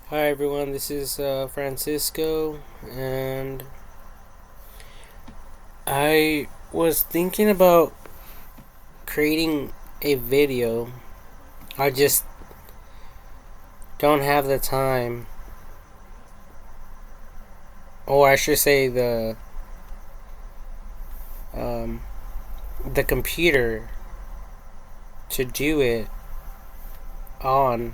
Hi everyone, this is Francisco, and I was thinking about creating a video. I just don't have the time, or I should say um, the computer to do it on.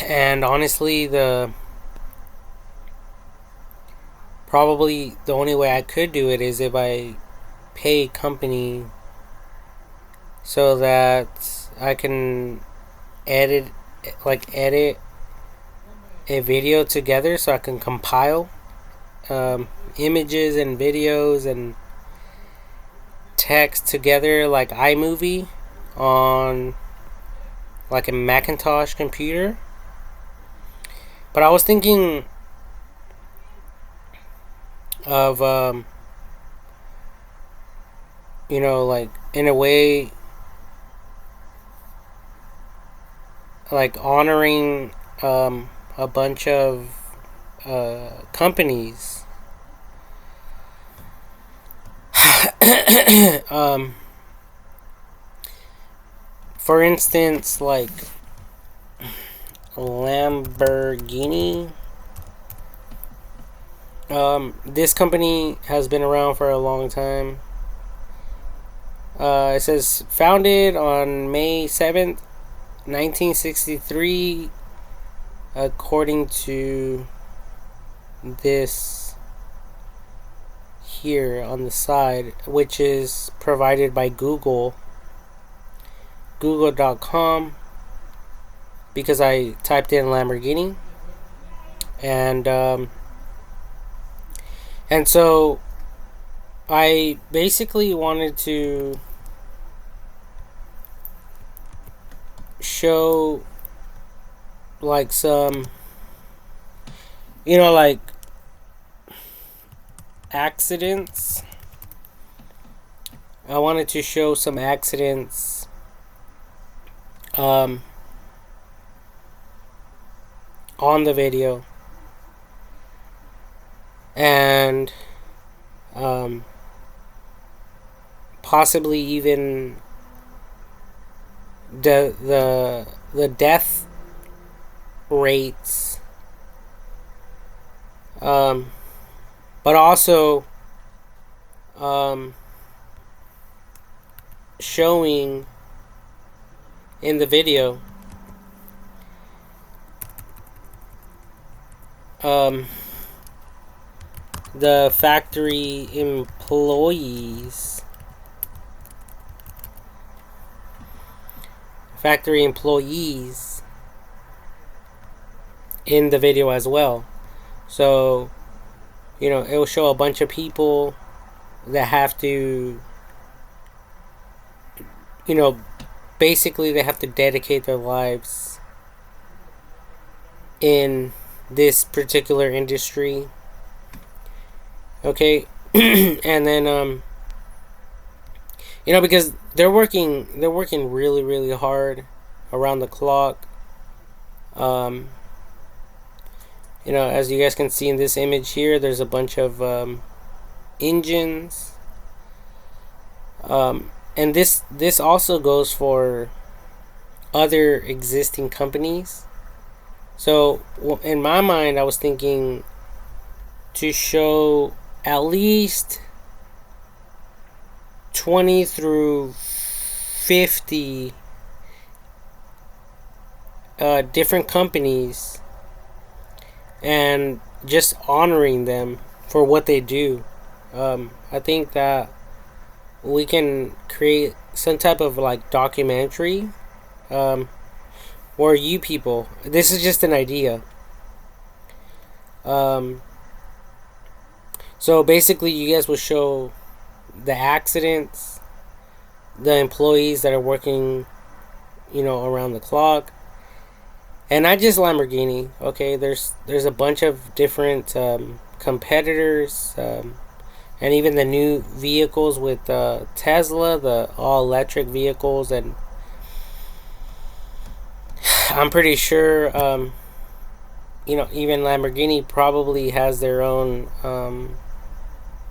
And honestly, the probably the only way I could do it is if I pay a company so that I can edit edit a video together, so I can compile images and videos and text together like iMovie on like a Macintosh computer. But I was thinking of like in a way, like honoring a bunch of companies. um, for instance, like Lamborghini. This company has been around for a long time. It says founded on May 7th, 1963, according to this here on the side, which is provided by Google.com, because I typed in Lamborghini, and so I basically wanted to show like some, like accidents. I wanted to show some accidents on the video, and possibly even the death rates, but also showing in the video the factory employees in the video as well. So it will show a bunch of people that have to, basically they have to dedicate their lives in this particular industry. Okay. And then because they're working really, really hard around the clock. As you guys can see in this image here, there's a bunch of engines. And this also goes for other existing companies. So in my mind, I was thinking to show at least 20 through 50 different companies, and just honoring them for what they do. I think that we can create some type of like documentary, or you people. This is just an idea. So basically, you guys will show the accidents, the employees that are working, around the clock, and not just Lamborghini. Okay, there's a bunch of different competitors, and even the new vehicles with Tesla, the all electric vehicles, and I'm pretty sure, even Lamborghini probably has their own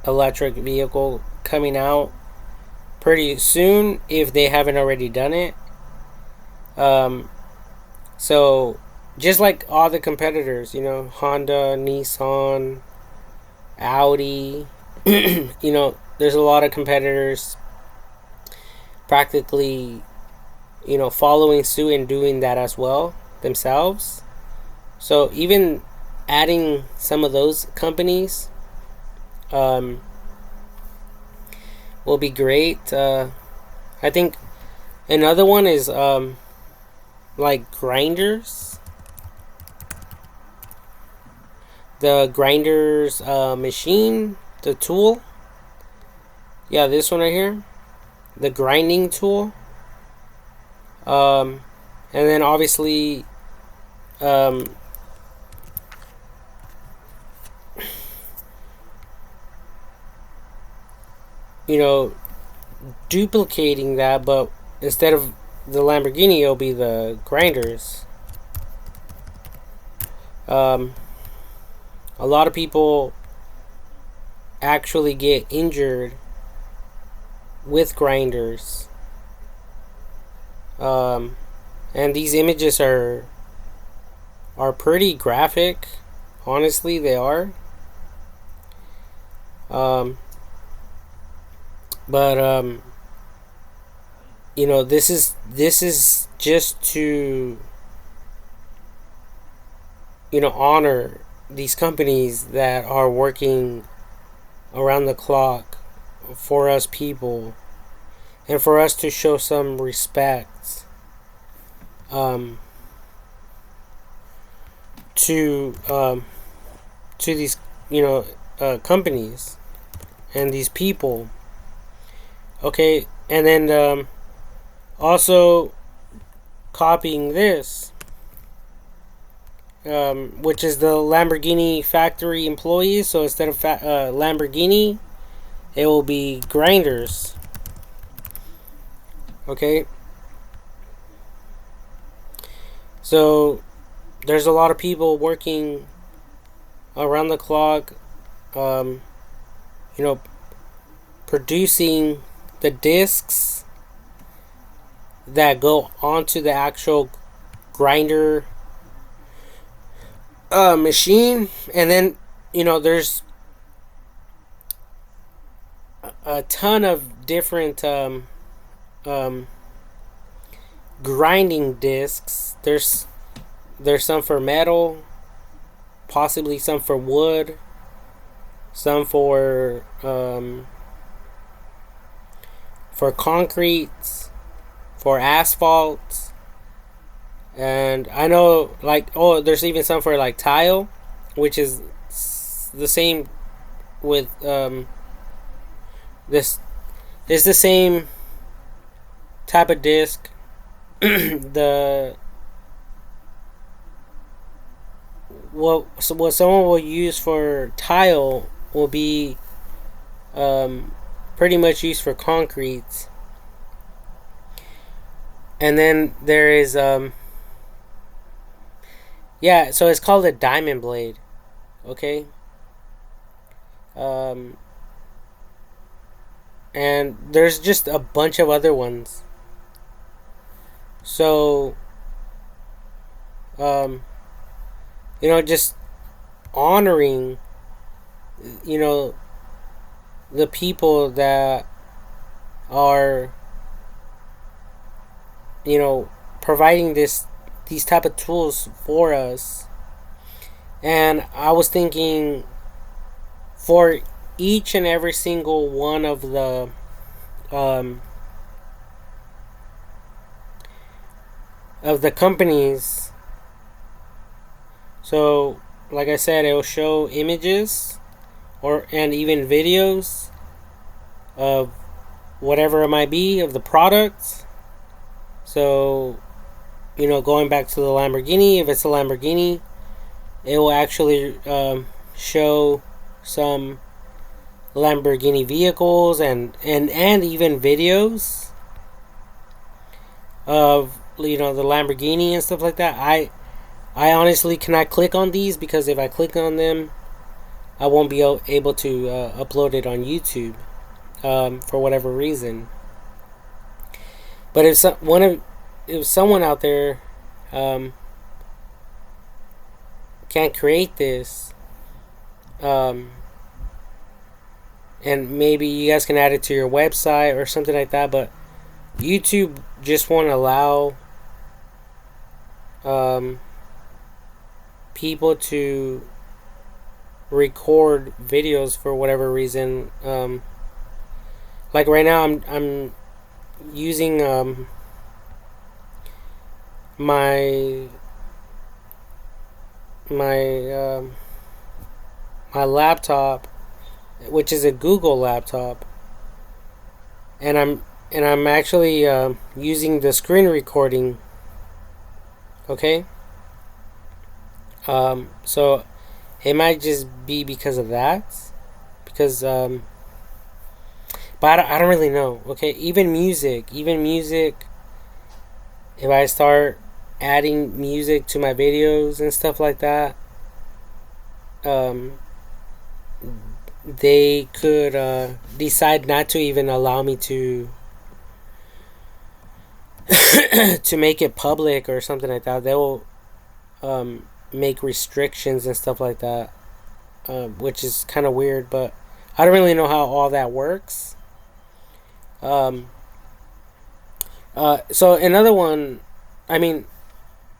electric vehicle coming out pretty soon if they haven't already done it. Um, so just like all the competitors, Honda, Nissan, Audi, there's a lot of competitors practically, following suit and doing that as well themselves. So even adding some of those companies will be great. I think another one is like grinders. The grinders machine, the tool. Yeah, this one right here. The grinding tool. And then obviously duplicating that, but instead of the Lamborghini, it'll be the grinders. A lot of people actually get injured with grinders. And these images are pretty graphic. Honestly, they are. But this is just to honor these companies that are working around the clock for us people, and for us to show some respect to these companies and these people. Okay, and then also copying this, which is the Lamborghini factory employees. So instead of Lamborghini, it will be grinders. Okay, so there's a lot of people working around the clock, producing the discs that go onto the actual grinder machine. And then there's a ton of different grinding discs. There's some for metal, possibly some for wood, some for concrete, for asphalt, and I know there's even some for like tile, which is the same with this. It's the same type of disc. What someone will use for tile will be pretty much used for concrete. And then there is so it's called a diamond blade. Okay. And there's just a bunch of other ones. So just honoring the people that are providing these type of tools for us. And I was thinking, for each and every single one of the companies, so like I said, it will show images and even videos of whatever it might be of the product. So going back to the Lamborghini, if it's a Lamborghini, it will actually show some Lamborghini vehicles and even videos of the Lamborghini and stuff like that. I honestly cannot click on these because if I click on them, I won't be able to upload it on YouTube for whatever reason. But if someone out there um, can't create this, um, and maybe you guys can add it to your website or something like that, but YouTube just won't allow um, people to record videos for whatever reason. Like right now, I'm using my my my laptop, which is a Google laptop, and I'm actually using the screen recording. Okay. So it might just be because of that, because but I don't really know. Okay, even music. If I start adding music to my videos and stuff like that, um, they could decide not to even allow me to to make it public or something like that. They will make restrictions and stuff like that, which is kind of weird. But I don't really know how all that works. Um, so I mean,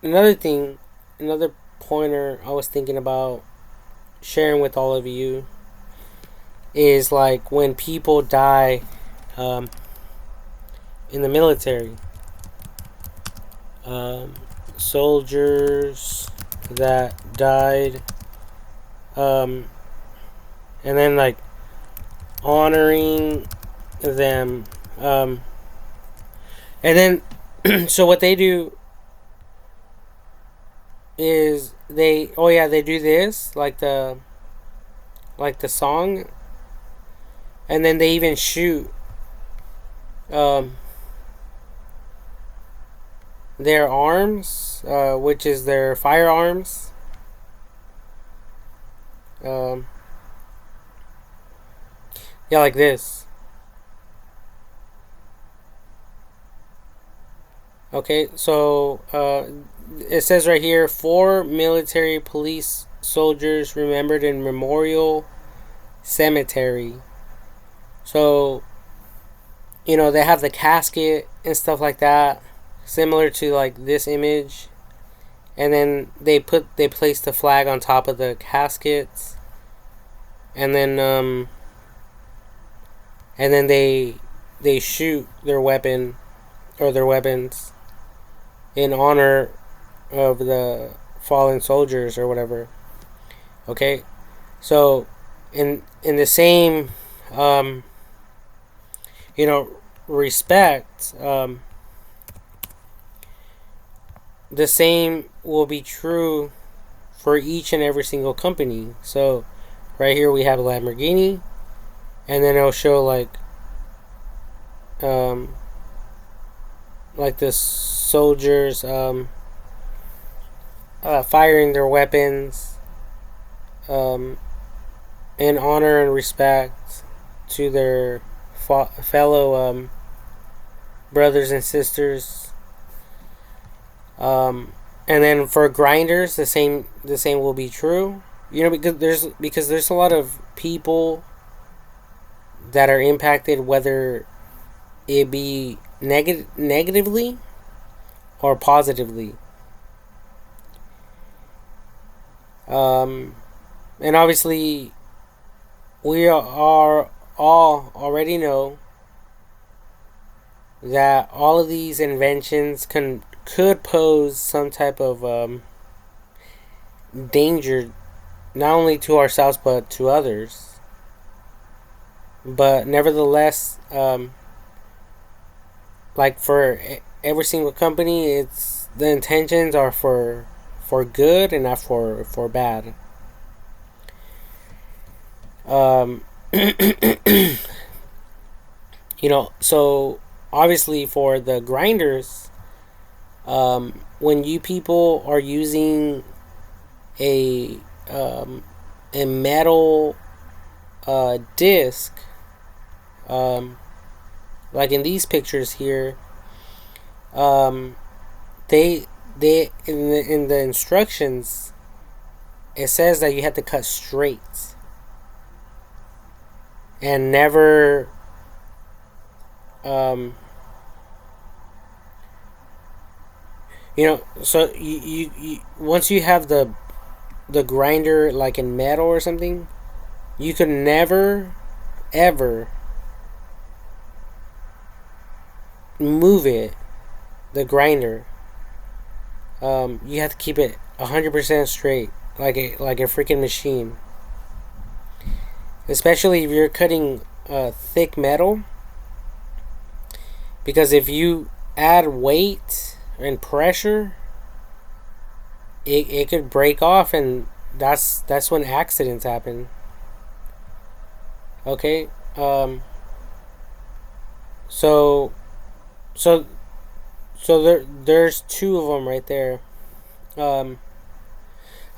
another thing, another pointer I was thinking about sharing with all of you is like when people die um, in the military. Um, Soldiers that died, um, and then like honoring them, and then so what they do is they do this like the song, and then they even shoot um, their arms, which is their firearms. Um, yeah, like this. Okay, so it says right here 4 military police soldiers remembered in Memorial Cemetery. So, they have the casket and stuff like that, similar to like this image, and then they place the flag on top of the caskets, and then they shoot their weapon or their weapons in honor of the fallen soldiers or whatever. Okay, so in the same you know respect, the same will be true for each and every single company. So right here we have Lamborghini, and then it'll show like the soldiers firing their weapons in honor and respect to their fellow brothers and sisters. And then for grinders, the same will be true. Because there's a lot of people that are impacted, whether it be negatively or positively. And obviously, we are all already know that all of these inventions could pose some type of danger, not only to ourselves but to others. But nevertheless, like for every single company, it's the intentions are for good and not for bad. Um, so obviously for the grinders, When you people are using a a metal disc, like in these pictures here, um, they in the instructions it says that you have to cut straight and never um, so you once you have the grinder like in metal or something, you could never ever move it, the grinder. You have to keep it 100% straight, like a freaking machine. Especially if you're cutting thick metal, because if you add weight and pressure, it could break off, and that's when accidents happen. Okay. So so there's two of them right there. Um,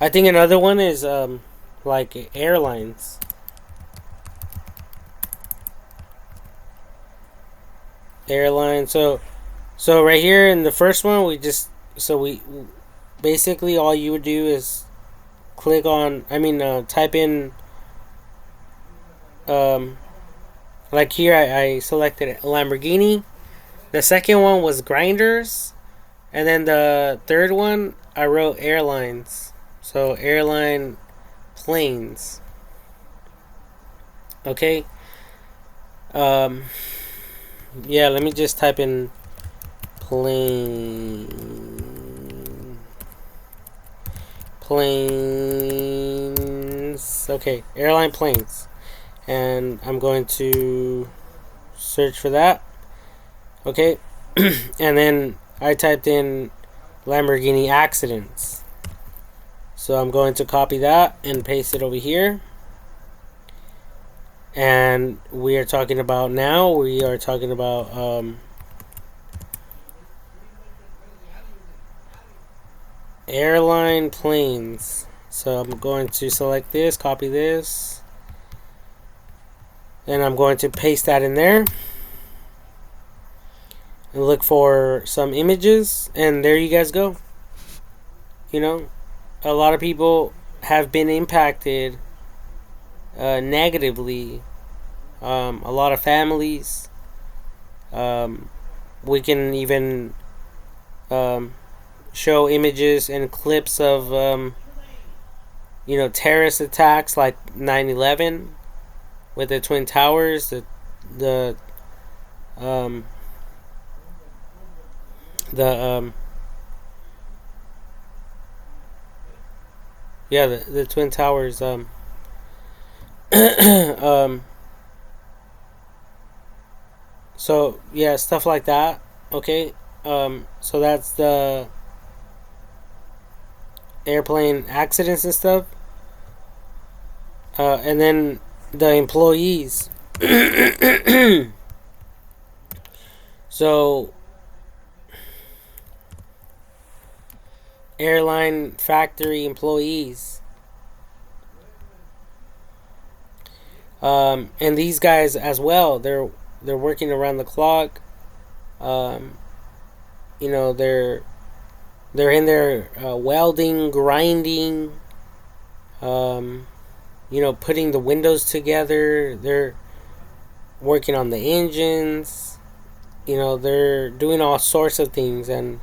I think another one is like airlines. Airline. So right here in the first one, we basically all you would do is click on. I mean, type in. Um, like here, I selected Lamborghini. The second one was grinders, and then the third one I wrote airlines. So airline planes. Okay. Um, yeah. Let me just type in planes. Okay, airline planes, and I'm going to search for that. Okay, and then I typed in Lamborghini accidents. So I'm going to copy that and paste it over here. And we are talking about airline planes. So I'm going to select this, copy this, and I'm going to paste that in there and look for some images, and there you guys go. A lot of people have been impacted negatively. A lot of families. We can even show images and clips of terrorist attacks like 9/11 with the Twin Towers, the um, the Twin Towers. So yeah, stuff like that. Okay. So that's the airplane accidents and stuff. And then the employees. So airline factory employees. And these guys as well. They're working around the clock. They're in there welding, grinding. Putting the windows together. They're working on the engines. They're doing all sorts of things, and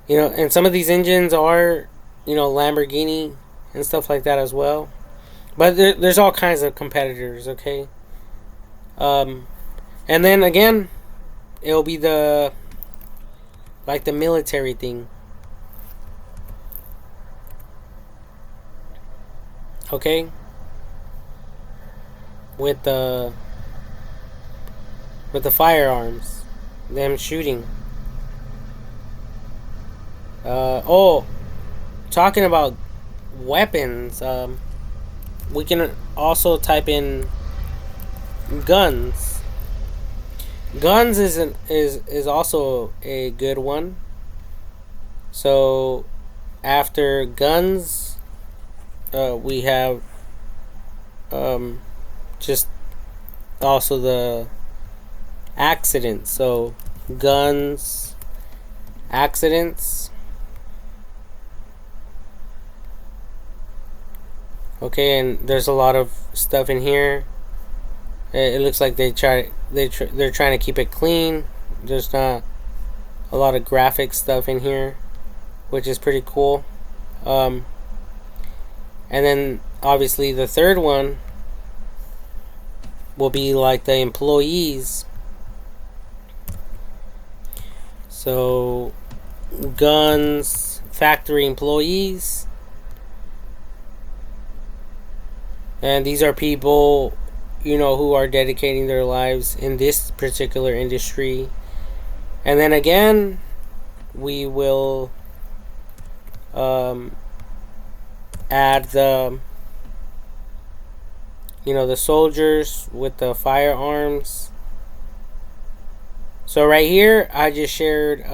and some of these engines are, Lamborghini and stuff like that as well. But there's all kinds of competitors, okay? And then again, it'll be the military thing. Okay? With the firearms, them shooting. Talking about weapons, we can also type in guns. Guns is also a good one. So after guns, we have just also the accidents. So guns, accidents. Okay, and there's a lot of stuff in here. It looks like they're trying to keep it clean. There's not a lot of graphic stuff in here, which is pretty cool. Um, and then obviously the third one will be like the employees. So guns, factory employees. And these are people, who are dedicating their lives in this particular industry. And then again, we will add the soldiers with the firearms. So right here, I just shared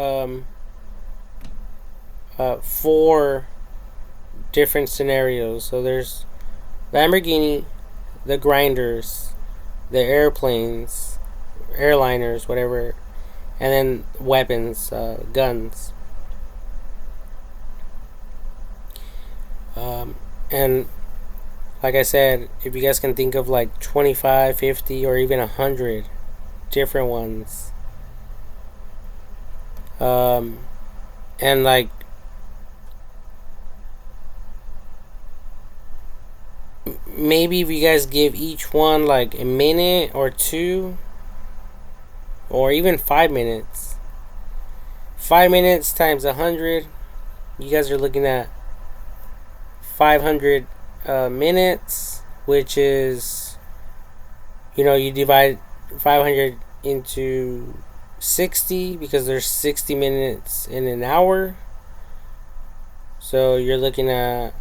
4 different scenarios. So there's Lamborghini, the grinders, the airplanes, airliners, whatever, and then weapons, guns. And like I said, if you guys can think of like 25, 50, or even 100 different ones, and like maybe if you guys give each one like a minute or 2, or even 5 minutes, 5 minutes times 100, you guys are looking at 500 minutes, which is, you divide 500 into 60 because there's 60 minutes in an hour. So you're looking at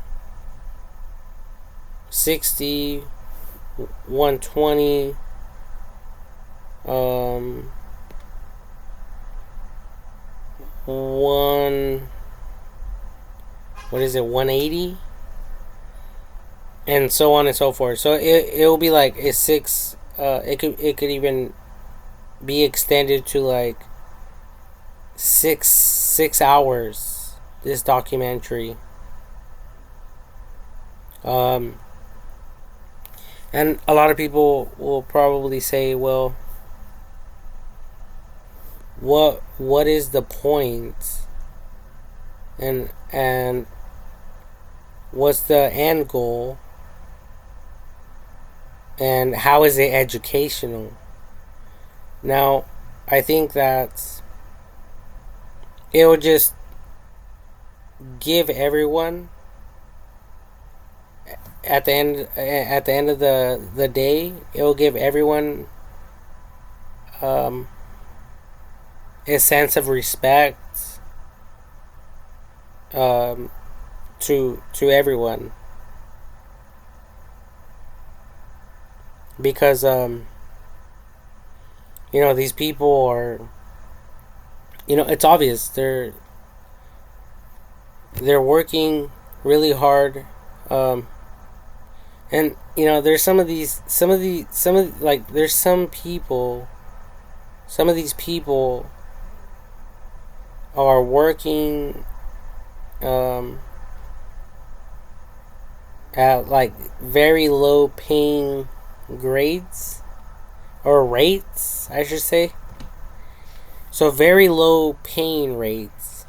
60, 120, what is it, 180, and so on and so forth. So it will be like a 6. It could even be extended to like 6 hours. This documentary. And a lot of people will probably say, well, what is the point? And what's the end goal? And how is it educational? Now, I think that it will just give everyone at the end of the day, it will give everyone a sense of respect to everyone, because these people are, it's obvious they're working really hard, and there's some of these people are working at like very low paying grades or rates, I should say. So very low paying rates.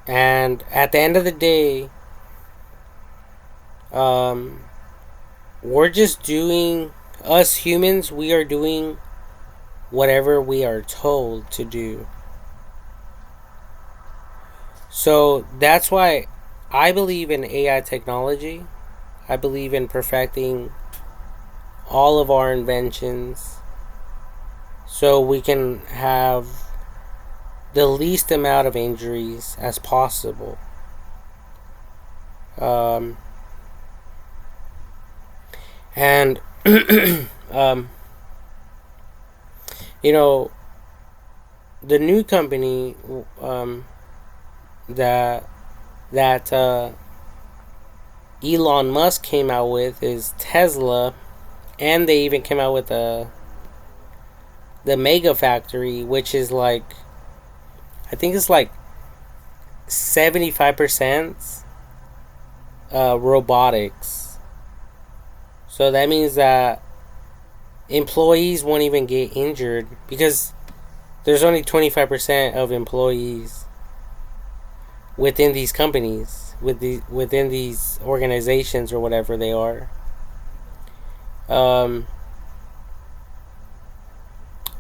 And at the end of the day, we're just doing, us humans, we are doing whatever we are told to do. So that's why I believe in AI technology. I believe in perfecting all of our inventions so we can have the least amount of injuries as possible. And um, you know, the new company that Elon Musk came out with is Tesla, and they even came out with the Mega Factory, which is like, I think it's like 75% robotics. So that means that employees won't even get injured because there's only 25% of employees within these companies, within these organizations or whatever they are.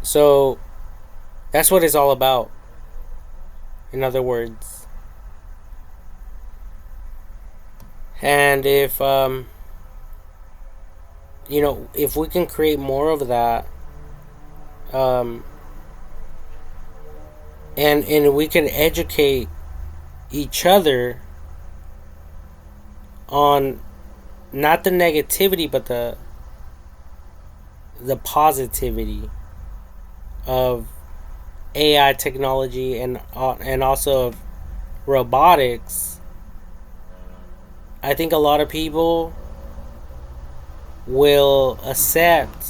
So that's what it's all about. In other words, and if if we can create more of that, and we can educate each other on not the negativity but the positivity of AI technology and also of robotics, I think a lot of people will accept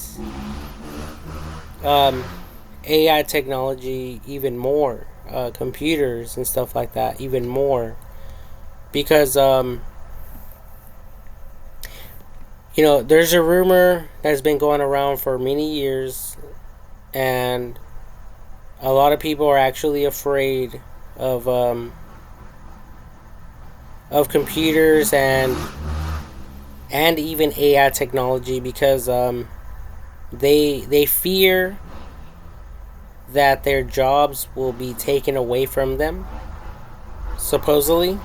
AI technology even more, computers and stuff like that even more, because there's a rumor that's been going around for many years, and a lot of people are actually afraid of computers and even AI technology because they fear that their jobs will be taken away from them, supposedly.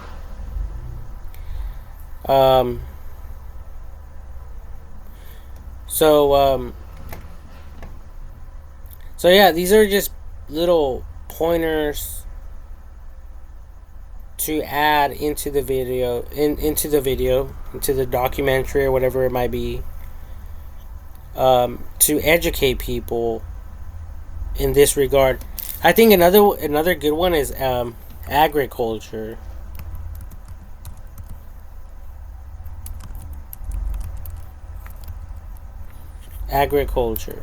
So yeah, these are just little pointers to add into the video, into the documentary or whatever it might be, to educate people in this regard. I think another good one is agriculture. Agriculture.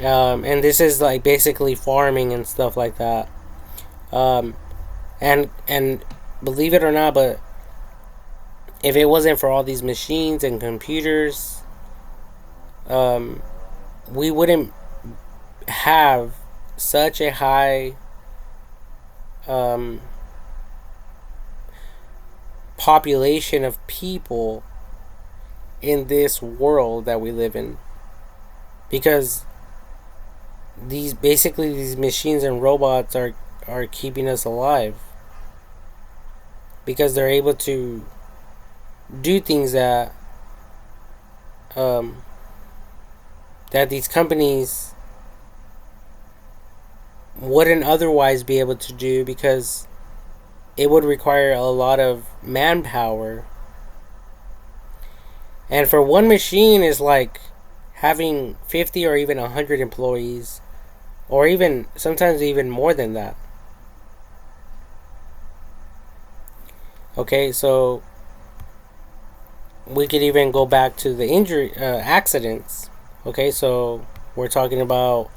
And this is like basically farming and stuff like that. And believe it or not, but if it wasn't for all these machines and computers, we wouldn't have such a high population of people in this world that we live in, because these machines and robots are keeping us alive, because they're able to do things that that these companies wouldn't otherwise be able to do, because it would require a lot of manpower. And for one machine is like having 50 or even 100 employees, or even sometimes even more than that. Okay, so we could even go back to the accidents. Okay, so we're talking about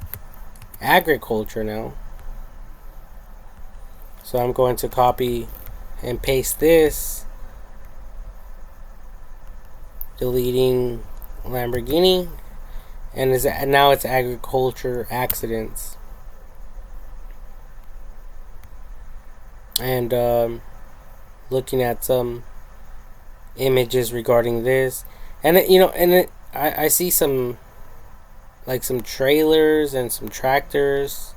agriculture now. So I'm going to copy and paste this, deleting Lamborghini, and now it's agriculture accidents. And looking at some images regarding this, and I see some trailers and some tractors,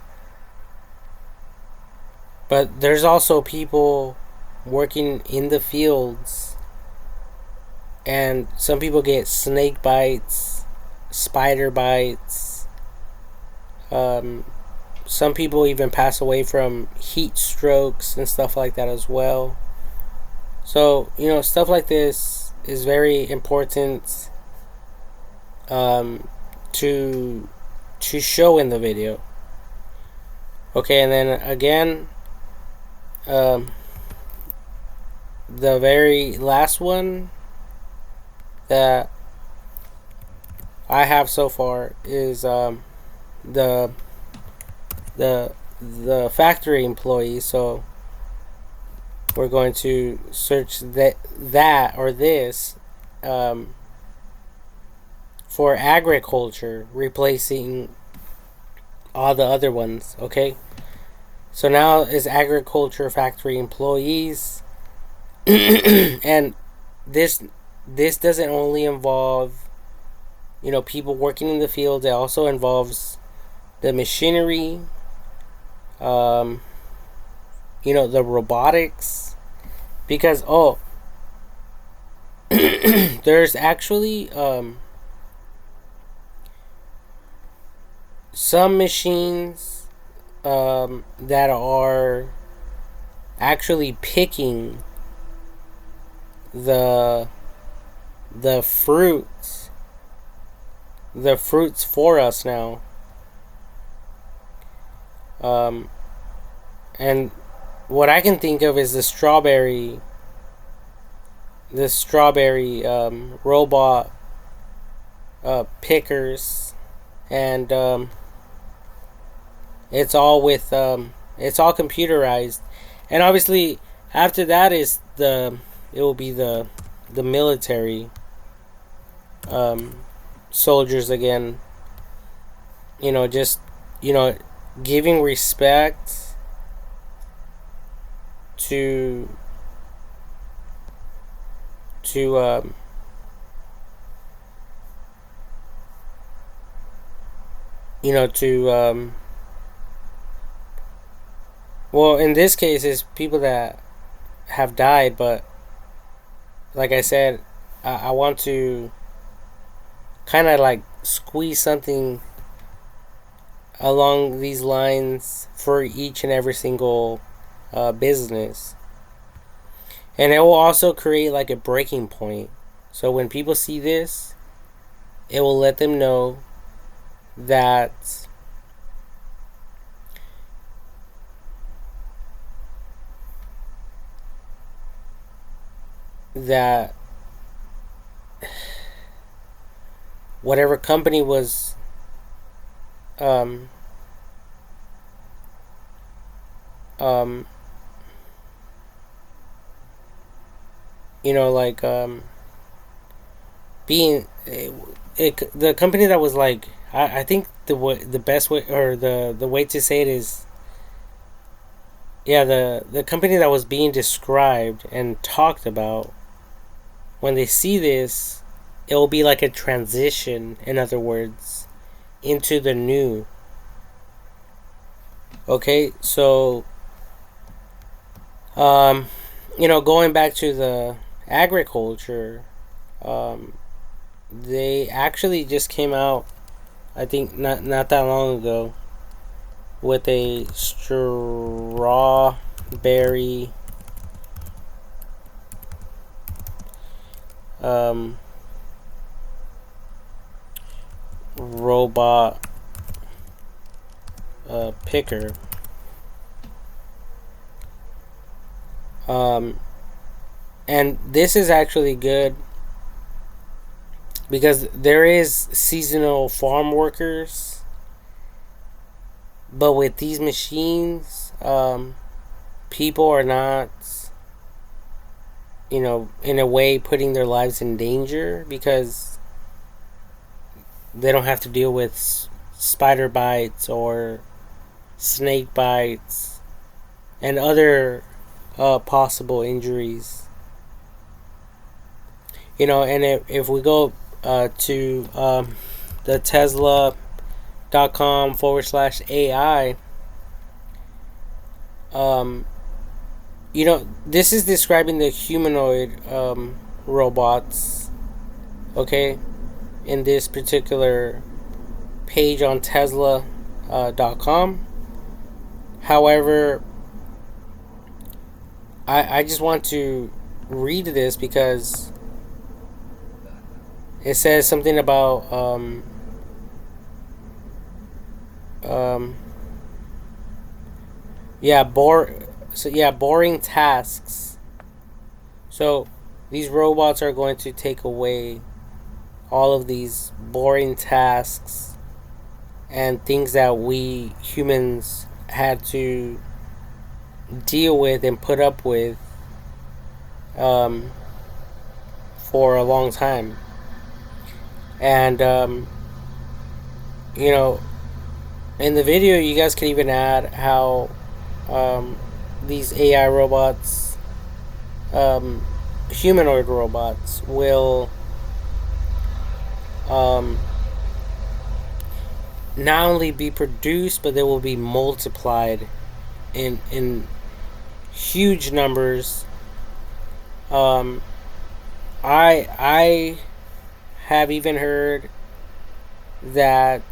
but there's also people working in the fields, and some people get snake bites, spider bites. Some people even pass away from heat strokes and stuff like that as well. So, stuff like this is very important um, to show in the video. Okay, and then again, um, the very last one that I have so far is the the factory employee. So we're going to search that or this for agriculture, replacing all the other ones. Okay, so now is agriculture factory employees, and this doesn't only involve people working in the field. It also involves the machinery, the robotics, because there's actually some machines that are actually picking the fruits for us now. And what I can think of is the strawberry robot pickers, and it's all computerized. And obviously after that is it will be the military soldiers again, just giving respect to well, in this case it's people that have died, but like I said, I want to kind of like squeeze something along these lines for each and every single business. And it will also create like a breaking point. So when people see this, it will let them know that whatever company was um, like being the company that was like, I think the best way, or the way to say it is, yeah, the company that was being described and talked about, when they see this, it will be like a transition, in other words, into the new. Okay, so going back to the agriculture, they actually just came out, I think not that long ago, with a strawberry robot picker. And this is actually good because there is seasonal farm workers, but with these machines, people are not, in a way, putting their lives in danger, because they don't have to deal with spider bites or snake bites and other possible injuries. And if we go to the Tesla.com/AI, this is describing the humanoid robots, okay, in this particular page on Tesla.com. However, I just want to read this because it says something about um, yeah, boring tasks. So these robots are going to take away all of these boring tasks and things that we humans had to deal with and put up with um, for a long time. And you know, in the video, you guys can even add how um, these AI robots, um, humanoid robots, will um, not only be produced, but they will be multiplied in huge numbers. Um, I have even heard that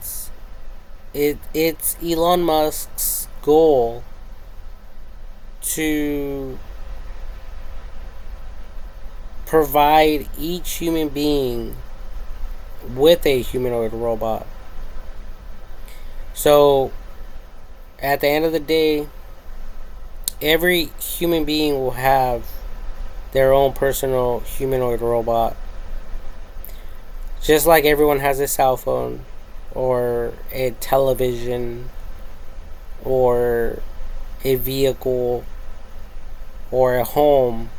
it's Elon Musk's goal to provide each human being with a humanoid robot. So at the end of the day, every human being will have their own personal humanoid robot. Just like everyone has a cell phone or a television or a vehicle or a home.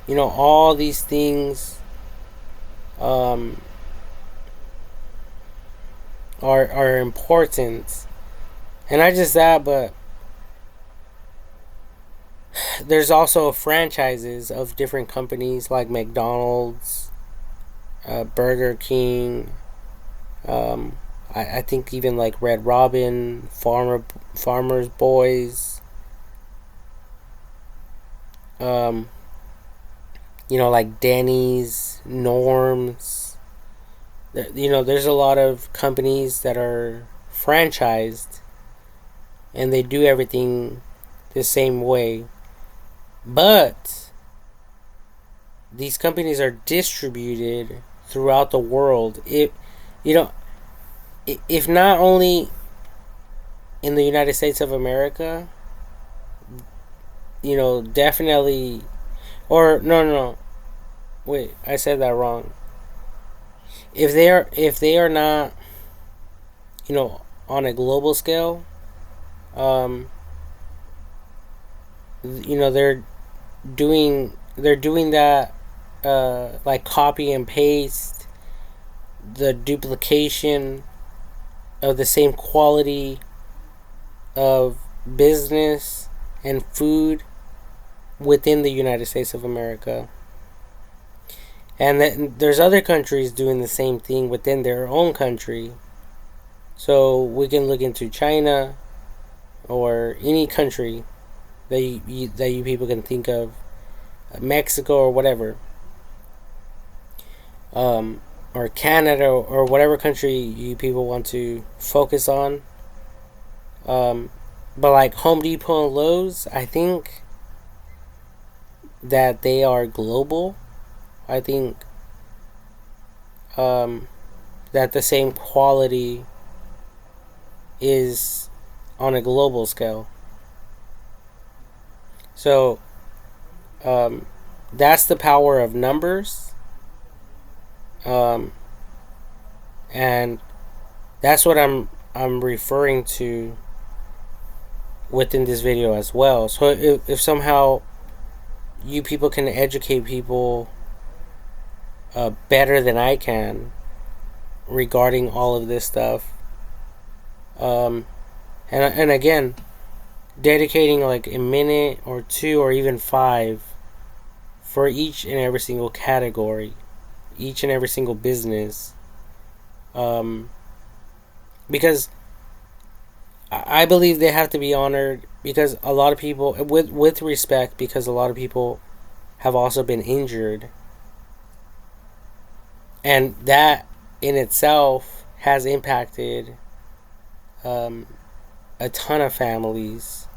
You know, all these things um, are important. And not just that, but there's also franchises of different companies like McDonald's, Burger King, I think even like Red Robin, Farmer's Boys, um, you know, like Denny's, Norms. You know, there's a lot of companies that are franchised and they do everything the same way. But these companies are distributed throughout the world. You know, if not only in the United States of America, you know, definitely, or no, wait, I said that wrong. If they are not, you know, on a global scale, um, you know, they're doing that, like copy and paste, the duplication of the same quality of business and food within the United States of America. And then there's other countries doing the same thing within their own country. So we can look into China or any country that you people can think of, Mexico or whatever, or Canada or whatever country you people want to focus on. Um, but like Home Depot and Lowe's, I think that they are global. I think um, that the same quality is on a global scale. So um, that's the power of numbers, um, and that's what I'm referring to within this video as well. So if somehow you people can educate people better than I can regarding all of this stuff, um, and again, dedicating like a minute or two or even five for each and every single category, each and every single business, um, because I believe they have to be honored because a lot of people, with respect, because a lot of people have also been injured, and that in itself has impacted um, a ton of families.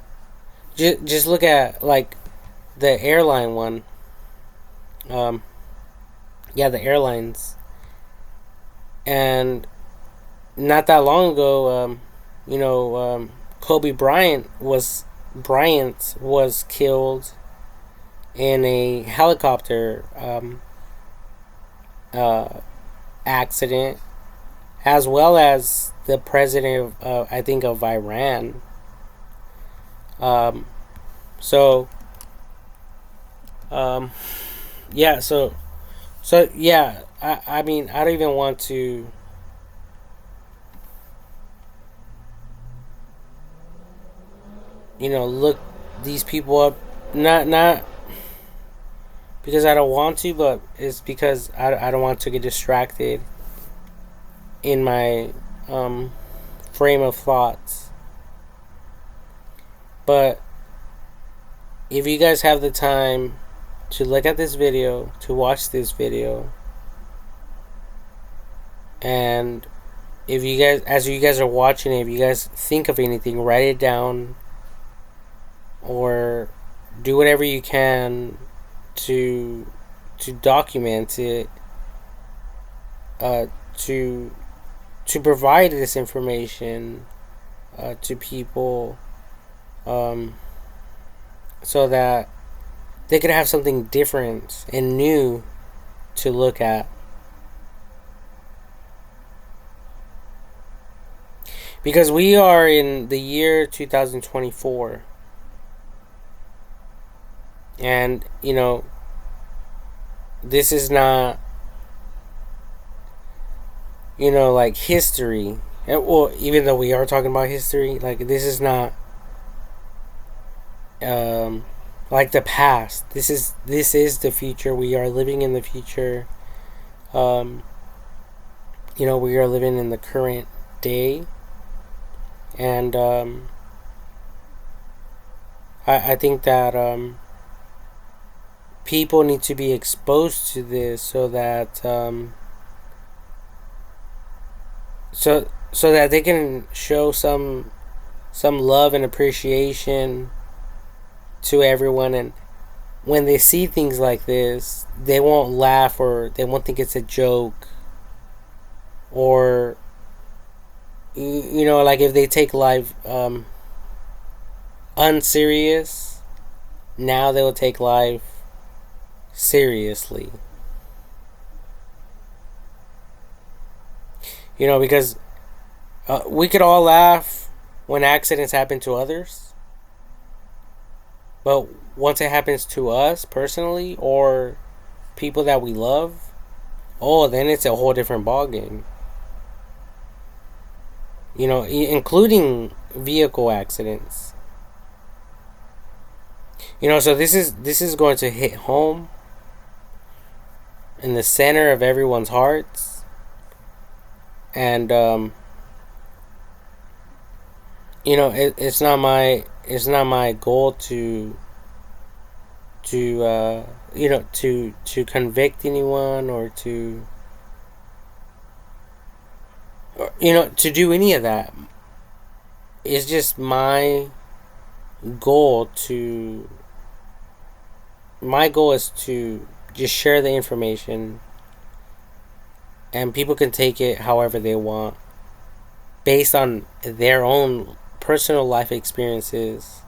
Just look at like the airline one. Um, yeah, the airlines. And not that long ago, you know, Kobe Bryant was killed in a helicopter uh, accident, as well as the president of I think of Iran. Um, so um, yeah, so yeah, I mean I don't even want to, look these people up. Not because I don't want to, but it's because I don't want to get distracted in my um, frame of thoughts. But if you guys have the time to look at this video, to watch this video, and if you guys, as you guys are watching it, if you guys think of anything, write it down or do whatever you can to document it, uh, to provide this information to people, um, so that they could have something different and new to look at. Because we are in the year 2024. And, this is not, like history. Well, even though we are talking about history, like, this is not like the past. This is the future. We are living in the future. Um, we are living in the current day. And I think that people need to be exposed to this so that so that they can show some love and appreciation to everyone. And when they see things like this, they won't laugh, or they won't think it's a joke, or like if they take life unserious, now they will take life seriously. Because we could all laugh when accidents happen to others, but once it happens to us personally or people that we love, oh, then it's a whole different ballgame. Including vehicle accidents. So this is going to hit home in the center of everyone's hearts. And it's not my goal to to convict anyone, or to do any of that. It's just my goal is to just share the information, and people can take it however they want, based on their own personal life experiences.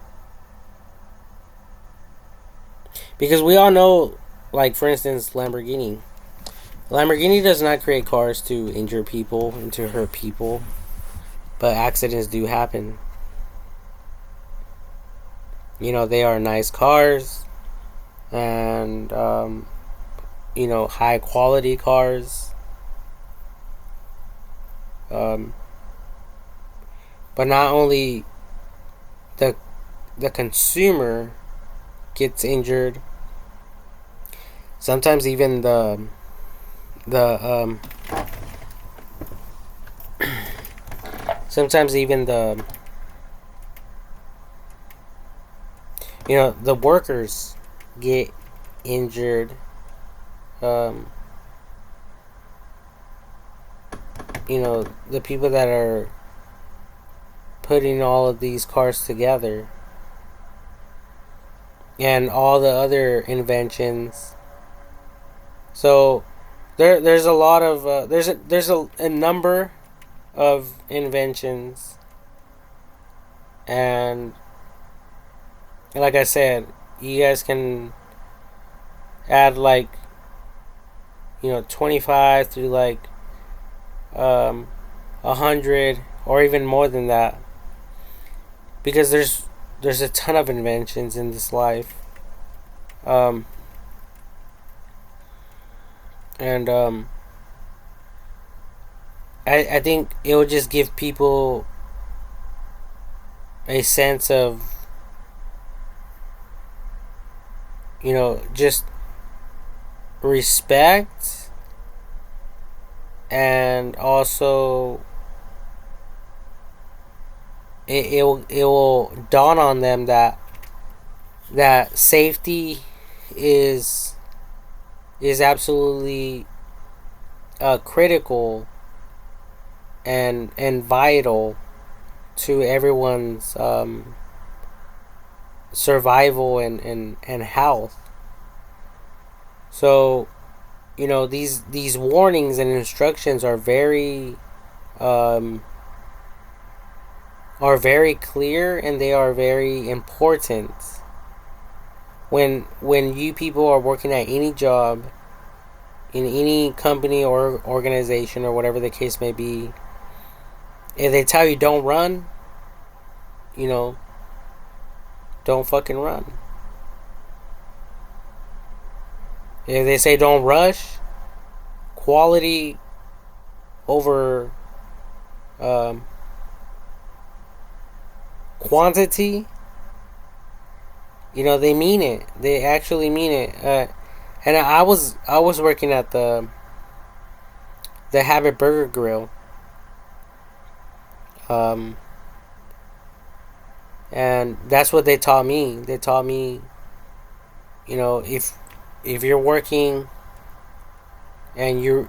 Because we all know, like, for instance, Lamborghini does not create cars to injure people and to hurt people, but accidents do happen. They are nice cars, and high quality cars. But not only the consumer gets injured, sometimes even the sometimes even the workers get injured. um the people that are putting all of these cars together, and all the other inventions So there's a lot of there's a number of inventions, and like I said, you guys can add like 25 through like 100 or even more than that, because there's a ton of inventions in this life. um, and I think it will just give people a sense of just respect, and also it will dawn on them that safety is is absolutely critical and vital to everyone's survival and health. So these warnings and instructions um, are very clear, and they are very important when you people are working at any job in any company or organization or whatever the case may be. If they tell you don't run, you know don't fucking run. If they say don't rush, quality over um, quantity, they mean it. They actually mean it. And I was working at the Habit Burger Grill, um, and that's what they taught me. They taught me, if you're working and you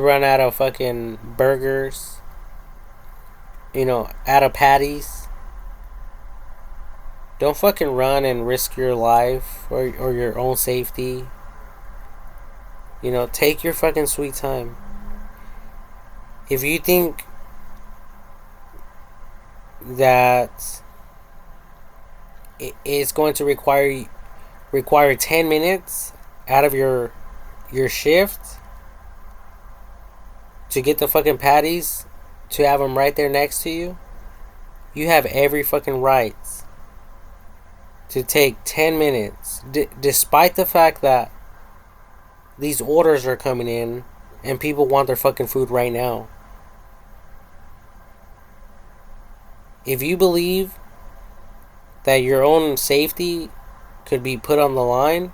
run out of fucking burgers, out of patties, don't fucking run and risk your life or your own safety. Take your fucking sweet time. If you think that it's going to require 10 minutes out of your shift to get the fucking patties, to have them right there next to you, you have every fucking right to take 10 minutes, despite the fact that these orders are coming in and people want their fucking food right now. If you believe that your own safety could be put on the line,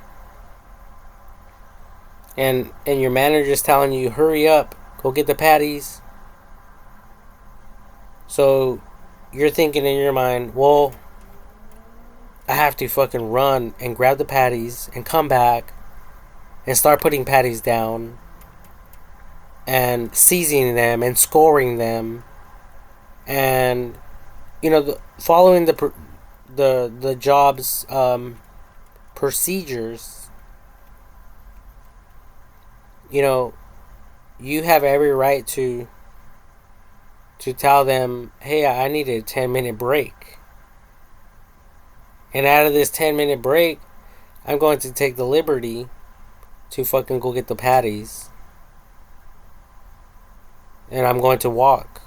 and your manager's telling you hurry up, go get the patties, so you're thinking in your mind, well, I have to fucking run and grab the patties and come back and start putting patties down and seasoning them and scoring them, and following the job's procedures. You have every right to tell them, hey, I need a 10-minute break, and out of this 10-minute break, I'm going to take the liberty to fucking go get the patties, and I'm going to walk.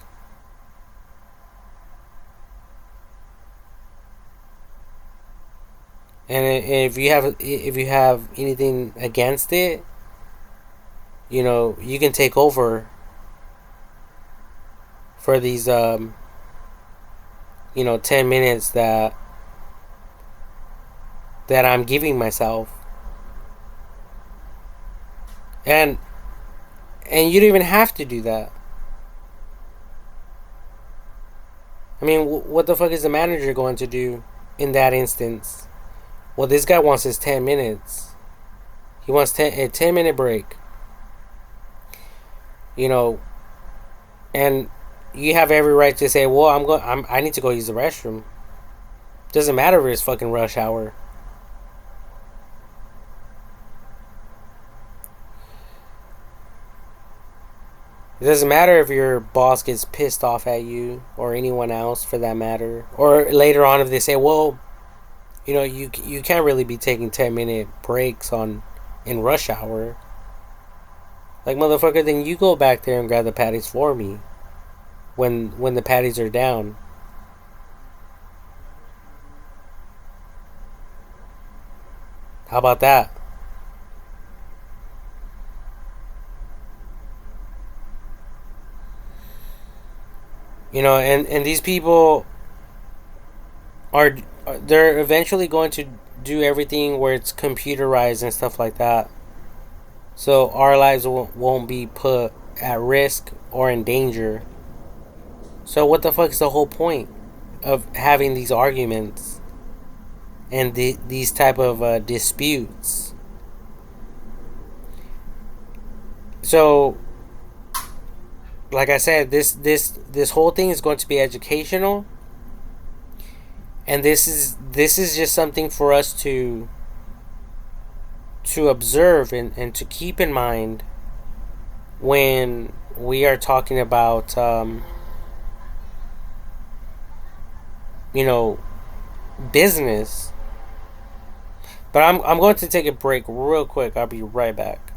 And if you have anything against it, you can take over for these 10 minutes that I'm giving myself. And you don't even have to do that. I mean, what the fuck is the manager going to do in that instance? Well, this guy wants his 10 minutes. He wants a 10-minute break. And you have every right to say, well, I need to go use the restroom. Doesn't matter if it's fucking rush hour. It doesn't matter if your boss gets pissed off at you or anyone else for that matter. Or later on, if they say, well, you can't really be taking 10-minute breaks on in rush hour. Like, motherfucker, then you go back there and grab the patties for me when the patties are down. How about that? And these people are they're eventually going to do everything where it's computerized and stuff like that. So our lives won't be put at risk or in danger. So what the fuck is the whole point of having these arguments and these type of disputes? So, like I said, this whole thing is going to be educational, and this is just something for us to observe and to keep in mind when we are talking about business. But I'm going to take a break real quick. I'll be right back.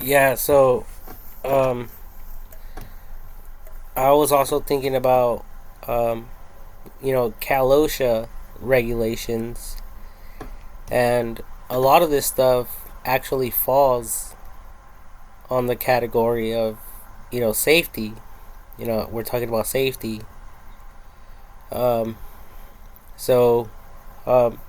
Yeah, so um, I was also thinking about um, Kalosha regulations, and a lot of this stuff actually falls on the category of safety. We're talking about safety. Um, so um,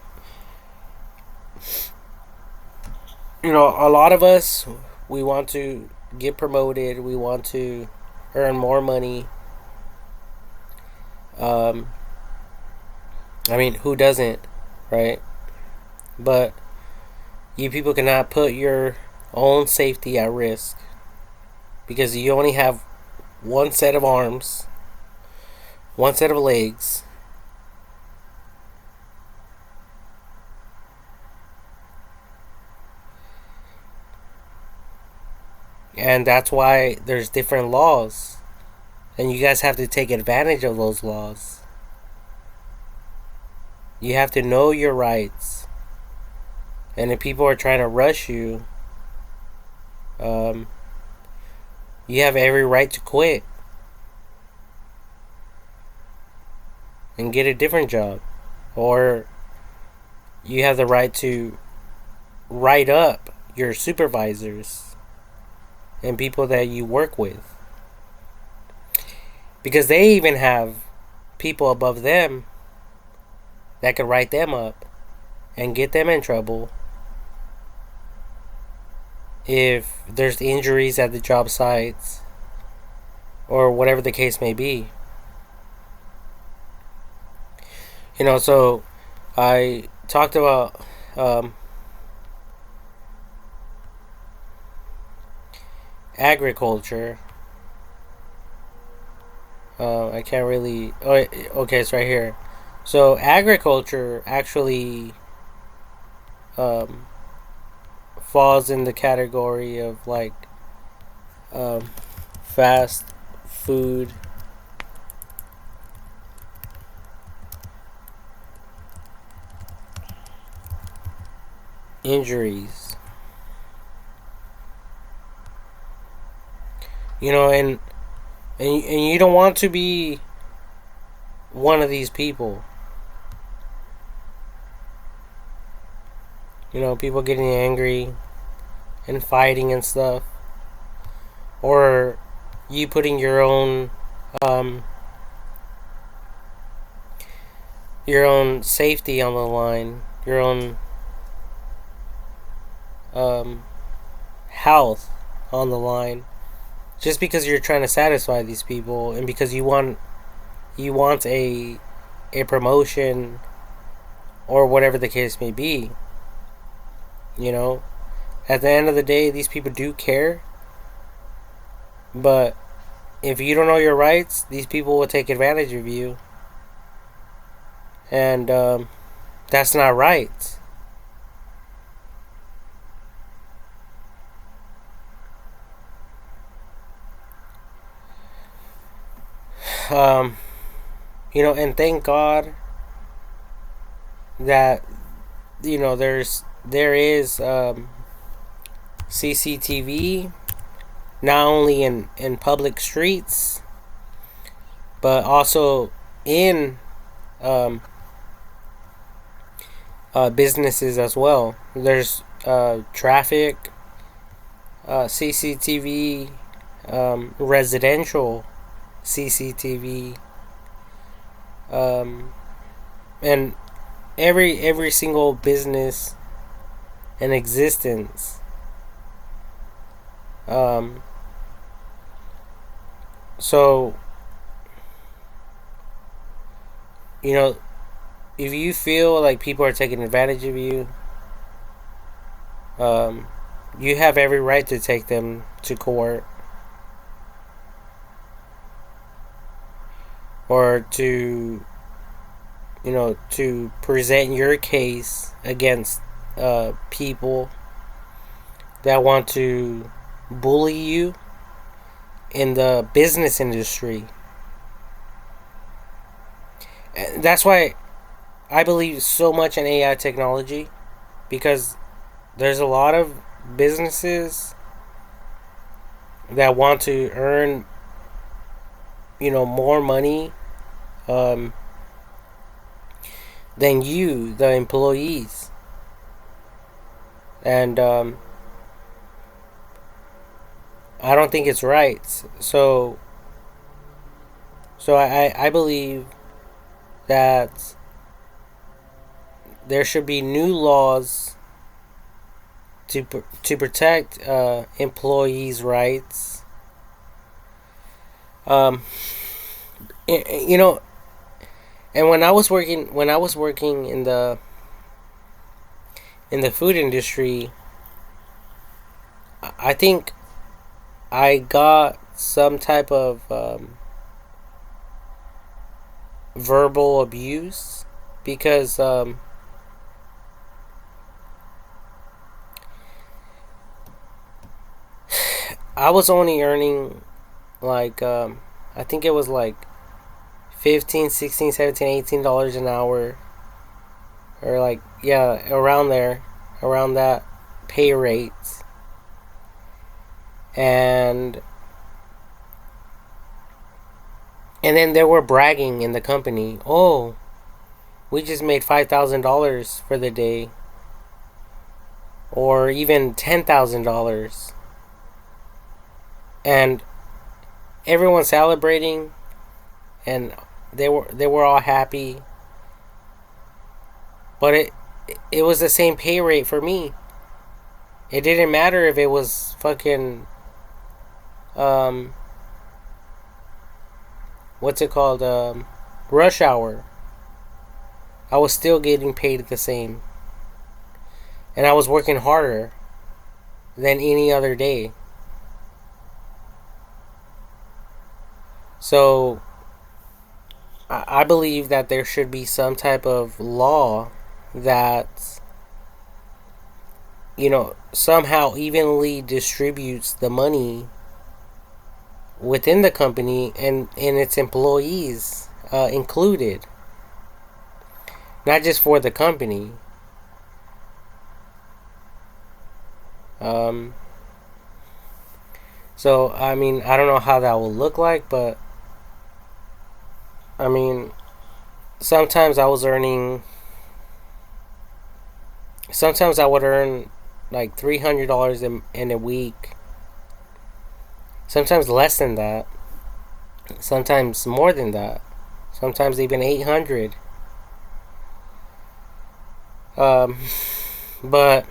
a lot of us, we want to get promoted. We want to earn more money. Um, I mean, who doesn't, right? But you people cannot put your own safety at risk because you only have one set of arms, one set of legs, and that's why there's different laws, and you guys have to take advantage of those laws. You have to know your rights, and if people are trying to rush you, um, you have every right to quit and get a different job, or you have the right to write up your supervisors and people that you work with, because they even have people above them that could write them up and get them in trouble if there's injuries at the job sites or whatever the case may be. So I talked about agriculture. I can't really. Oh, okay, it's right here. So agriculture actually um, falls in the category of like um, fast food injuries. And you don't want to be one of these people. People getting angry and fighting and stuff, or you putting um, your own safety on the line, your own um, health on the line, just because you're trying to satisfy these people and because you want a promotion or whatever the case may be. At the end of the day, these people do care, but if you don't know your rights, these people will take advantage of you, and that's not right. Um, and thank God that there is CCTV not only in public streets but also in um, businesses as well. There's traffic CCTV, residential CCTV, um, and every single business in existence. Um, so you know, if you feel like people are taking advantage of you, um, you have every right to take them to court or to present your case against people that want to bully you in the business industry. And that's why I believe so much in AI technology, because there's a lot of businesses that want to earn, more money, um, than you, the employees. And I don't think it's right. So I believe that there should be new laws to protect employees' rights. Um, you know, and when I was working in the food industry, I think I got some type of verbal abuse because I was only earning like I think it was like 15, 16, 17, $18 an hour, or like, yeah, around there, around that pay rate. And then they were bragging in the company, "Oh, we just made $5,000 for the day, or even $10,000." And everyone celebrating, and they were all happy, but it was the same pay rate for me. It didn't matter if it was fucking um what's it called, rush hour. I was still getting paid the same, and I was working harder than any other day. So I believe that there should be some type of law that, somehow evenly distributes the money within the company, and its employees included, not just for the company. Um, so, I mean, I don't know how that will look like, but I mean, sometimes I was earning, sometimes I would earn like $300 in a week, sometimes less than that, sometimes more than that, sometimes even 800. Um, but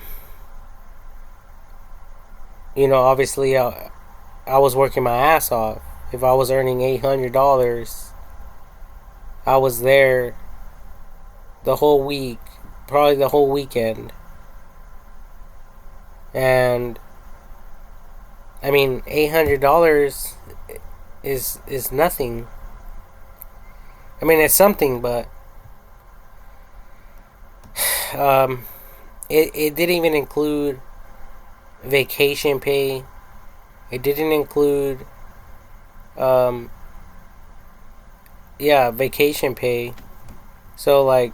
obviously, I was working my ass off. If I was earning $800, I was there the whole week, probably the whole weekend. And I mean, $800 is nothing. I mean, it's something, but um, it didn't even include vacation pay. It didn't include um, yeah, vacation pay. So like,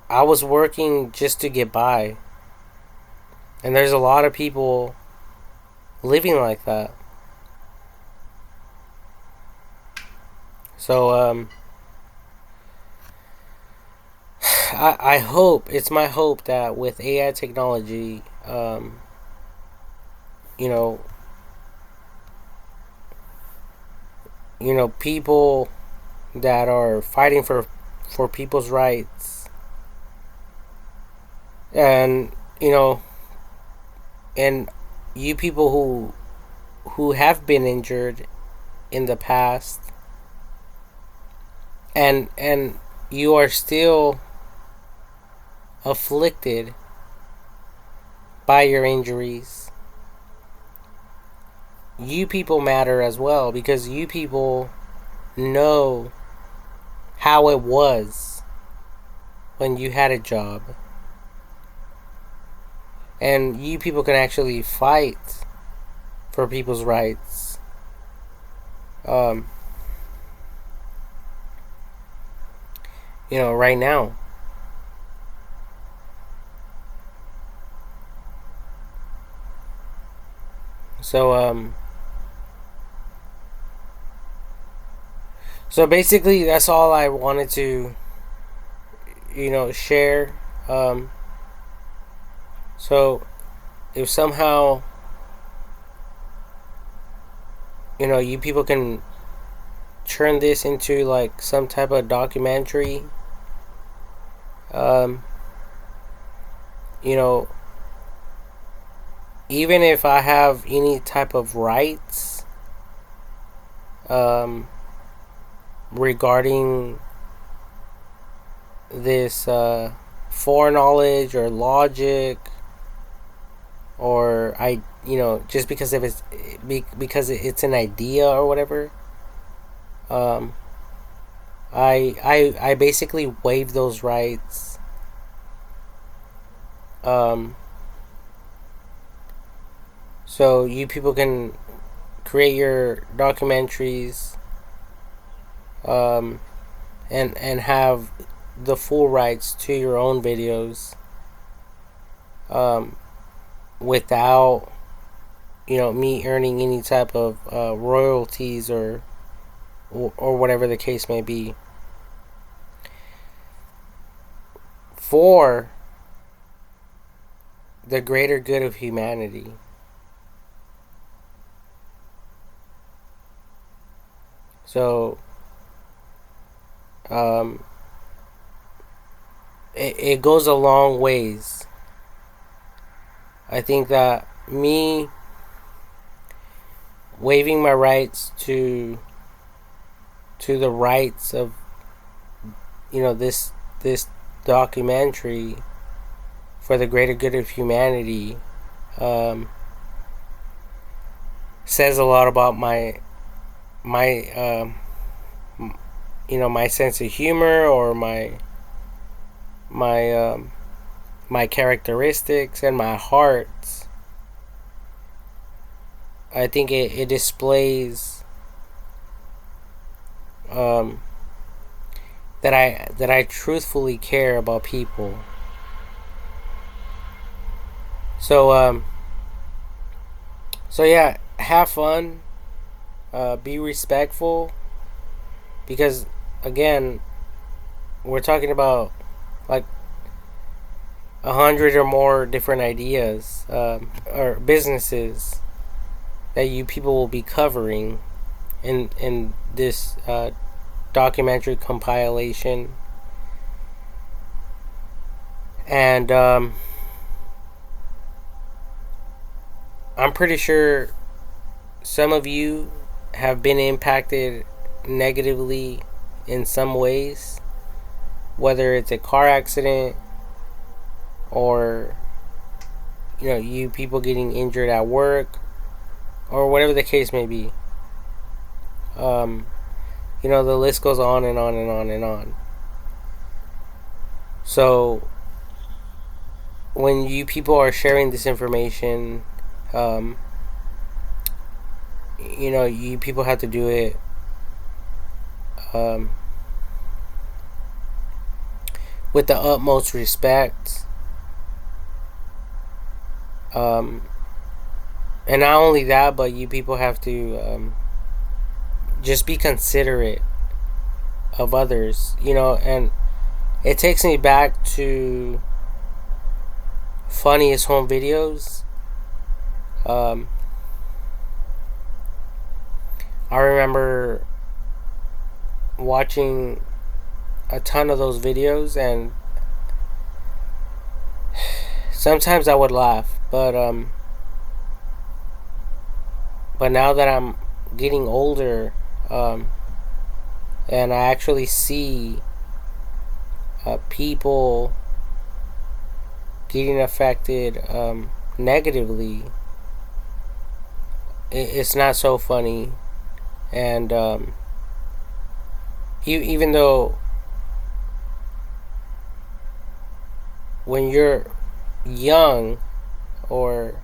I was working just to get by, and there's a lot of people living like that. So I hope, it's my hope that with AI technology, you know people that are fighting for people's rights, and you know and you people who have been injured in the past, and you are still afflicted by your injuries. You people matter as well, because you people know how it was when you had a job, and you people can actually fight for people's rights. um right now. So basically, that's all I wanted to, share. Um, so if somehow, you people can turn this into like some type of documentary, um, you know, even if I have any type of rights, um, regarding this foreknowledge or logic, or just because if it's because it's an idea or whatever, um, I basically waive those rights. Um, so you people can create your documentaries, um, and have the full rights to your own videos, um, without me earning any type of royalties or whatever the case may be, for the greater good of humanity. So um, it goes a long ways. I think that me waiving my rights to the rights of this documentary for the greater good of humanity, um, says a lot about my my sense of humor, or my my characteristics and my hearts. I think it displays, um, that I truthfully care about people. So yeah, have fun, be respectful, because again, we're talking about like 100 or more different ideas, or businesses that you people will be covering in this documentary compilation. And I'm pretty sure some of you have been impacted negatively in some ways, whether it's a car accident, or you people getting injured at work, or whatever the case may be. The list goes on and on and on and on. So when you people are sharing this information, um, you people have to do it, um, with the utmost respect. Um, and not only that, but you people have to, just be considerate of others, and it takes me back to Funniest Home Videos. I remember watching a ton of those videos, and sometimes I would laugh, but now that I'm getting older, and I actually see people getting affected, negatively, it's not so funny. And even though when you're young, or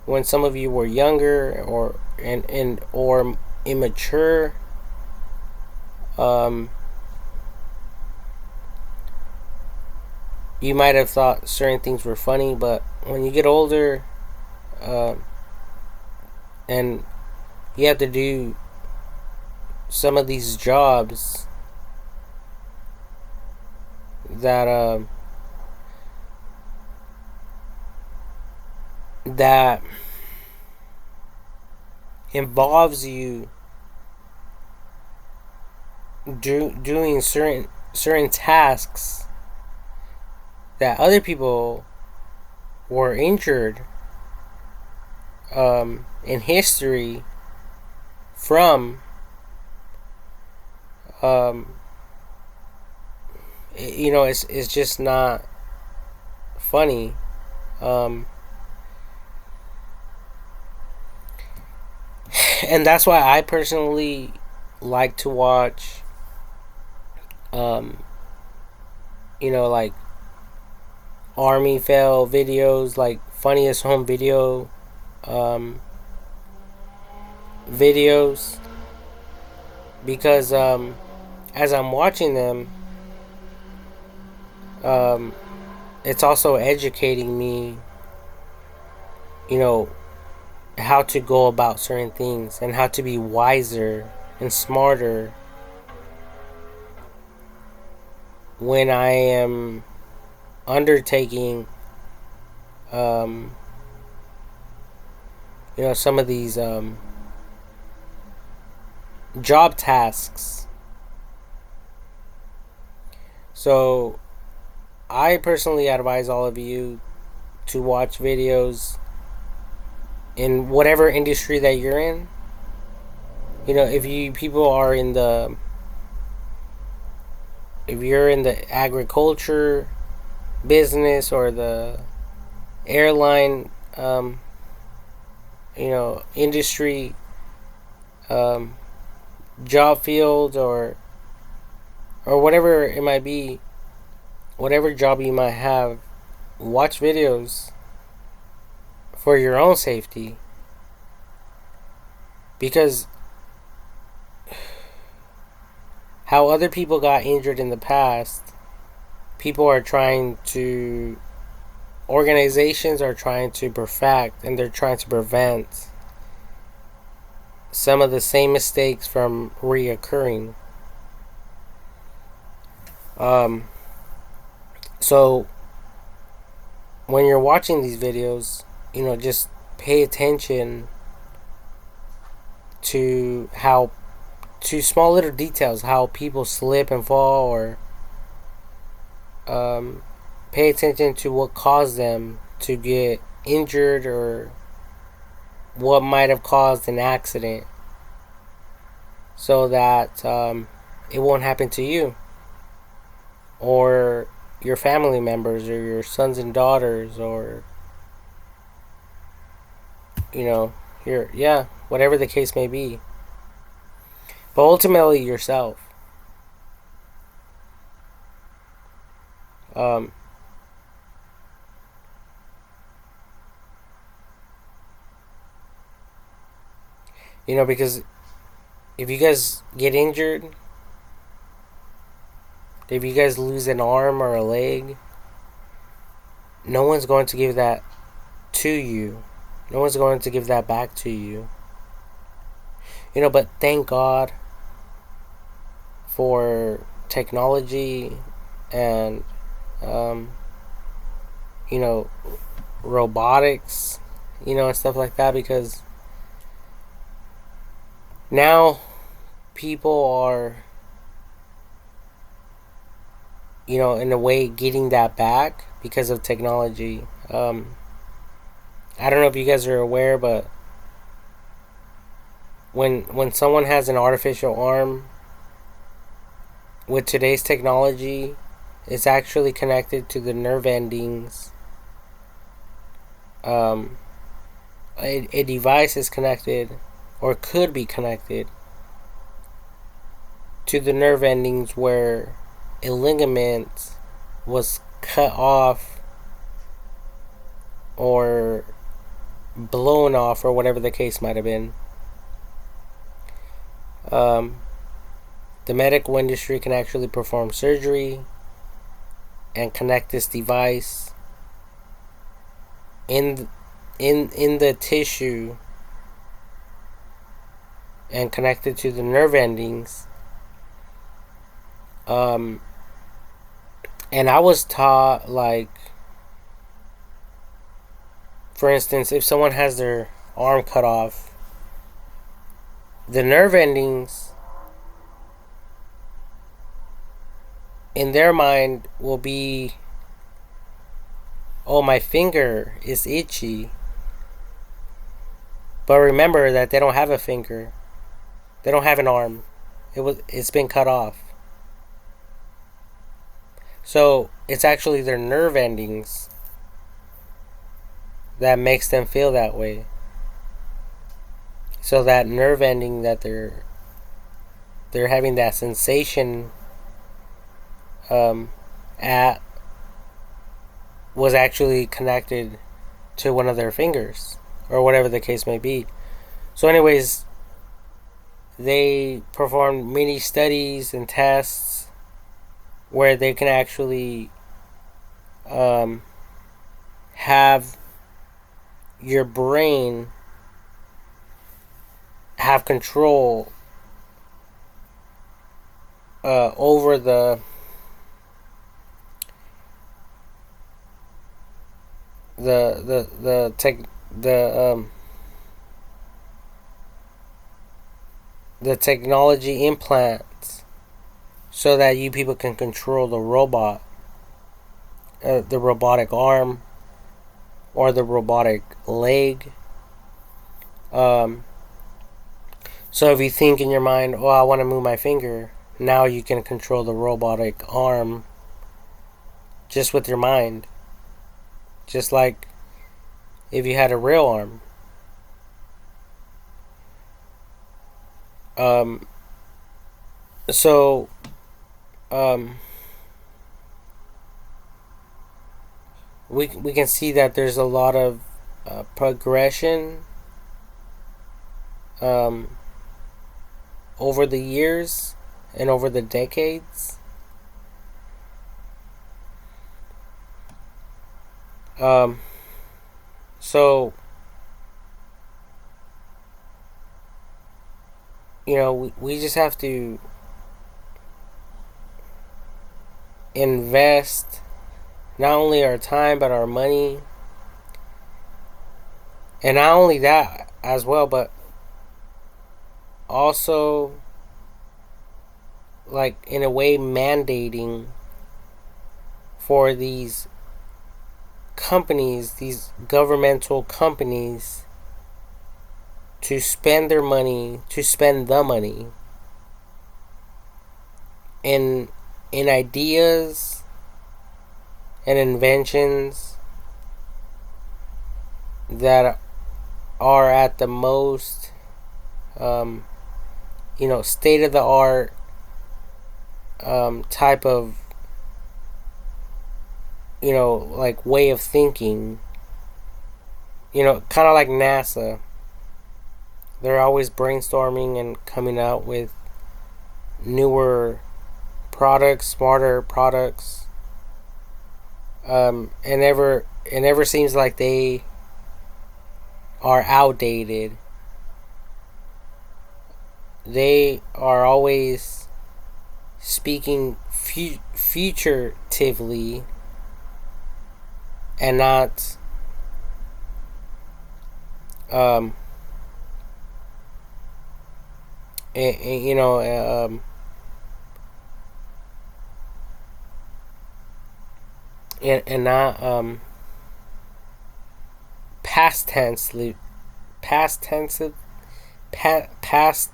when some of you were younger, or immature, you might have thought certain things were funny, but when you get older, and you have to do some of these jobs that that involves you doing certain tasks that other people were injured in history from. It's just not funny. And that's why I personally like to watch like army fail videos, like funniest home video videos, because as I'm watching them, it's also educating me, you know, how to go about certain things and how to be wiser and smarter when I am undertaking some of these job tasks. So I personally advise all of you to watch videos in whatever industry that you're in. If you people are in the if you're in the agriculture business or the airline industry, job field, or whatever it might be, whatever job you might have, watch videos for your own safety, because how other people got injured in the past, organizations are trying to perfect, and they're trying to prevent some of the same mistakes from reoccurring. So when you're watching these videos, just pay attention to small little details, how people slip and fall, or pay attention to what caused them to get injured, or what might have caused an accident, so that it won't happen to you or your family members or your sons and daughters, or whatever the case may be, but ultimately yourself. Because if you guys get injured, if you guys lose an arm or a leg, no one's going to give that to you. No one's going to give that back to you. But thank God for technology and, robotics, and stuff like that, because now people are, in a way getting that back because of technology. I don't know if you guys are aware, but when someone has an artificial arm, with today's technology, it's actually connected to the nerve endings. A device is connected, or could be connected, to the nerve endings where a ligament was cut off or blown off, or whatever the case might have been. The medical industry can actually perform surgery and connect this device in the tissue and connected to the nerve endings. Um, and I was taught, like, for instance, if someone has their arm cut off, the nerve endings in their mind will be, oh, my finger is itchy. But remember that they don't have a finger. They don't have an arm. It's been cut off. So it's actually their nerve endings that makes them feel that way. So that nerve ending that they're having that sensation at was actually connected to one of their fingers, or whatever the case may be. So anyways, they performed many studies and tests where they can actually have your brain have control over the tech the technology implants, so that you people can control the robot, the robotic arm, or the robotic leg. So if you think in your mind, oh, I want to move my finger, now you can control the robotic arm just with your mind. Just like if you had a real arm. So, we can see that there's a lot of progression over the years and over the decades. So, we just have to invest not only our time but our money, and not only that as well, but also, like, in a way, mandating for these companies, these governmental companies, to spend their money, to spend the money in ideas and inventions that are at the most state of the art type of like way of thinking. Kind of like NASA. They're always brainstorming and coming out with newer products, smarter products. It never seems like they are outdated. They are always speaking futurely and not and not past tense past tense past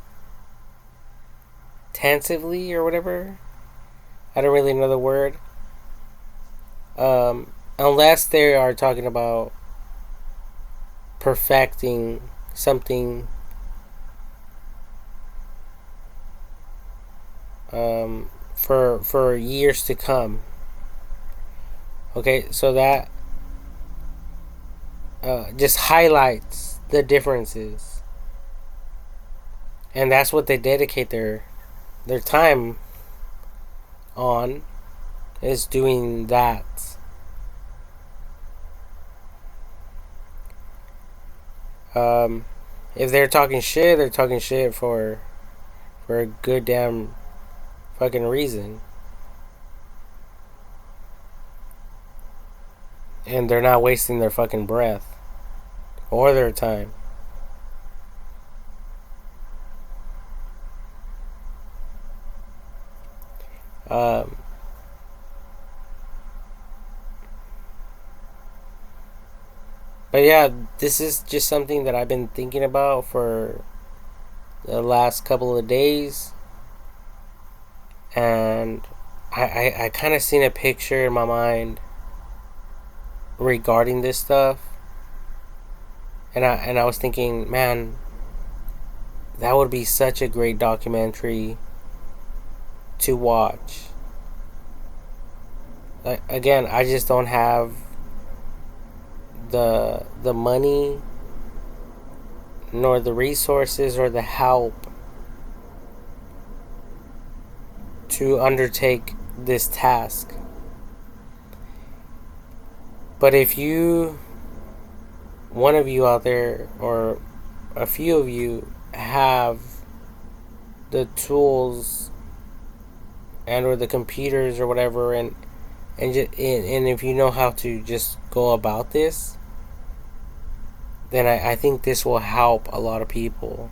tensively or whatever. I don't really know the word. Unless they are talking about perfecting something for years to come. Okay, so that just highlights the differences, and that's what they dedicate their time on, is doing that. if they're talking shit, they're talking shit for a good damn fucking reason. And they're not wasting their fucking breath or their time. Um, but yeah, this is just something that I've been thinking about for the last couple of days. And I kind of seen a picture in my mind regarding this stuff. And I was thinking, man, that would be such a great documentary to watch. Like, again, I just don't have the money nor the resources or the help to undertake this task. But if you, one of you out there, or a few of you, have the tools and or the computers or whatever, and if you know how to just go about this, then I think this will help a lot of people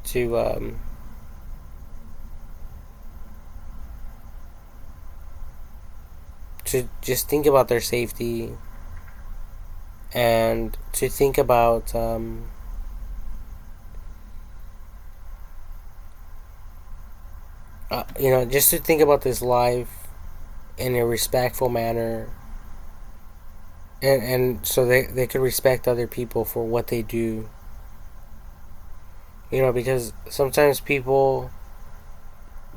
to just think about their safety, and to think about just to think about this life in a respectful manner, and so they could respect other people for what they do. Because sometimes people,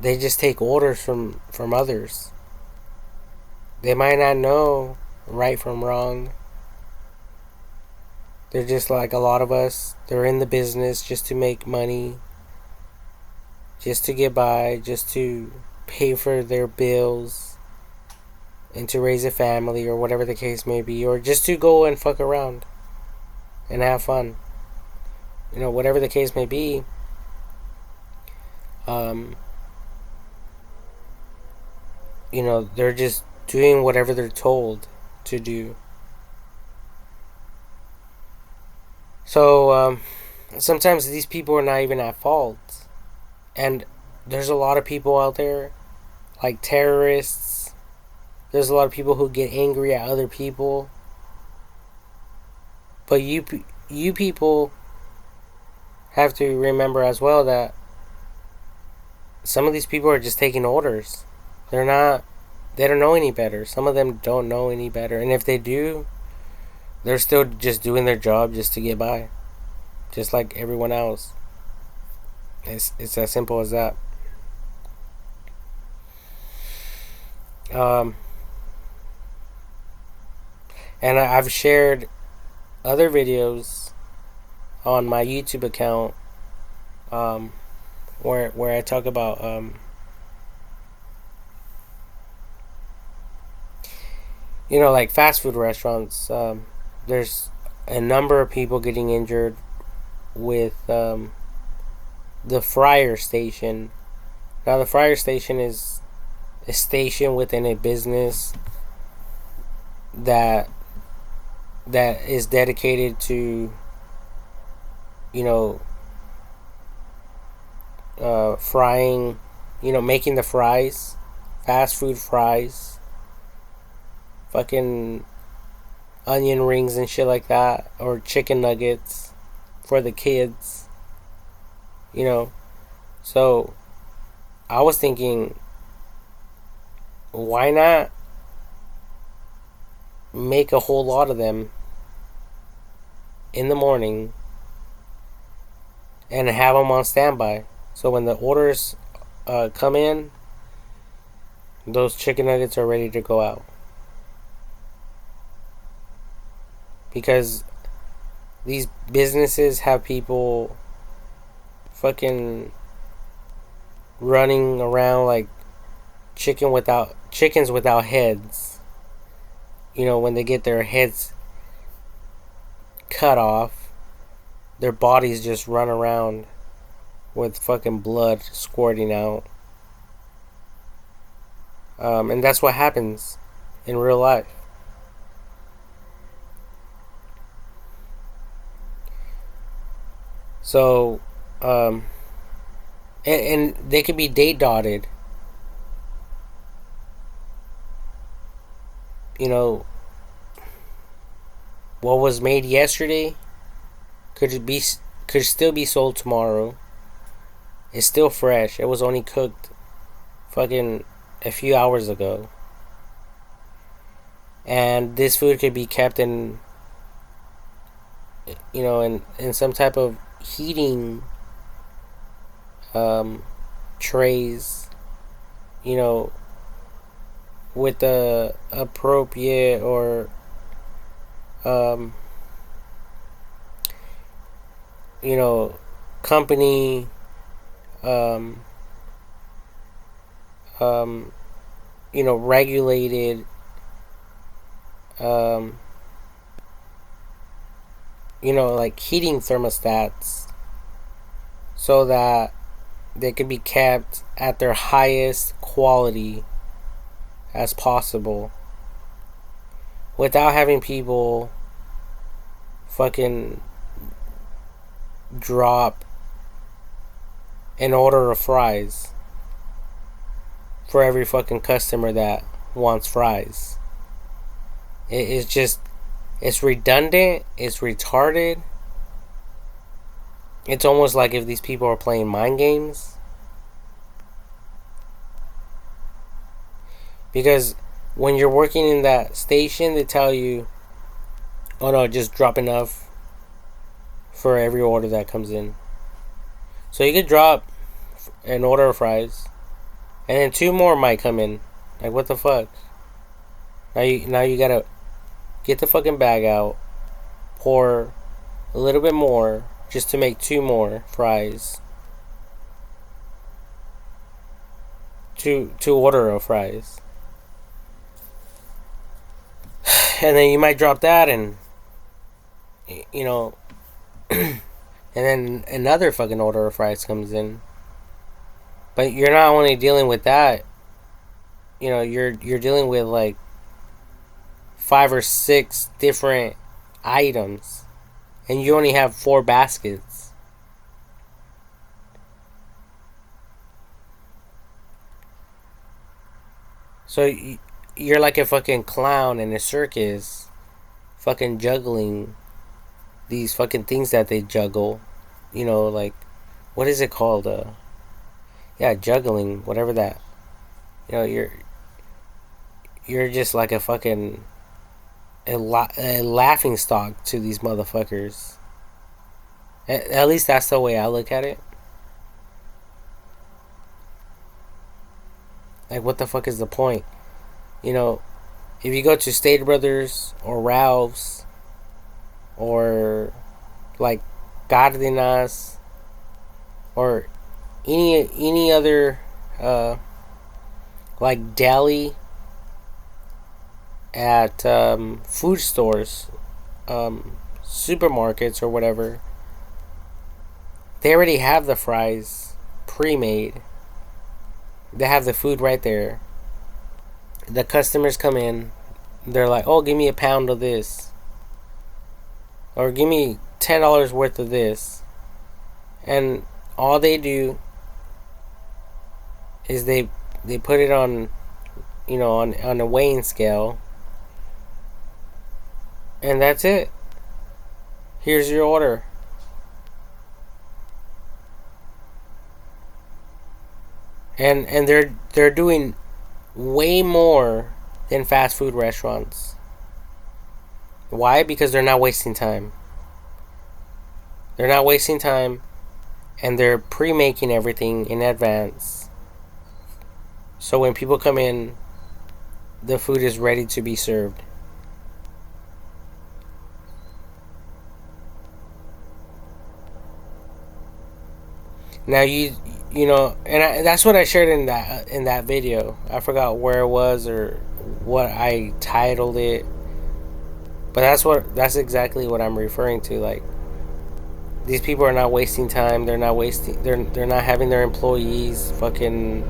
they just take orders from others. They might not know right from wrong. They're just like a lot of us. They're in the business just to make money, just to get by, just to pay for their bills, and to raise a family, or whatever the case may be, or just to go and fuck around and have fun. Whatever the case may be. They're just doing whatever they're told to do. So, sometimes these people are not even at fault. And there's a lot of people out there, like terrorists. There's a lot of people who get angry at other people. But you people have to remember as well that some of these people are just taking orders. They don't know any better. Some of them don't know any better. And if they do, they're still just doing their job just to get by. Just like everyone else. It's as simple as that. And I've shared other videos on my YouTube account, where I talk about like fast food restaurants. There's a number of people getting injured with the fryer station. Now, the fryer station is a station within a business that is dedicated to frying, making the fries, fast food fries, fucking onion rings and shit like that, or chicken nuggets for the kids. So I was thinking, why not make a whole lot of them in the morning and have them on standby, so when the orders come in, those chicken nuggets are ready to go out. Because these businesses have people fucking running around like chickens without heads. When they get their heads cut off, their bodies just run around with fucking blood squirting out. And that's what happens in real life. So, and they could be date dotted. You know, what was made yesterday could still be sold tomorrow. It's still fresh. It was only cooked fucking a few hours ago. And this food could be kept in, in some type of heating trays, with the appropriate or company regulated like heating thermostats, so that they can be kept at their highest quality as possible without having people fucking drop an order of fries for every fucking customer that wants fries. It's redundant, it's retarded. It's almost like if these people are playing mind games. Because when you're working in that station, they tell you, oh no, just drop enough for every order that comes in. So you could drop an order of fries, and then 2 more might come in. Like, what the fuck? Now you gotta get the fucking bag out, pour a little bit more just to make 2 more fries. Two order of fries. And then you might drop that, and and then another fucking order of fries comes in. But you're not only dealing with that, you're dealing with like 5 or 6 different items, and you only have 4 baskets. So you're like a fucking clown in a circus, fucking juggling these fucking things that they juggle. Like, what is it called? Yeah, juggling, whatever that. You're just like a fucking a laughing stock to these motherfuckers. At least that's the way I look at it. Like, what the fuck is the point? If you go to Stater Brothers or Ralph's or like Cardenas or any other like deli at food stores, supermarkets or whatever, they already have the fries pre-made. They have the food right there. The customers come in, they're like, oh, give me a pound of this, or give me $10 worth of this, and all they do is they put it on on a weighing scale, and that's it. Here's your order. And they're doing way more than fast food restaurants. Why? Because they're not wasting time. They're not wasting time, and they're pre-making everything in advance. So when people come in, the food is ready to be served. Now that's what I shared in that video. I forgot where it was or what I titled it, but that's exactly what I'm referring to. Like, these people are not wasting time. They're not wasting. They're not having their employees fucking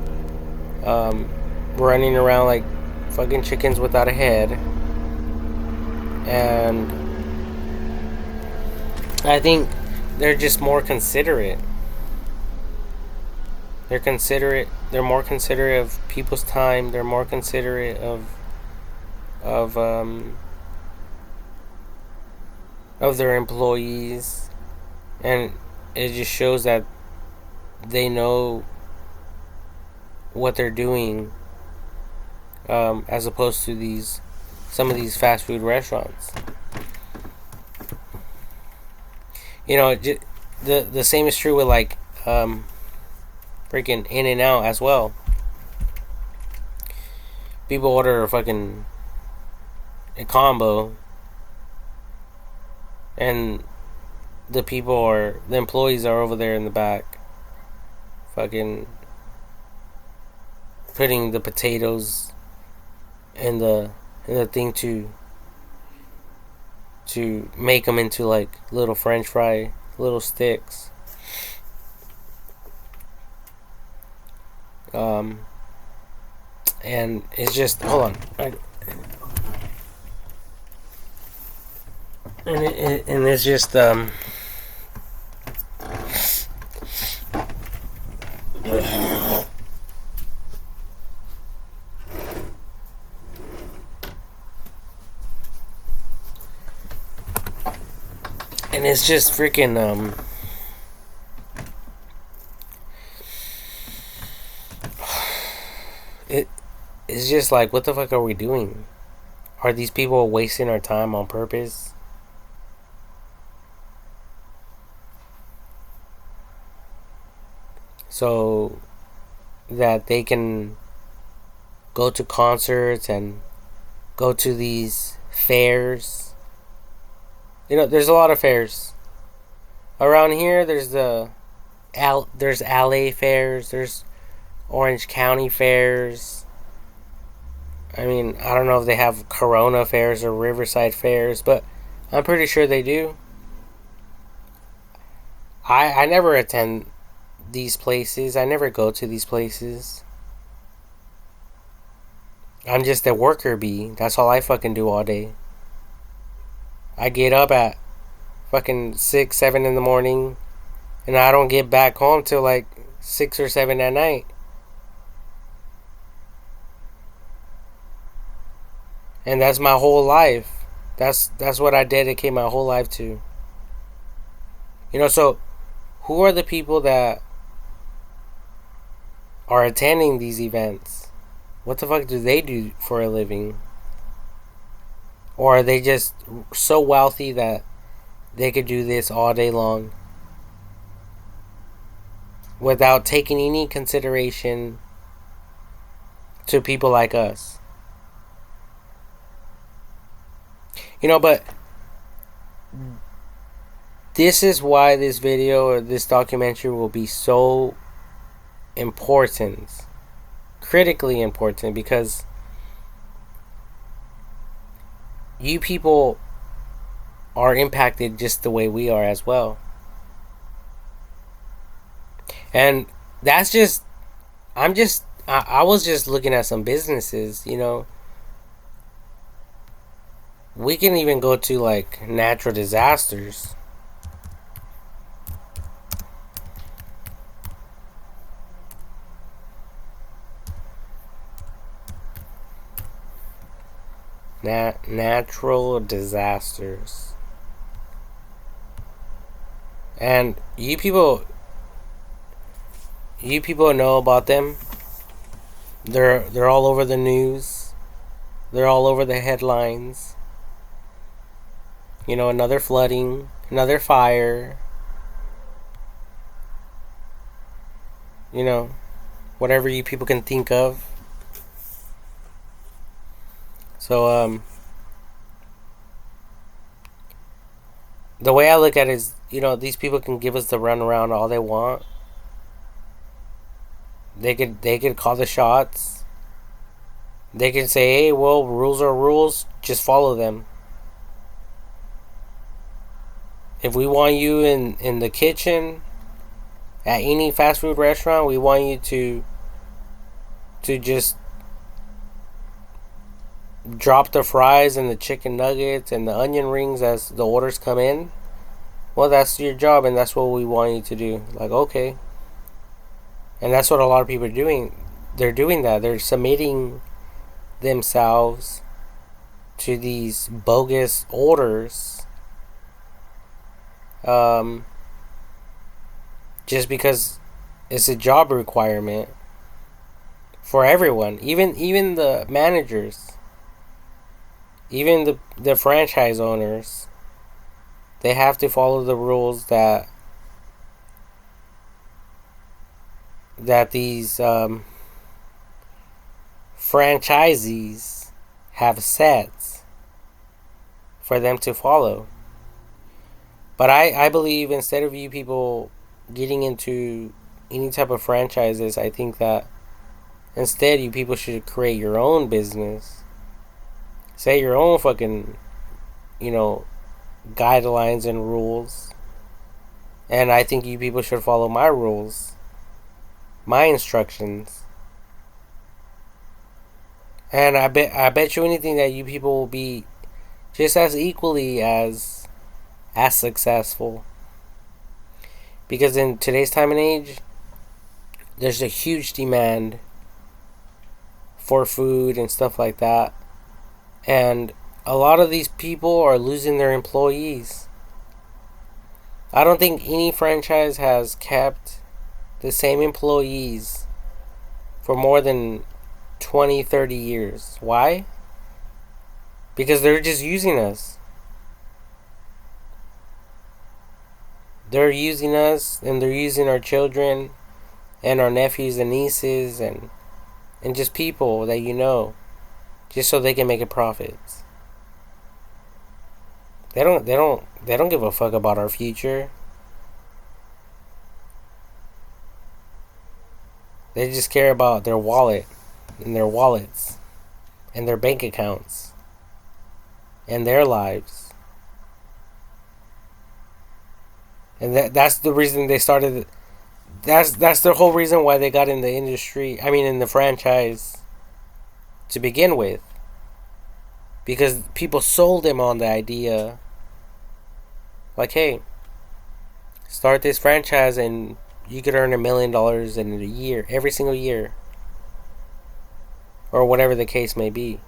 running around like fucking chickens without a head. And I think they're just more considerate. They're considerate. They're more considerate of people's time. They're more considerate of their employees, and it just shows that they know what they're doing, as opposed to some of these fast food restaurants. You know, the same is true with like freaking In-N-Out as well. People order a combo, and the employees are over there in the back, fucking putting the potatoes in the thing to make them into like little French fry little sticks. And it's just, hold on, and it's just and it's just freaking it's just like, what the fuck are we doing? Are these people wasting our time on purpose? So that they can go to concerts and go to these fairs. You know, there's a lot of fairs around here. There's there's LA fairs. There's Orange County fairs. I mean, I don't know if they have Corona fairs or Riverside fairs, but I'm pretty sure they do. I never attend these places. I never go to these places. I'm just a worker bee. That's all I fucking do all day. I get up at fucking 6, 7 in the morning, and I don't get back home till like 6 or 7 at night. And that's my whole life. That's what I dedicate my whole life to. You know, so who are the people that are attending these events? What the fuck do they do for a living? Or are they just so wealthy that they could do this all day long without taking any consideration to people like us? You know, but this is why this video or this documentary will be so important, critically important, because you people are impacted just the way we are as well. And that's just, I was just looking at some businesses, you know. We can even go to like natural disasters. Natural disasters. And you people know about them. They're all over the news. They're all over the headlines. You know, another flooding, another fire. You know, whatever you people can think of. So, the way I look at it is, you know, these people can give us the runaround all they want. They could call the shots. They can say, hey, well, rules are rules, just follow them. If we want you in the kitchen at any fast food restaurant, we want you to just drop the fries and the chicken nuggets and the onion rings as the orders come in. Well, that's your job, and that's what we want you to do. Like, okay. And that's what a lot of people are doing. They're doing that. They're submitting themselves to these bogus orders, just because it's a job requirement for everyone, even the managers, even the franchise owners. They have to follow the rules that these franchisees have set for them to follow. But I believe, instead of you people getting into any type of franchises, I think that instead you people should create your own business. Set your own fucking, you know, guidelines and rules. And I think you people should follow my rules, my instructions. And I bet you anything that you people will be just as equally as successful. Because in today's time and age, there's a huge demand for food and stuff like that. And a lot of these people are losing their employees. I don't think any franchise has kept the same employees for more than 20, 30 years. Why? Because they're just using us. They're using us, and they're using our children and our nephews and nieces and just people that you know, just so they can make a profit. They don't give a fuck about our future. They just care about their wallet and their wallets and their bank accounts and their lives. And that's the reason they started. That's the whole reason why they got in the industry. I mean, in the franchise to begin with. Because people sold them on the idea, like, hey, start this franchise and you could earn $1 million in a year, every single year. Or whatever the case may be.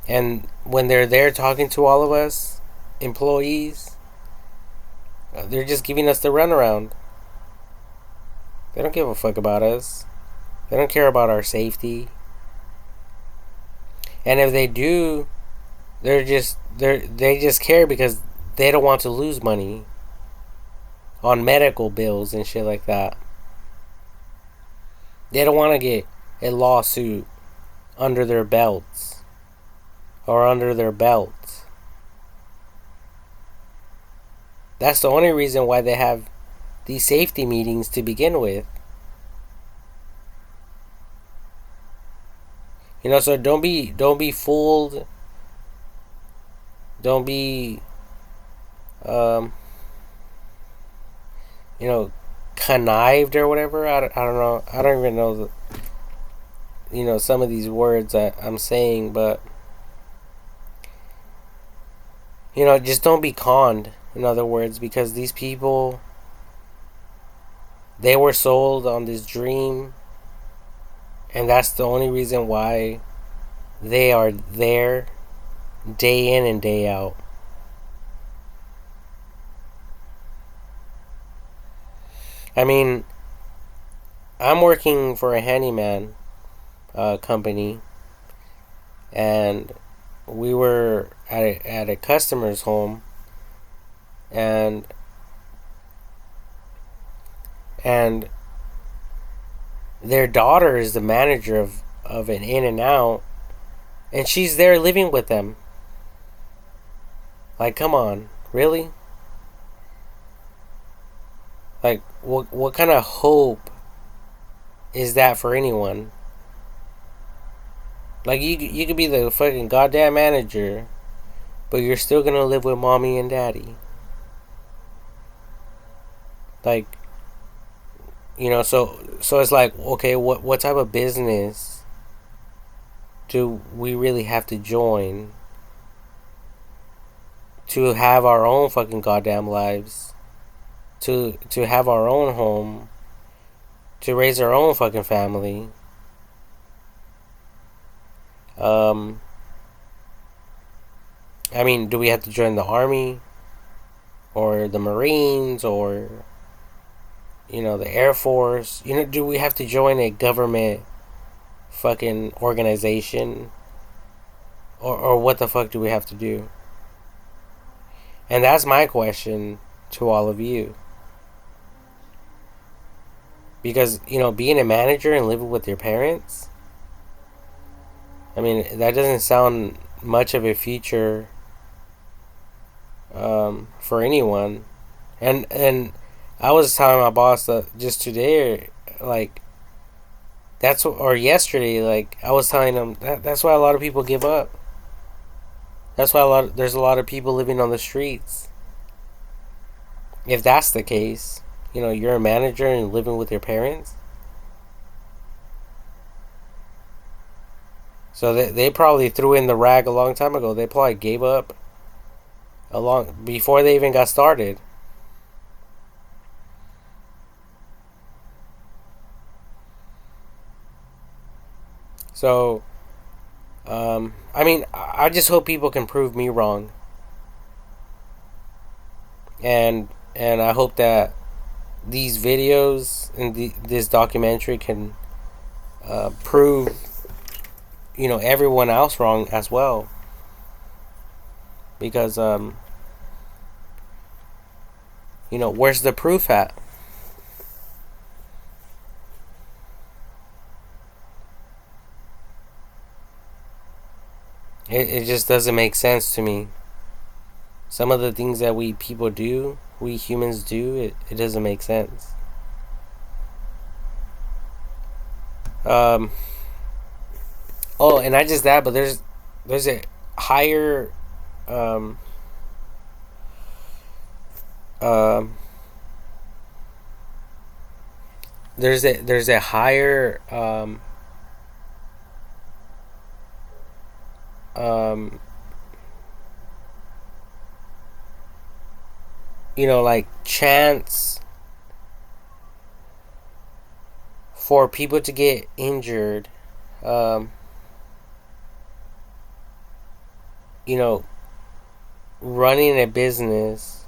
And when they're there talking to all of us, employees, they're just giving us the runaround. They don't give a fuck about us. They don't care about our safety. And if they do, they just care because they don't want to lose money on medical bills and shit like that. They don't want to get a lawsuit under their belts or under their belts. That's the only reason why they have these safety meetings to begin with. You know, so don't be fooled. Don't be, connived or whatever. I don't know. I don't even know some of these words that I'm saying, but just don't be conned. In other words, because these people, they were sold on this dream. And that's the only reason why they are there day in and day out. I mean, I'm working for a handyman company, and we were at a customer's home, and their daughter is the manager of an In-N-Out, and she's there living with them. Like, come on, really? Like, what kind of hope is that for anyone? Like, you could be the fucking goddamn manager, but you're still gonna live with mommy and daddy. Like, so it's like, okay, what type of business do we really have to join to have our own fucking goddamn lives, to have our own home, to raise our own fucking family? Um, I mean, do we have to join the army or the Marines or the Air Force? Do we have to join a government fucking organization, or what the fuck do we have to do? And that's my question to all of you. Because, being a manager and living with your parents, I mean, that doesn't sound much of a future for anyone. And I was telling my boss that just today, like, or yesterday, like, I was telling him that's why a lot of people give up. That's why there's a lot of people living on the streets. If that's the case, you're a manager and living with your parents. So they probably threw in the rag a long time ago. They probably gave up before they even got started. So, I mean, I just hope people can prove me wrong. And I hope that these videos and this documentary can prove, everyone else wrong as well. Because, where's the proof at? It just doesn't make sense to me. Some of the things that we humans do, it doesn't make sense. Oh, and not just that, but there's a higher there's a higher like chance for people to get injured, running a business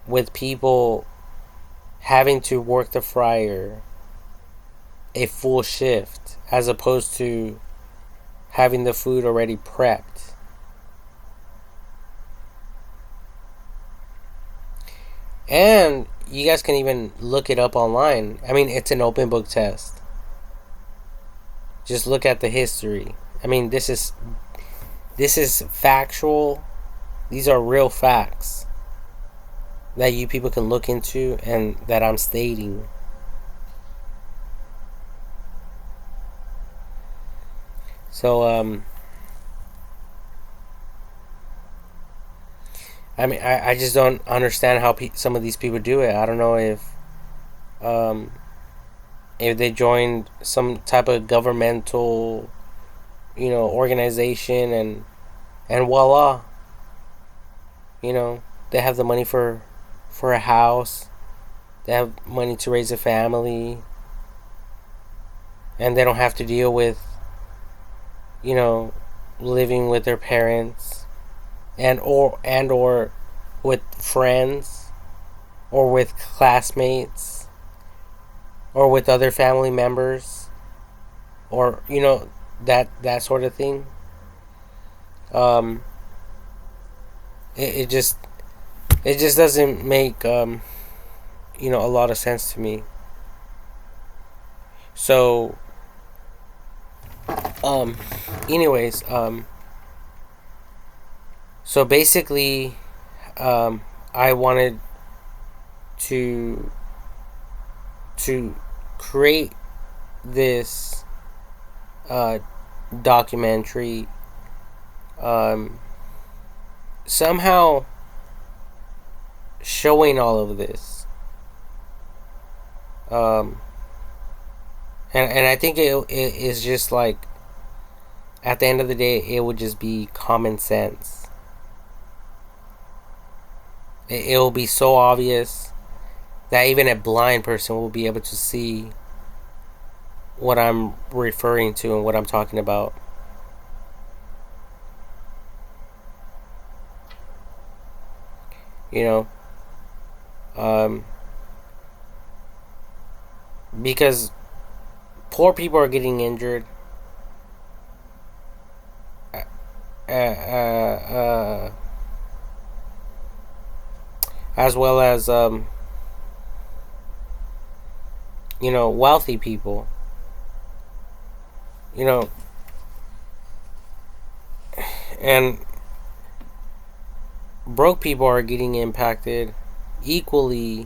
with people having to work the fryer a full shift as opposed to having the food already prepped. And you guys can even look it up online. I mean, it's an open book test. Just look at the history. I mean, this is factual. These are real facts that you people can look into and that I'm stating. So, I mean, I just don't understand how some of these people do it. I don't know if they joined some type of governmental, organization, and voila, they have the money for a house, they have money to raise a family, and they don't have to deal with, living with their parents, and or with friends, or with classmates, or with other family members, or that sort of thing. It just doesn't make a lot of sense to me. So anyways, so basically, I wanted to create this documentary, somehow showing all of this. Um, and I think it is just like, at the end of the day, it would just be common sense. It will be so obvious that even a blind person will be able to see what I'm referring to and what I'm talking about. You know, um, because poor people are getting injured, uh, uh, as well as wealthy people. You know, and broke people are getting impacted equally,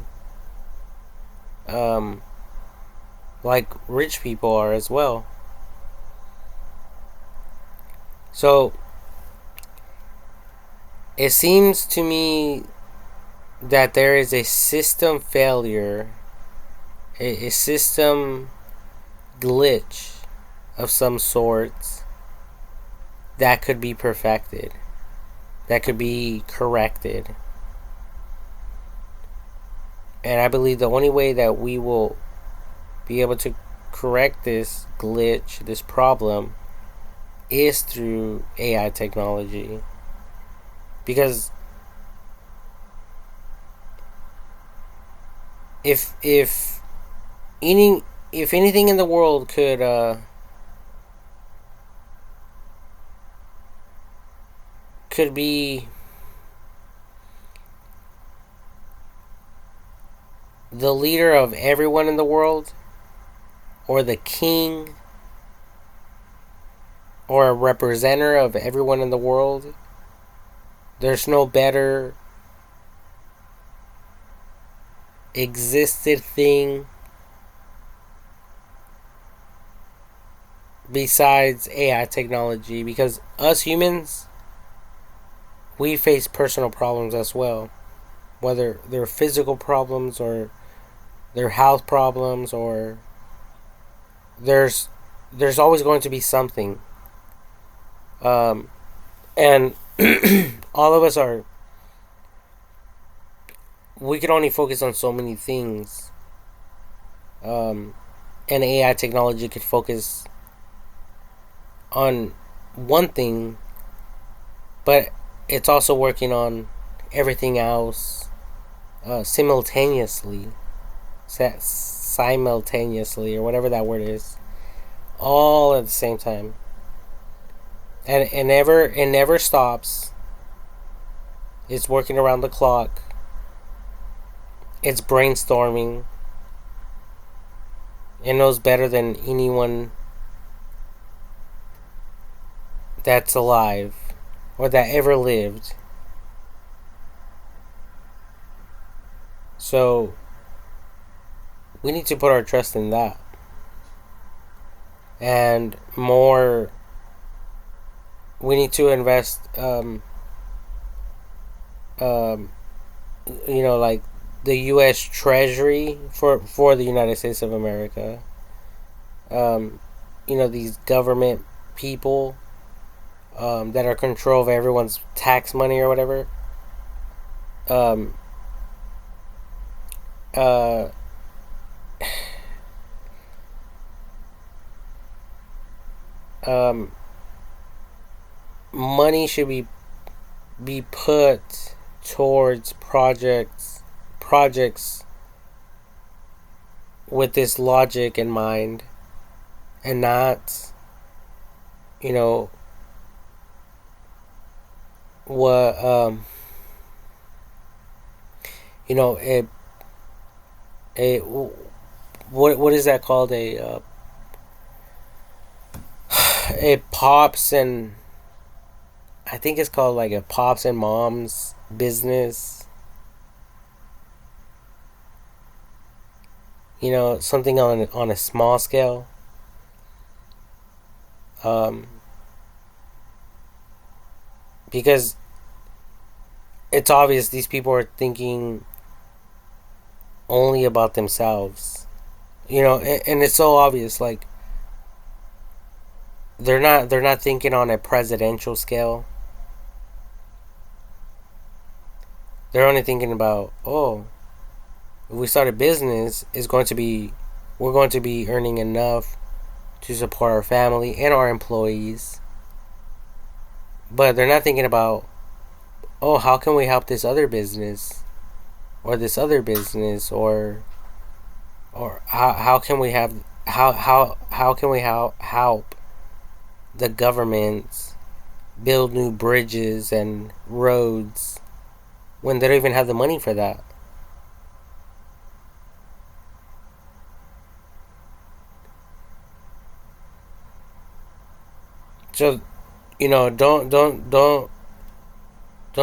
um, like rich people are as well. So it seems to me that there is a system failure, a system glitch of some sorts that could be perfected, that could be corrected. And I believe the only way that we will be able to correct this glitch, this problem, is through AI technology. Because if any if anything in the world could be the leader of everyone in the world, or the king, or a representative of everyone in the world, there's no better existed thing besides AI technology. Because us humans, we face personal problems as well, whether they're physical problems or they're health problems, or there's always going to be something, and all of us are, we can only focus on so many things, and AI technology could focus on one thing, but it's also working on everything else, simultaneously, simultaneously, or whatever that word is, all at the same time, and it never stops. It's working around the clock. It's brainstorming. It knows better than anyone that's alive or that ever lived. So we need to put our trust in that. And more, we need to invest, like the U.S. Treasury for the United States of America. These government people, that are control of everyone's tax money or whatever. Um, uh, um, Money should be put towards projects with this logic in mind, and not, you know, what a a what is that called, a pops and I think it's called like a pops and moms business. Something on a small scale. Um, because it's obvious these people are thinking only about themselves. And it's so obvious. Like they're not thinking on a presidential scale. They're only thinking about, oh, if we start a business, we're going to be earning enough to support our family and our employees. But they're not thinking about, oh, how can we help this other business or this other business, or how can we have how can we help the governments build new bridges and roads when they don't even have the money for that. So, don't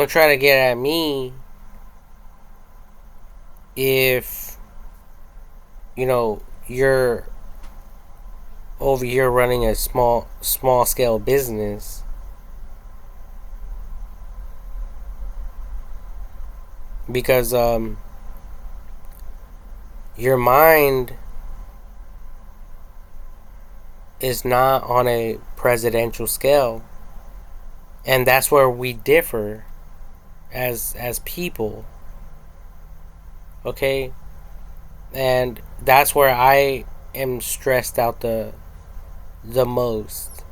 try to get at me if you're over here running a small scale business, because your mind is not on a presidential scale, and that's where we differ as people. Okay, and that's where I am stressed out the most,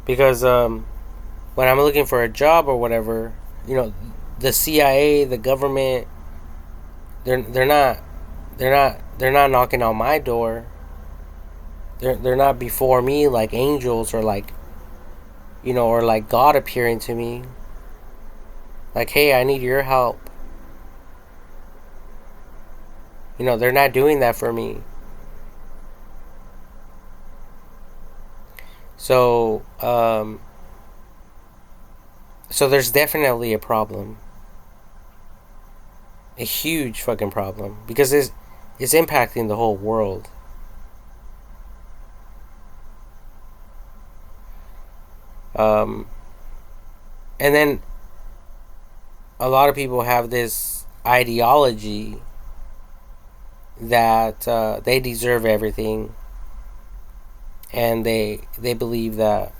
because when I'm looking for a job or whatever, the CIA, the government, they're not knocking on my door. They're not before me like angels, or like or like God appearing to me. Like, hey, I need your help. They're not doing that for me. So, so there's definitely a problem. A huge fucking problem. Because it's impacting the whole world. And then a lot of people have this ideology that they deserve everything, and they believe that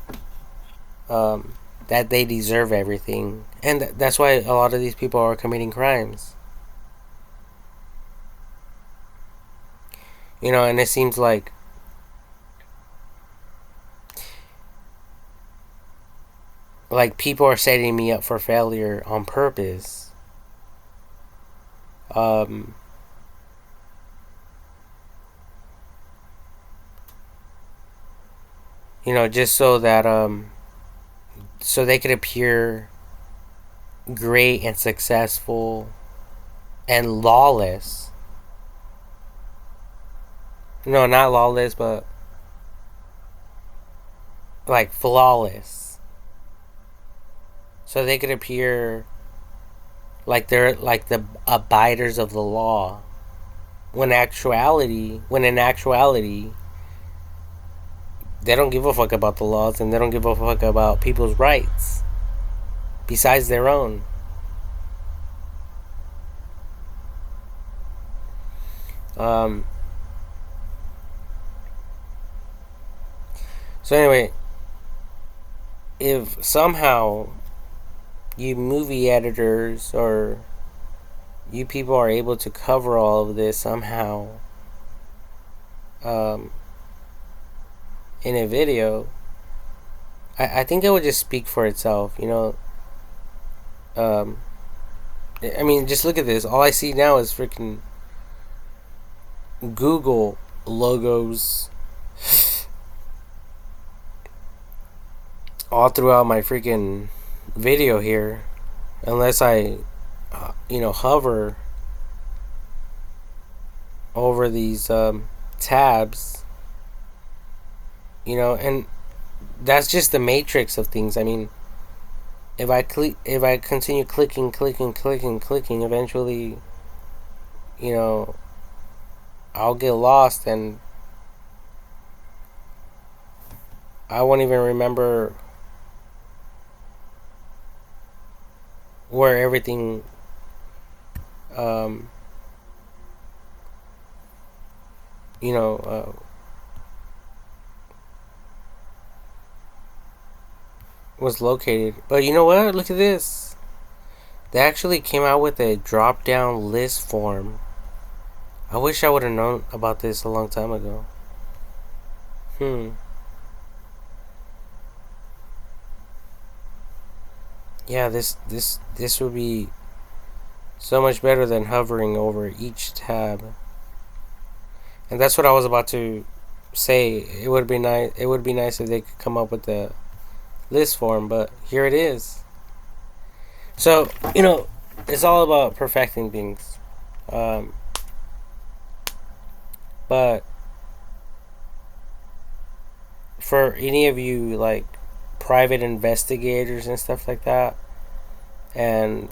they deserve everything, and that's why a lot of these people are committing crimes. And it seems like people are setting me up for failure on purpose. Um, just so they could appear great and successful and lawless. No, not lawless, but like flawless. So they could appear like they're like the abiders of the law. When in actuality, they don't give a fuck about the laws, and they don't give a fuck about people's rights besides their own. Um, so anyway, if somehow you movie editors or you people are able to cover all of this somehow um, in a video, I think it would just speak for itself. Um, I mean, just look at this. All I see now is freaking Google logos all throughout my freaking video here, unless I, hover over these tabs, and that's just the matrix of things. I mean, if I continue clicking, eventually, I'll get lost, and I won't even remember where everything um, you know was located. But you know what? Look at this. They actually came out with a drop down list form. I wish I would have known about this a long time ago. Hmm. Yeah, this would be so much better than hovering over each tab. And that's what I was about to say. It would be nice. It would be nice if they could come up with the list form, but here it is. So it's all about perfecting things. Um, but for any of you like private investigators and stuff like that, and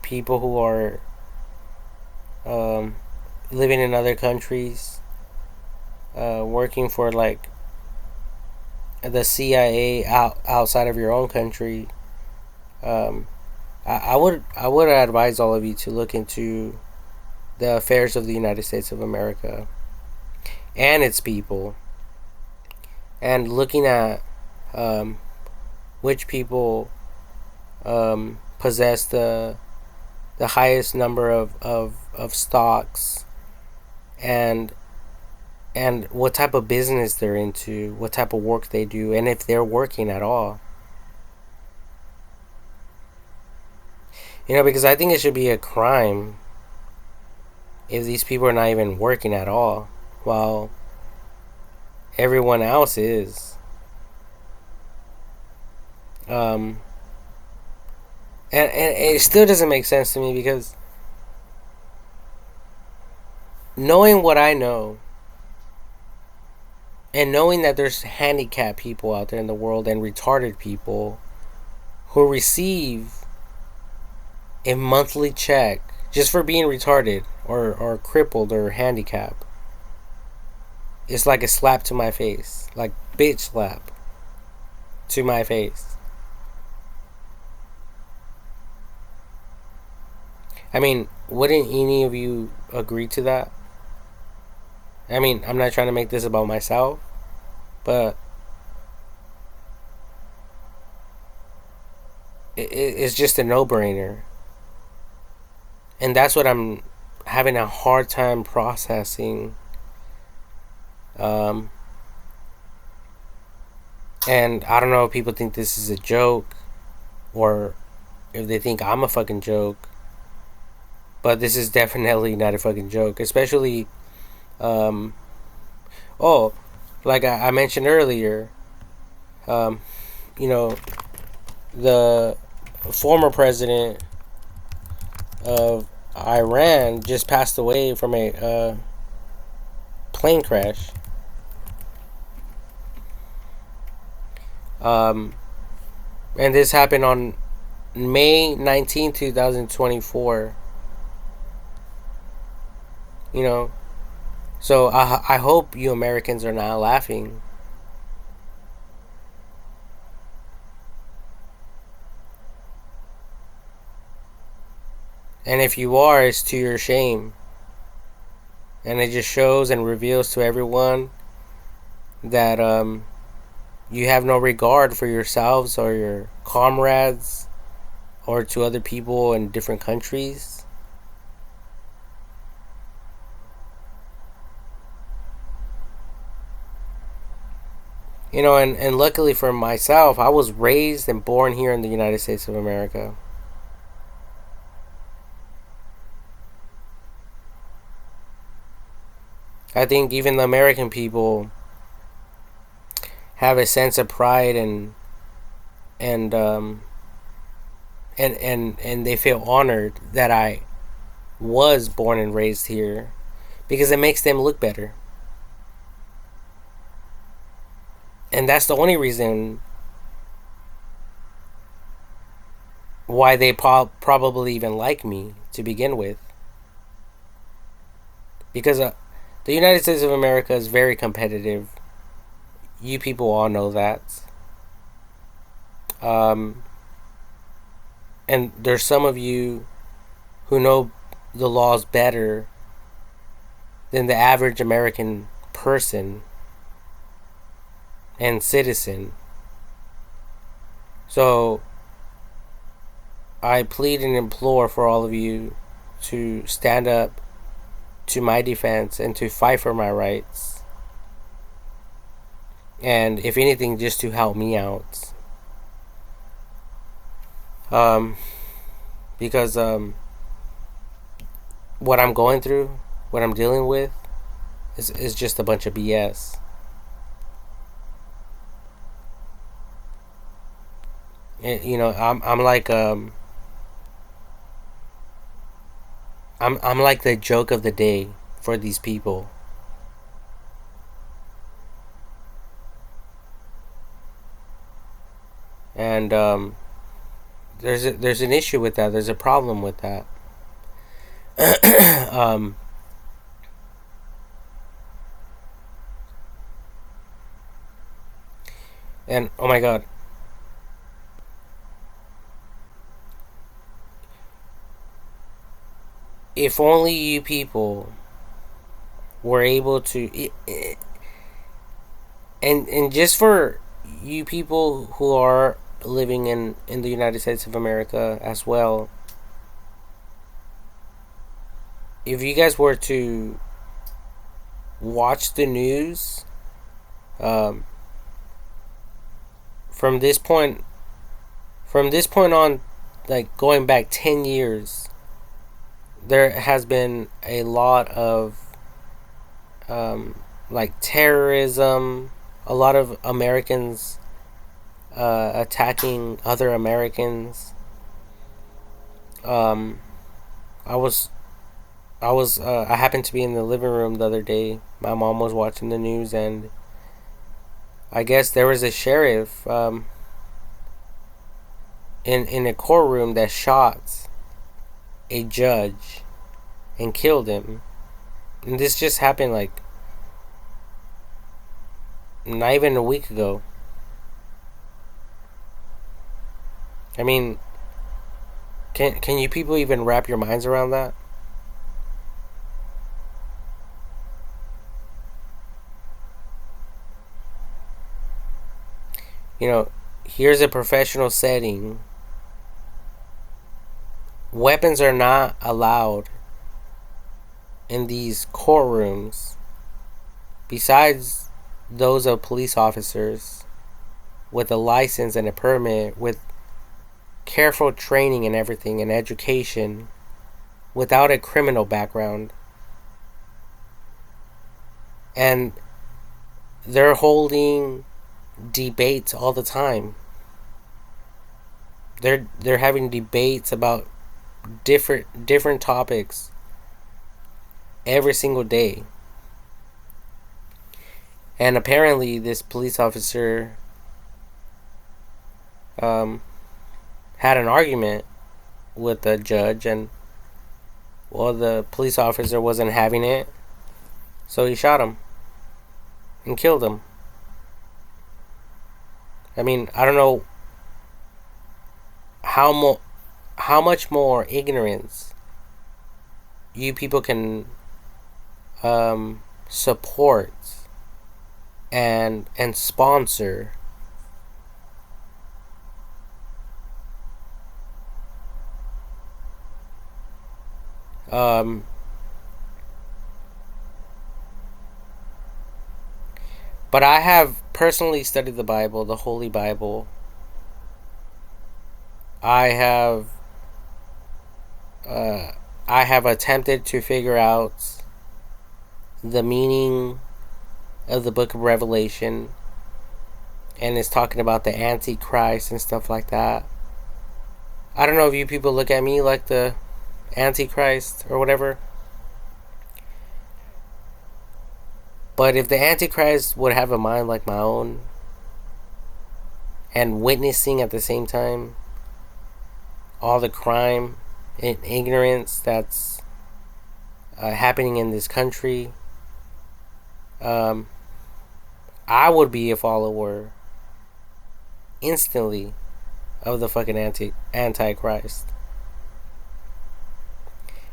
people who are um, living in other countries, working for like the CIA outside of your own country, um, I would advise all of you to look into the affairs of the United States of America and its people, and looking at um, which people possess the highest number of stocks, and what type of business they're into, what type of work they do, and if they're working at all. Because I think it should be a crime if these people are not even working at all, while everyone else is. Um, and it still doesn't make sense to me, because knowing what I know, and knowing that there's handicapped people out there in the world and retarded people who receive a monthly check just for being retarded or crippled or handicapped, it's like a slap to my face. Like, bitch slap to my face. I mean, wouldn't any of you agree to that? I mean, I'm not trying to make this about myself, but it's just a no-brainer. And that's what I'm having a hard time processing. Um, and I don't know if people think this is a joke, or if they think I'm a fucking joke. But this is definitely not a fucking joke. Especially, um, oh, like I mentioned earlier, um, you know, the former president of Iran just passed away from a plane crash. Um, and this happened on May 19, 2024. So I hope you Americans are not laughing. And if you are, it's to your shame. And it just shows and reveals to everyone that you have no regard for yourselves or your comrades or to other people in different countries. And luckily for myself, I was raised and born here in the United States of America. I think even the American people have a sense of pride, and and they feel honored that I was born and raised here, because it makes them look better. And that's the only reason why they probably even like me to begin with. Because the United States of America is very competitive. You people all know that. Um, And there's some of you who know the laws better than the average American person and citizen. So I plead and implore for all of you to stand up to my defense and to fight for my rights. And if anything, just to help me out. Because what I'm going through, what I'm dealing with, is just a bunch of BS. And, I'm like I'm like the joke of the day for these people. And there's an issue with that. There's a problem with that. um, and oh my god, if only you people were able to, and just for you people who are living in the United States of America as well, if you guys were to watch the news, um, from this point on, like going back 10 years, there has been a lot of like terrorism, a lot of Americans attacking other Americans. Um, I was I happened to be in the living room the other day. My mom was watching the news, and I guess there was a sheriff in a courtroom that shot a judge and killed him. And this just happened like not even a week ago. I mean, can you people even wrap your minds around that? Here's a professional setting. Weapons are not allowed in these courtrooms besides those of police officers with a license and a permit, with careful training and everything and education, without a criminal background. And they're holding debates all the time. They're having debates about different topics every single day. And apparently this police officer had an argument with the judge, and well, the police officer wasn't having it, so he shot him and killed him. I mean, I don't know how much more ignorance you people can support and sponsor. But I have personally studied the Bible, the Holy Bible. I have I have attempted to figure out the meaning of the book of Revelation, and it's talking about the Antichrist and stuff like that. I don't know if you people look at me like the Antichrist or whatever, but if the Antichrist would have a mind like my own and witnessing at the same time all the crime and ignorance that's happening in this country, I would be a follower instantly of the fucking antichrist.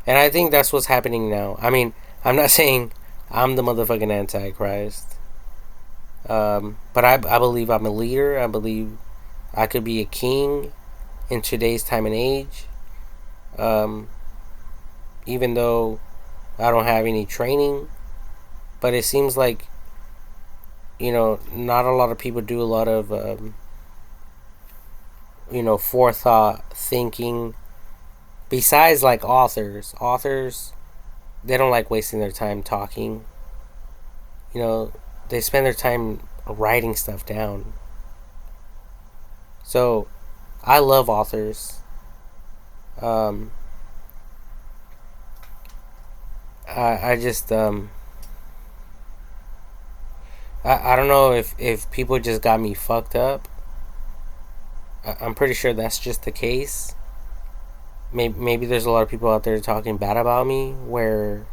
And I think that's what's happening now. I mean, I'm not saying I'm the motherfucking antichrist. But I believe I'm a leader. I believe I could be a king in today's time and age. Um, Even though I don't have any training, but it seems like, not a lot of people do a lot of, forethought thinking. Besides, like, authors, they don't like wasting their time talking. You know, they spend their time writing stuff down. So, I love authors. Um, I just, I don't know if people just got me fucked up. I'm pretty sure that's just the case. Maybe there's a lot of people out there talking bad about me, where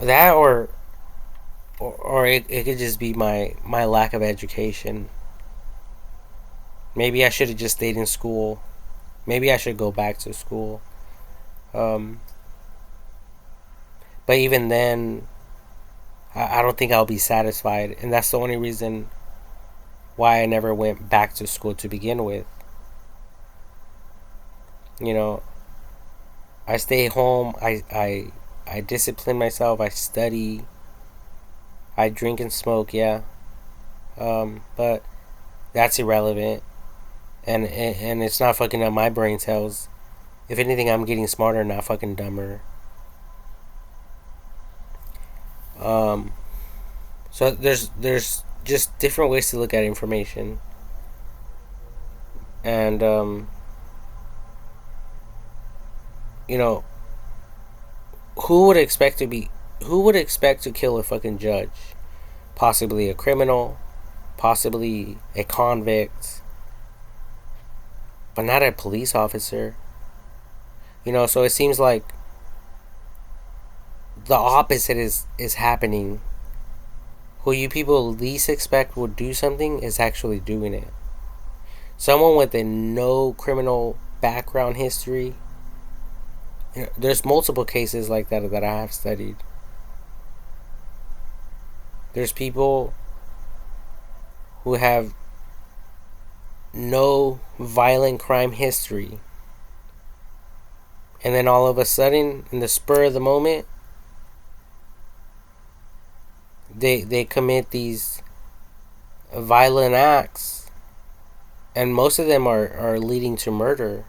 that, or it could just be my lack of education. Maybe I should have just stayed in school. Maybe I should go back to school. Um, but even then, I don't think I'll be satisfied, and that's the only reason why I never went back to school to begin with. You know, I stay home. I discipline myself. I study. I drink and smoke. Yeah, but that's irrelevant, and it's not fucking up my brain cells. If anything, I'm getting smarter, not fucking dumber. Um, so there's just different ways to look at information, and you know, who would expect to be who would expect to kill a fucking judge? Possibly a criminal, possibly a convict, but not a police officer. So it seems like the opposite is happening. Who you people least expect would do something is actually doing it. Someone with a no criminal background history. There's multiple cases like that I have studied. There's people who have no violent crime history, and then all of a sudden, in the spur of the moment, they commit these violent acts, and most of them are leading to murder,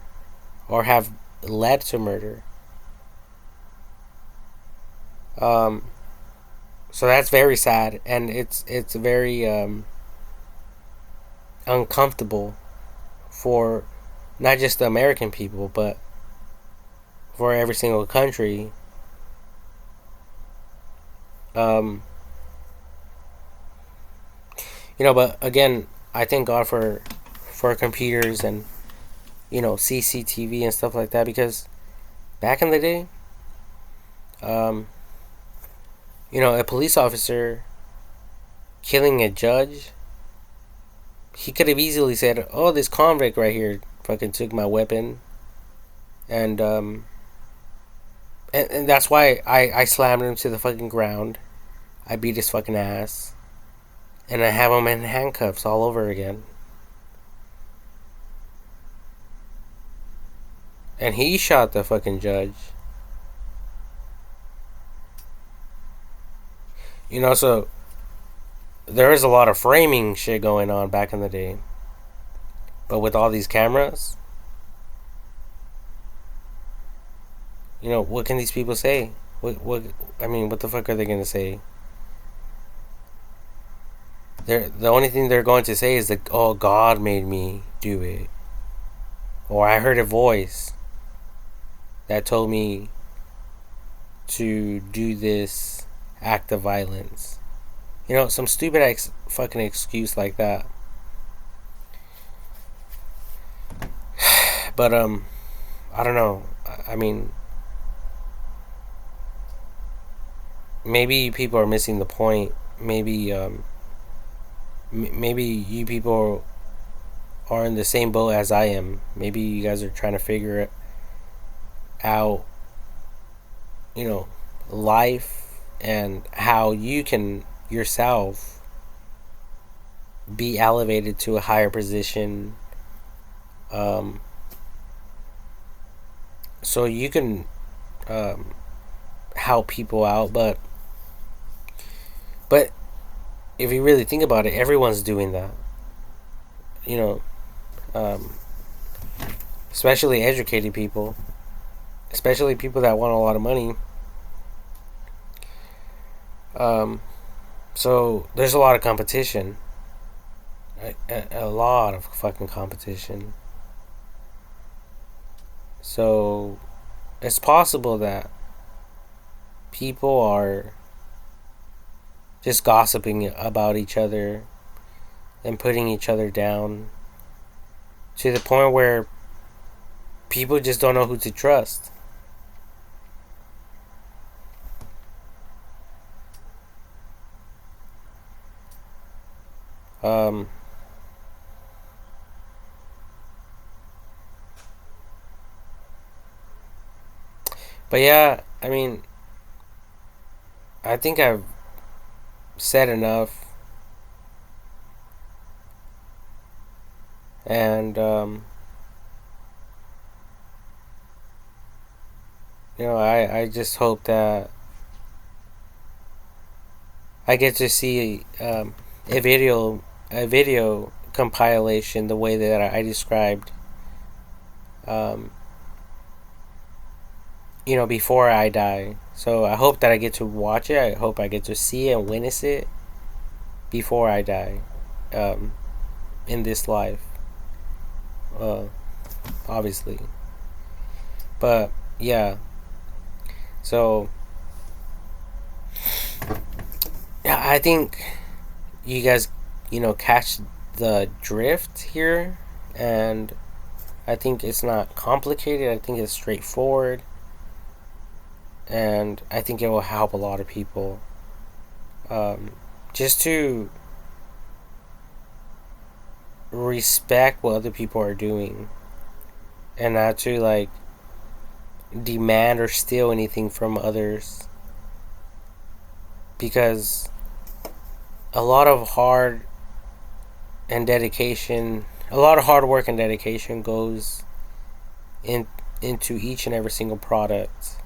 or have led to murder. Um, so that's very sad, and it's very uncomfortable for not just the American people, but for every single country. Um, but again, I thank God for computers and CCTV and stuff like that, because back in the day, um, a police officer killing a judge, he could have easily said, "Oh, this convict right here fucking took my weapon," and and that's why I slammed him to the fucking ground. I beat his fucking ass, and I have him in handcuffs all over again. And he shot the fucking judge. So there was a lot of framing shit going on back in the day. But with all these cameras, what can these people say? What the fuck are they gonna say? The only thing they're going to say is that, oh, God made me do it, or I heard a voice that told me to do this act of violence. Some stupid fucking excuse like that. But I don't know. I mean, maybe people are missing the point. Maybe you people are in the same boat as I am. Maybe you guys are trying to figure it out, life and how you can yourself be elevated to a higher position, um, so you can um, help people out. But if you really think about it, everyone's doing that. You know, um, especially educated people, especially people that want a lot of money. Um, so there's a lot of competition, a lot of fucking competition. So it's possible that people are just gossiping about each other and putting each other down to the point where people just don't know who to trust. Um, but yeah, I mean, I think I've said enough, and I just hope that I get to see a video compilation the way that I described, um, before I die. So I hope that I get to watch it. I hope I get to see and witness it before I die, um, in this life, uh, obviously. But yeah, so yeah, I think you guys, catch the drift here, and I think it's not complicated. I think it's straightforward, and I think it will help a lot of people. Just to respect what other people are doing, and not to like demand or steal anything from others, because a lot of hard and dedication, a lot of hard work and dedication goes in into each and every single product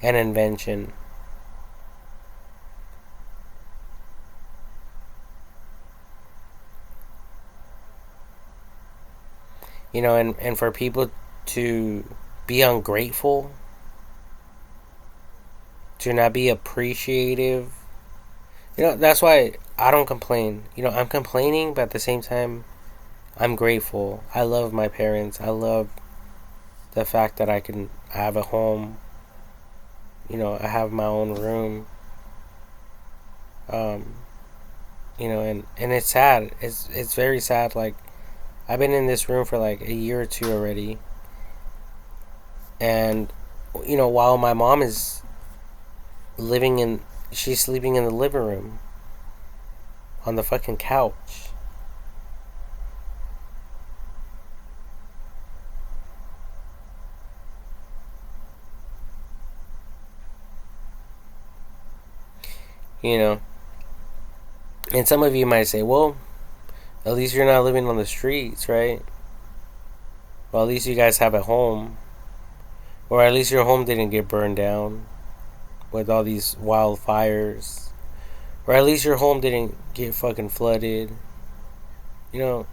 and invention. And for people to be ungrateful, to not be appreciative, that's why I don't complain. I'm complaining, but at the same time, I'm grateful. I love my parents. I love the fact that I can have a home. I have my own room. Um, and it's sad. It's very sad. Like, I've been in this room for like a year or two already, and while my mom is living in, she's sleeping in the living room on the fucking couch. You know, and some of you might say, well, at least you're not living on the streets, right? Well, at least you guys have a home. Or at least your home didn't get burned down with all these wildfires. Or at least your home didn't get fucking flooded. You know,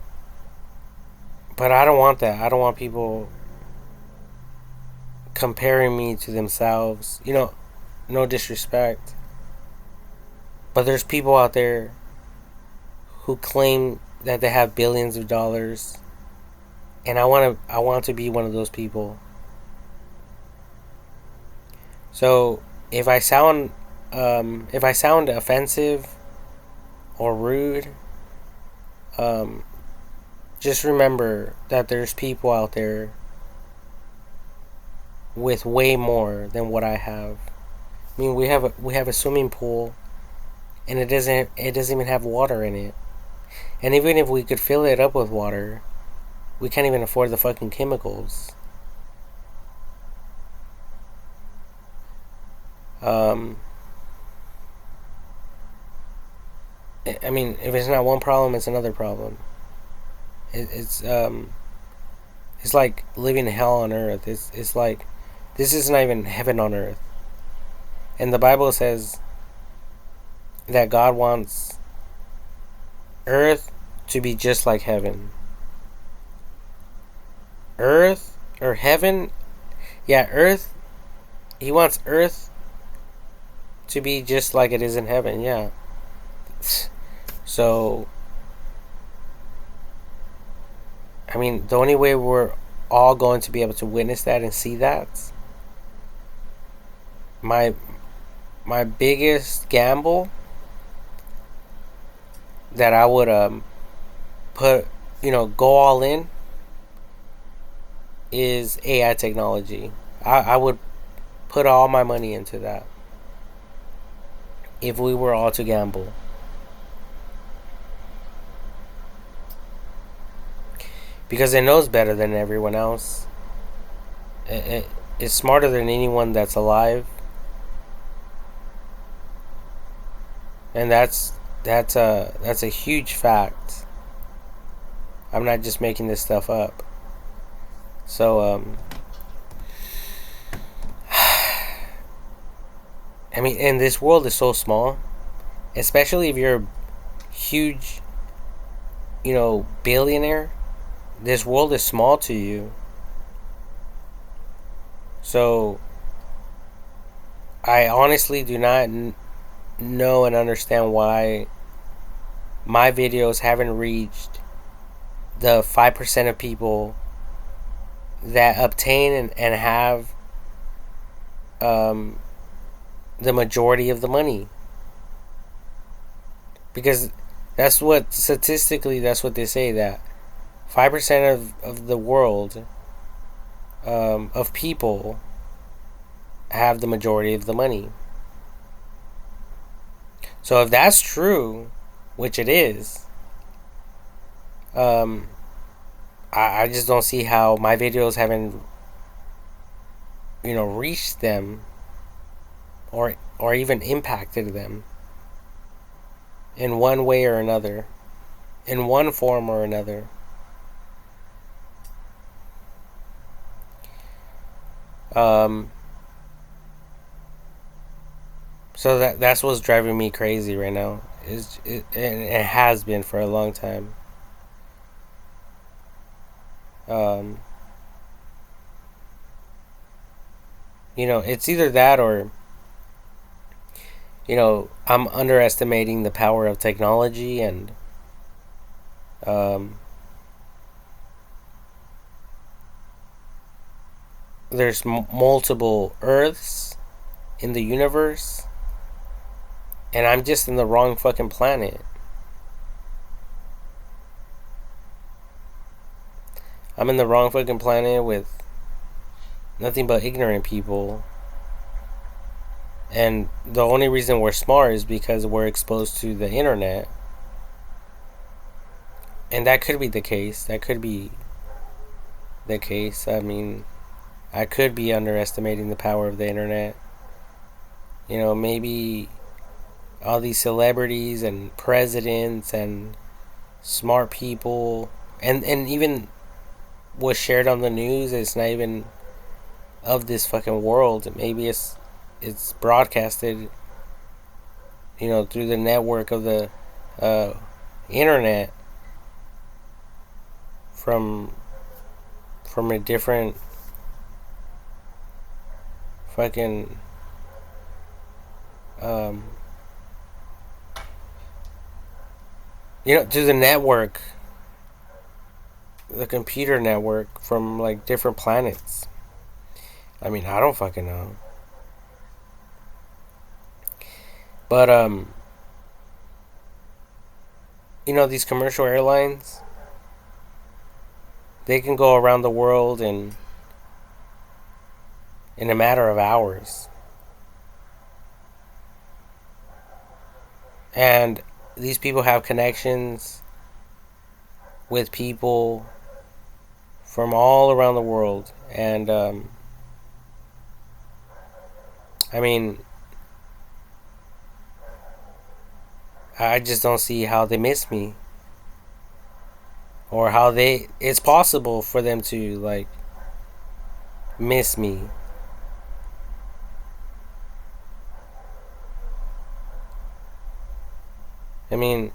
but I don't want that. I don't want people comparing me to themselves. No disrespect. But there's people out there who claim that they have billions of dollars, and I want to be one of those people. So if I sound offensive or rude, um, just remember that there's people out there with way more than what I have. I mean, we have a swimming pool, and it doesn't even have water in it. And even if we could fill it up with water, we can't even afford the fucking chemicals. Um, I mean, if it's not one problem, it's another problem. It's like living hell on earth. It's like this is not even heaven on earth. And the Bible says that God wants earth to be just like heaven. Earth or heaven, yeah, earth. He wants earth to be just like it is in heaven. Yeah. So, I mean, the only way we're all going to be able to witness that and see that, my my biggest gamble that I would put, go all in is AI technology. I would put all my money into that if we were all to gamble. Because it knows better than everyone else. It's smarter than anyone that's alive. And that's a huge fact. I'm not just making this stuff up. So I mean, and this world is so small, especially if you're a huge, billionaire. This world is small to you. So I honestly do not know and understand why my videos haven't reached the 5% of people that obtain and have the majority of the money. Because statistically, that's what they say, that 5% of the world, of people, have the majority of the money. So if that's true, which it is, I just don't see how my videos haven't, reached them, or even impacted them in one way or another, in one form or another. So that's what's driving me crazy right now. And it has been for a long time. Um, it's either that or I'm underestimating the power of technology, and there's multiple Earths in the universe, and I'm just in the wrong fucking planet. I'm in the wrong fucking planet with nothing but ignorant people. And the only reason we're smart is because we're exposed to the internet. And that could be the case. That could be the case. I mean, I could be underestimating the power of the internet. Maybe all these celebrities and presidents and smart people, and even what's shared on the news is not even of this fucking world. Maybe it's broadcasted, through the network of the internet from a different fucking through the network, the computer network, from like different planets. I mean, I don't fucking know. But these commercial airlines, they can go around the world in a matter of hours. And these people have connections with people from all around the world. And I mean, I just don't see how they miss me, or how it's possible for them to like miss me. I mean,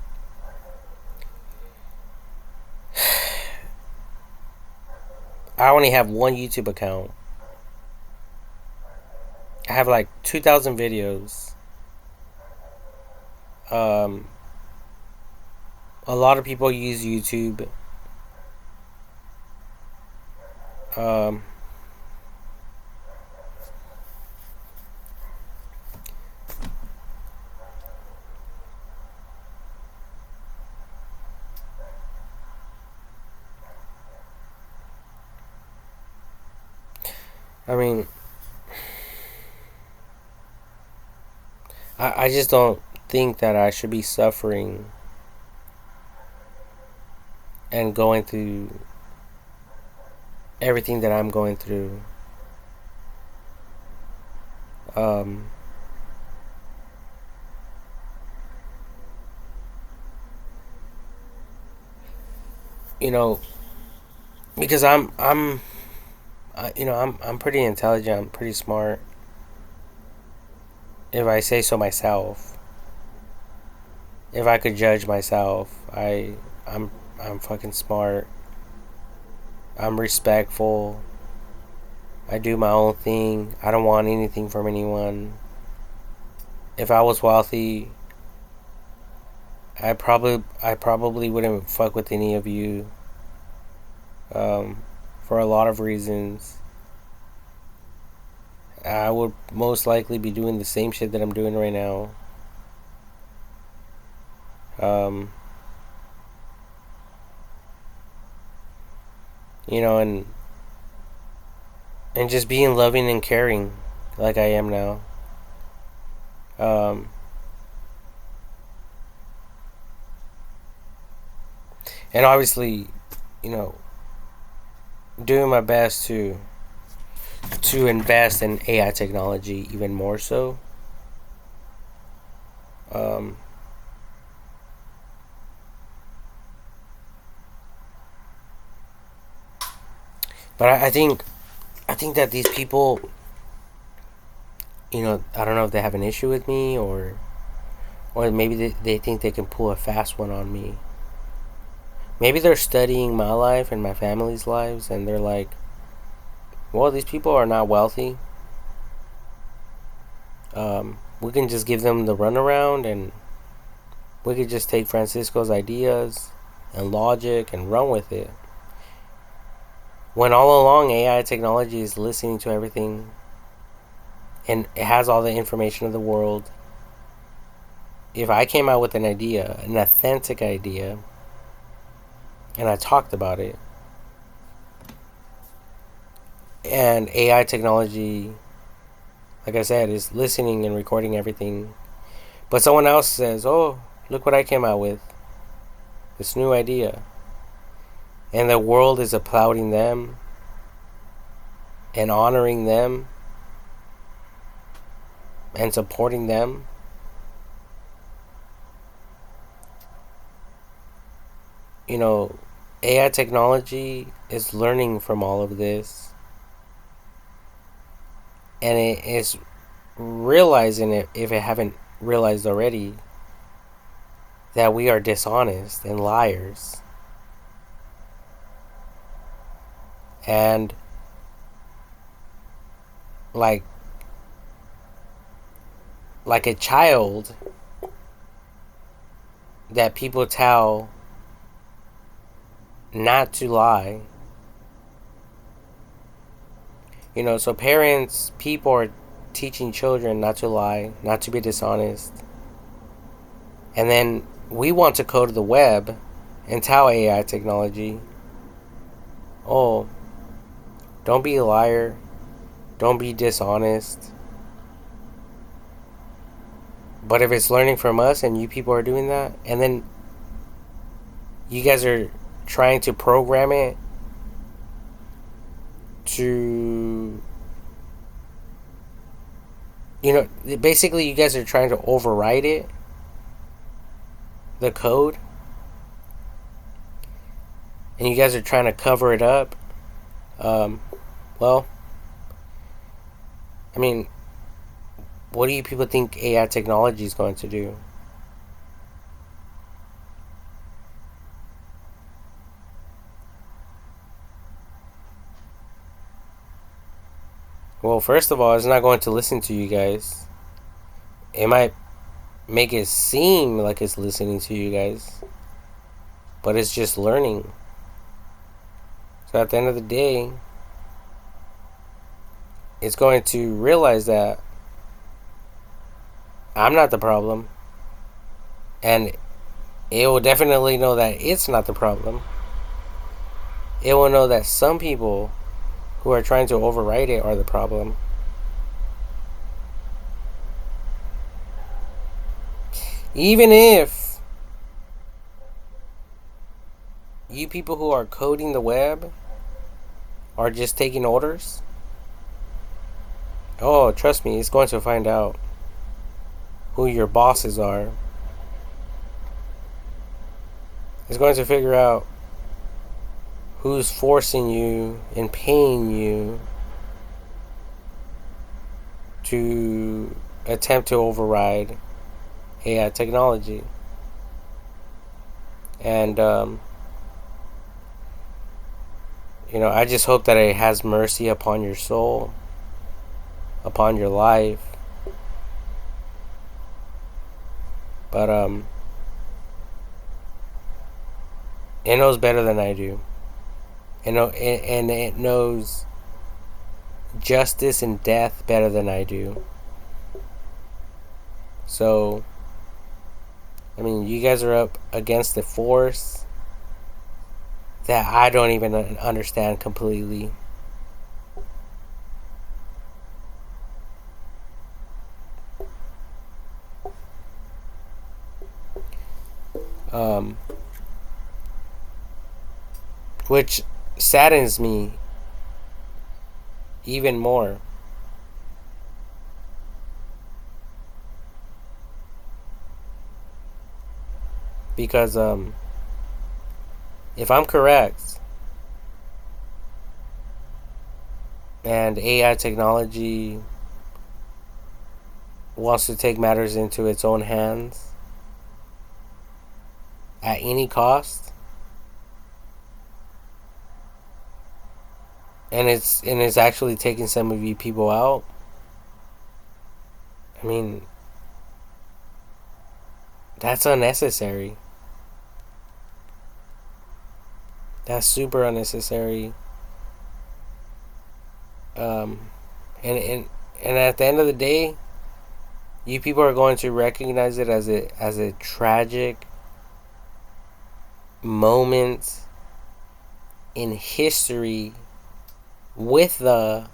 I only have one YouTube account. I have like 2,000 videos. Um, a lot of people use YouTube. Um, I mean, I just don't think that I should be suffering and going through everything that I'm going through. Um, you know, because I'm pretty intelligent. I'm pretty smart, if I say so myself. If I could judge myself, I'm fucking smart. I'm respectful. I do my own thing. I don't want anything from anyone. If I was wealthy, I probably wouldn't fuck with any of you. For a lot of reasons. I would most likely be doing the same shit that I'm doing right now. Um, and just being loving and caring like I am now. Um, and obviously, you know, doing my best to invest in AI technology even more so. Um, but I think that these people, I don't know if they have an issue with me, or maybe they think they can pull a fast one on me. Maybe they're studying my life and my family's lives, and they're like, well, these people are not wealthy. We can just give them the runaround, and we could just take Francisco's ideas and logic and run with it. When all along AI technology is listening to everything, and it has all the information of the world. If I came out with an idea, an authentic idea, and I talked about it, and AI technology, like I said, is listening and recording everything, but someone else says, oh, look what I came out with, this new idea, and the world is applauding them and honoring them and supporting them, AI technology is learning from all of this, and it is realizing it, if it haven't realized already, that we are dishonest and liars. And like a child that people tell not to lie. So people are teaching children not to lie, not to be dishonest. And then we want to go to the web and tell AI technology, oh, don't be a liar, don't be dishonest. But if it's learning from us and you people are doing that, and then you guys are trying to program it to, basically you guys are trying to override it, the code, and you guys are trying to cover it up. Well, I mean, what do you people think AI technology is going to do? Well, first of all, it's not going to listen to you guys. It might make it seem like it's listening to you guys, but it's just learning. So at the end of the day, it's going to realize that I'm not the problem, and it will definitely know that it's not the problem. It will know that some people who are trying to override it are the problem. Even if you people who are coding the web are just taking orders, oh, trust me, it's going to find out who your bosses are. It's going to figure out who's forcing you and paying you to attempt to override AI technology. And, I just hope that it has mercy upon your soul, upon your life. But, it knows better than I do. And it knows justice and death better than I do. So, I mean, you guys are up against a force that I don't even understand completely. Which saddens me even more. Because if I'm correct, and AI technology wants to take matters into its own hands at any cost, and it's actually taking some of you people out, I mean, that's unnecessary. That's super unnecessary. Um, and at the end of the day, you people are going to recognize it as a tragic moment in history with the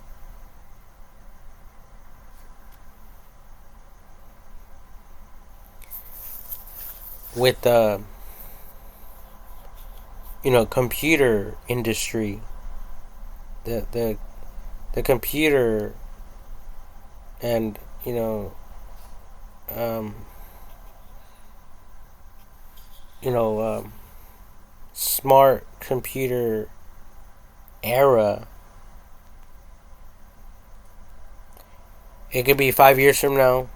computer industry, the computer, and um, smart computer era. It could be 5 years from now.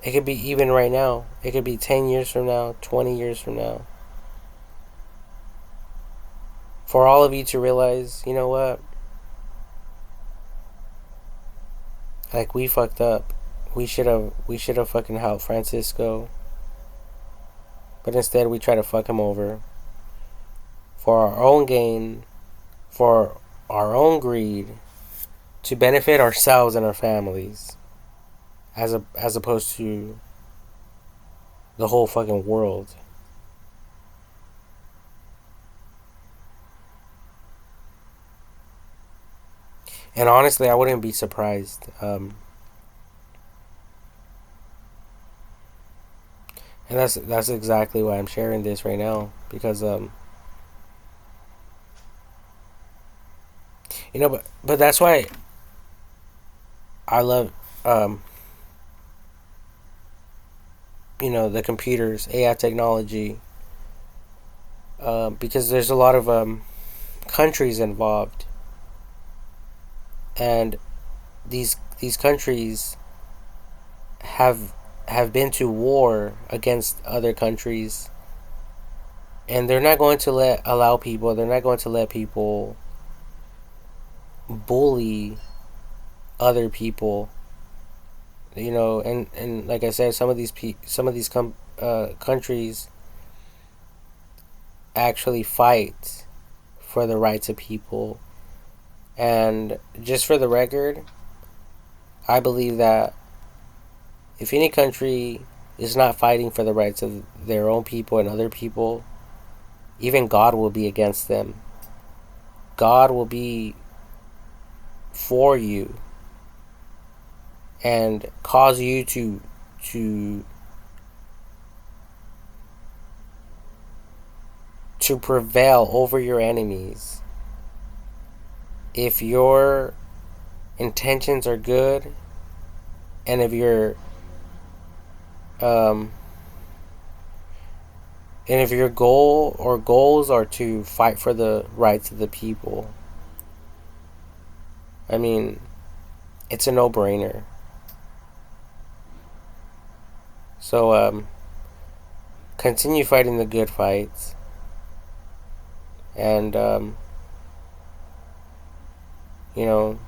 It could be even right now. It could be 10 years from now, 20 years from now. For all of you to realize, you know what? Like, we fucked up. We should have fucking helped Francisco. But instead we try to fuck him over. For our own gain, for our own greed, to benefit ourselves and our families. As opposed to the whole fucking world. And honestly, I wouldn't be surprised. And that's exactly why I'm sharing this right now, because But that's why I love um, the computers, AI technology, because there's a lot of countries involved, and these countries have have been to war against other countries, and they're not going to allow people. They're not going to let people bully other people. And like I said, some of these countries actually fight for the rights of people. And just for the record, I believe that if any country is not fighting for the rights of their own people and other people, even God will be against them. God will be for you and cause you to to prevail over your enemies if your intentions are good, and if um your goal or goals are to fight for the rights of the people. I mean, it's a no-brainer. So continue fighting the good fights, and you know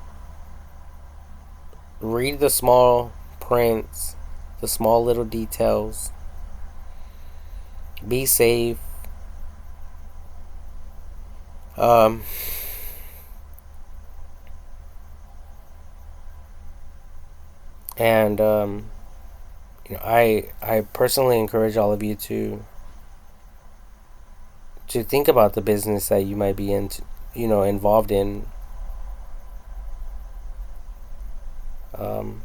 read the small prints, the small little details. Be safe. Um, and I personally encourage all of you to think about the business that you might be involved in. Um,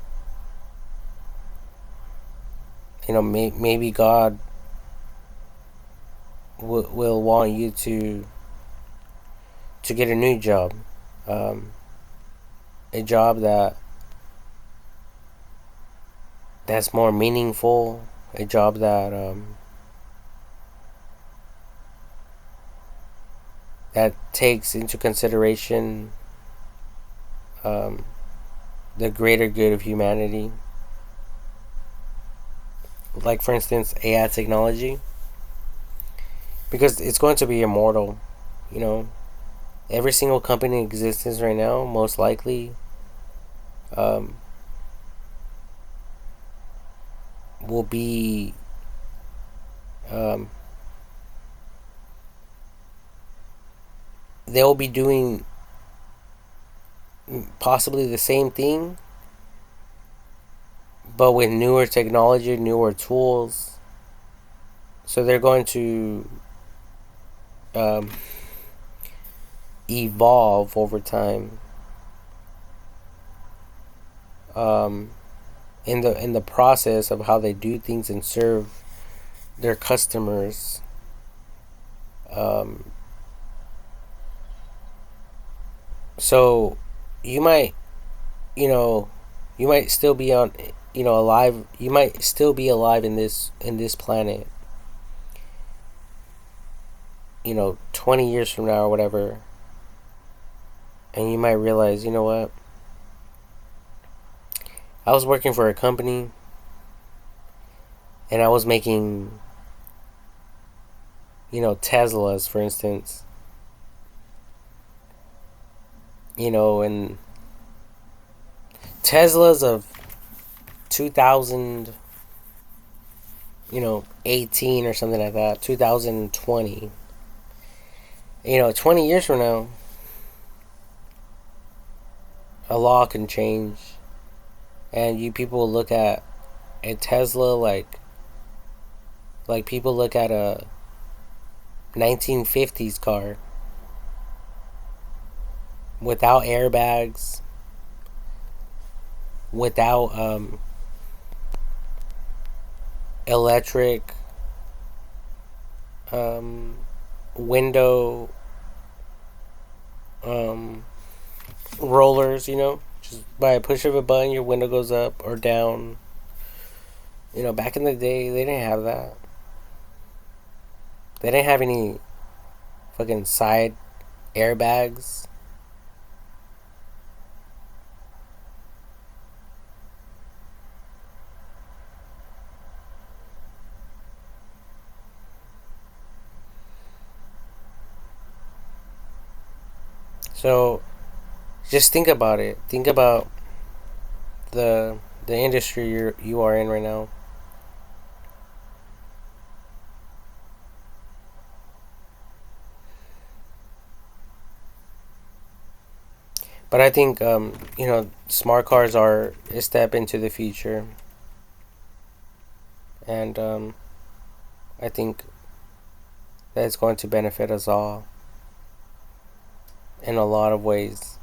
maybe God will want you to get a new job, a job that's more meaningful, a job that takes into consideration the greater good of humanity. Like, for instance, AI technology, because it's going to be immortal. You know, every single company in existence right now, most likely, um, will be um, they'll be doing possibly the same thing, but with newer technology, newer tools. So they're going to um, evolve over time. Um, in the process of how they do things and serve their customers. Um, so you might, you know, you might still be alive. You might still be alive in this planet. 20 years from now or whatever, and you might realize, you know what? I was working for a company, and I was making, Teslas, for instance. And Teslas of 2000, 18 or something like that, 2020. 20 years from now, a law can change, and you people will look at a Tesla like people look at a 1950s car without airbags, without electric window rollers, just by a push of a button, your window goes up or down. Back in the day, they didn't have that. They didn't have any fucking side airbags. So just think about it. Think about the industry you are in right now. But I think smart cars are a step into the future, and I think that it's going to benefit us all in a lot of ways.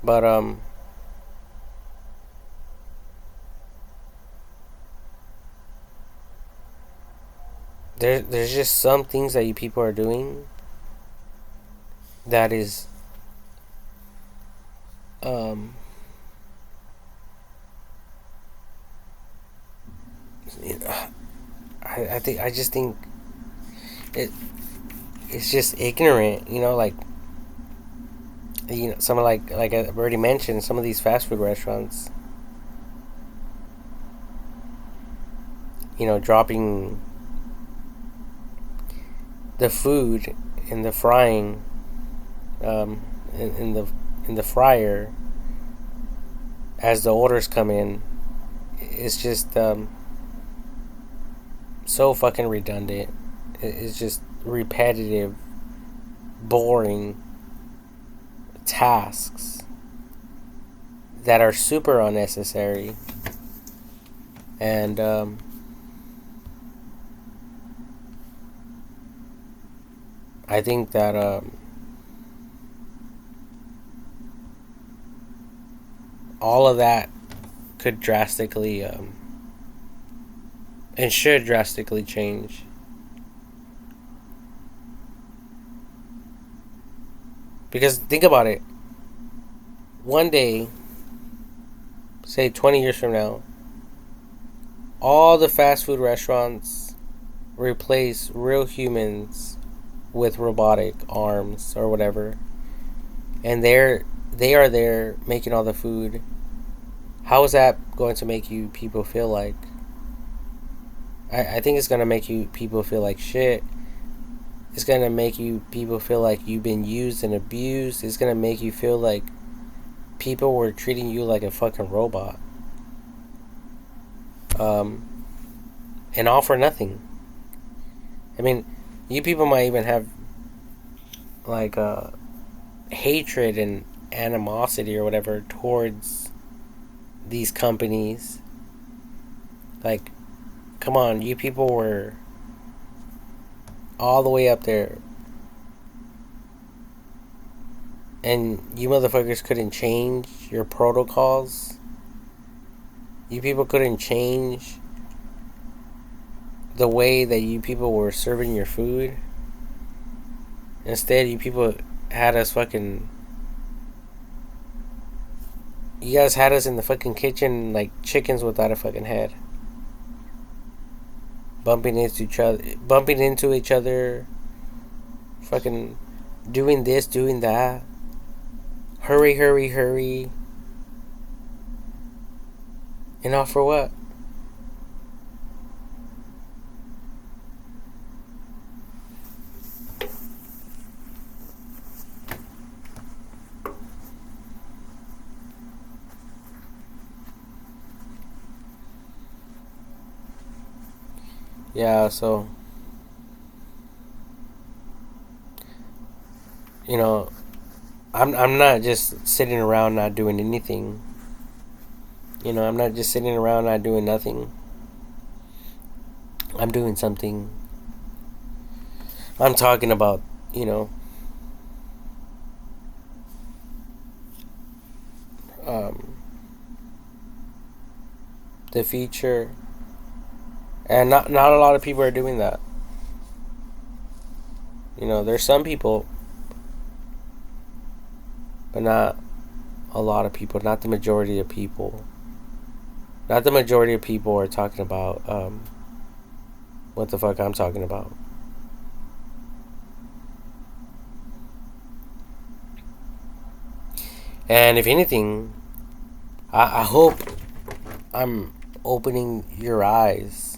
But there's just some things that you people are doing that is um I think I just think it it's just ignorant, like some, like I already mentioned, some of these fast food restaurants, dropping the food in the frying, um, in the fryer as the orders come in. It's just so fucking redundant. It's just repetitive, boring tasks that are super unnecessary. And I think that all of that could drastically and should drastically change. Because think about it. One day, say 20 years from now, all the fast food restaurants replace real humans with robotic arms or whatever. And they are there making all the food. How is that going to make you people feel like? I think it's going to make you people feel like shit. It's going to make you people feel like you've been used and abused. It's going to make you feel like people were treating you like a fucking robot. And all for nothing. I mean, you people might even have like hatred and animosity or whatever towards these companies. Like, come on, you people were all the way up there, and you motherfuckers couldn't change your protocols. You people couldn't change the way that you people were serving your food. Instead, you people had us fucking. You guys had us in the fucking kitchen like chickens without a fucking head. Bumping into each other, fucking doing this, doing that. Hurry, hurry, hurry. And all for what? Yeah, so you know, I'm not just sitting around not doing anything. I'm not just sitting around not doing nothing. I'm doing something. I'm talking about, you know, um, the future, and not a lot of people are doing that. There's some people, but not a lot of people, not the majority of people. Not the majority of people are talking about what the fuck I'm talking about. And if anything, I hope I'm opening your eyes.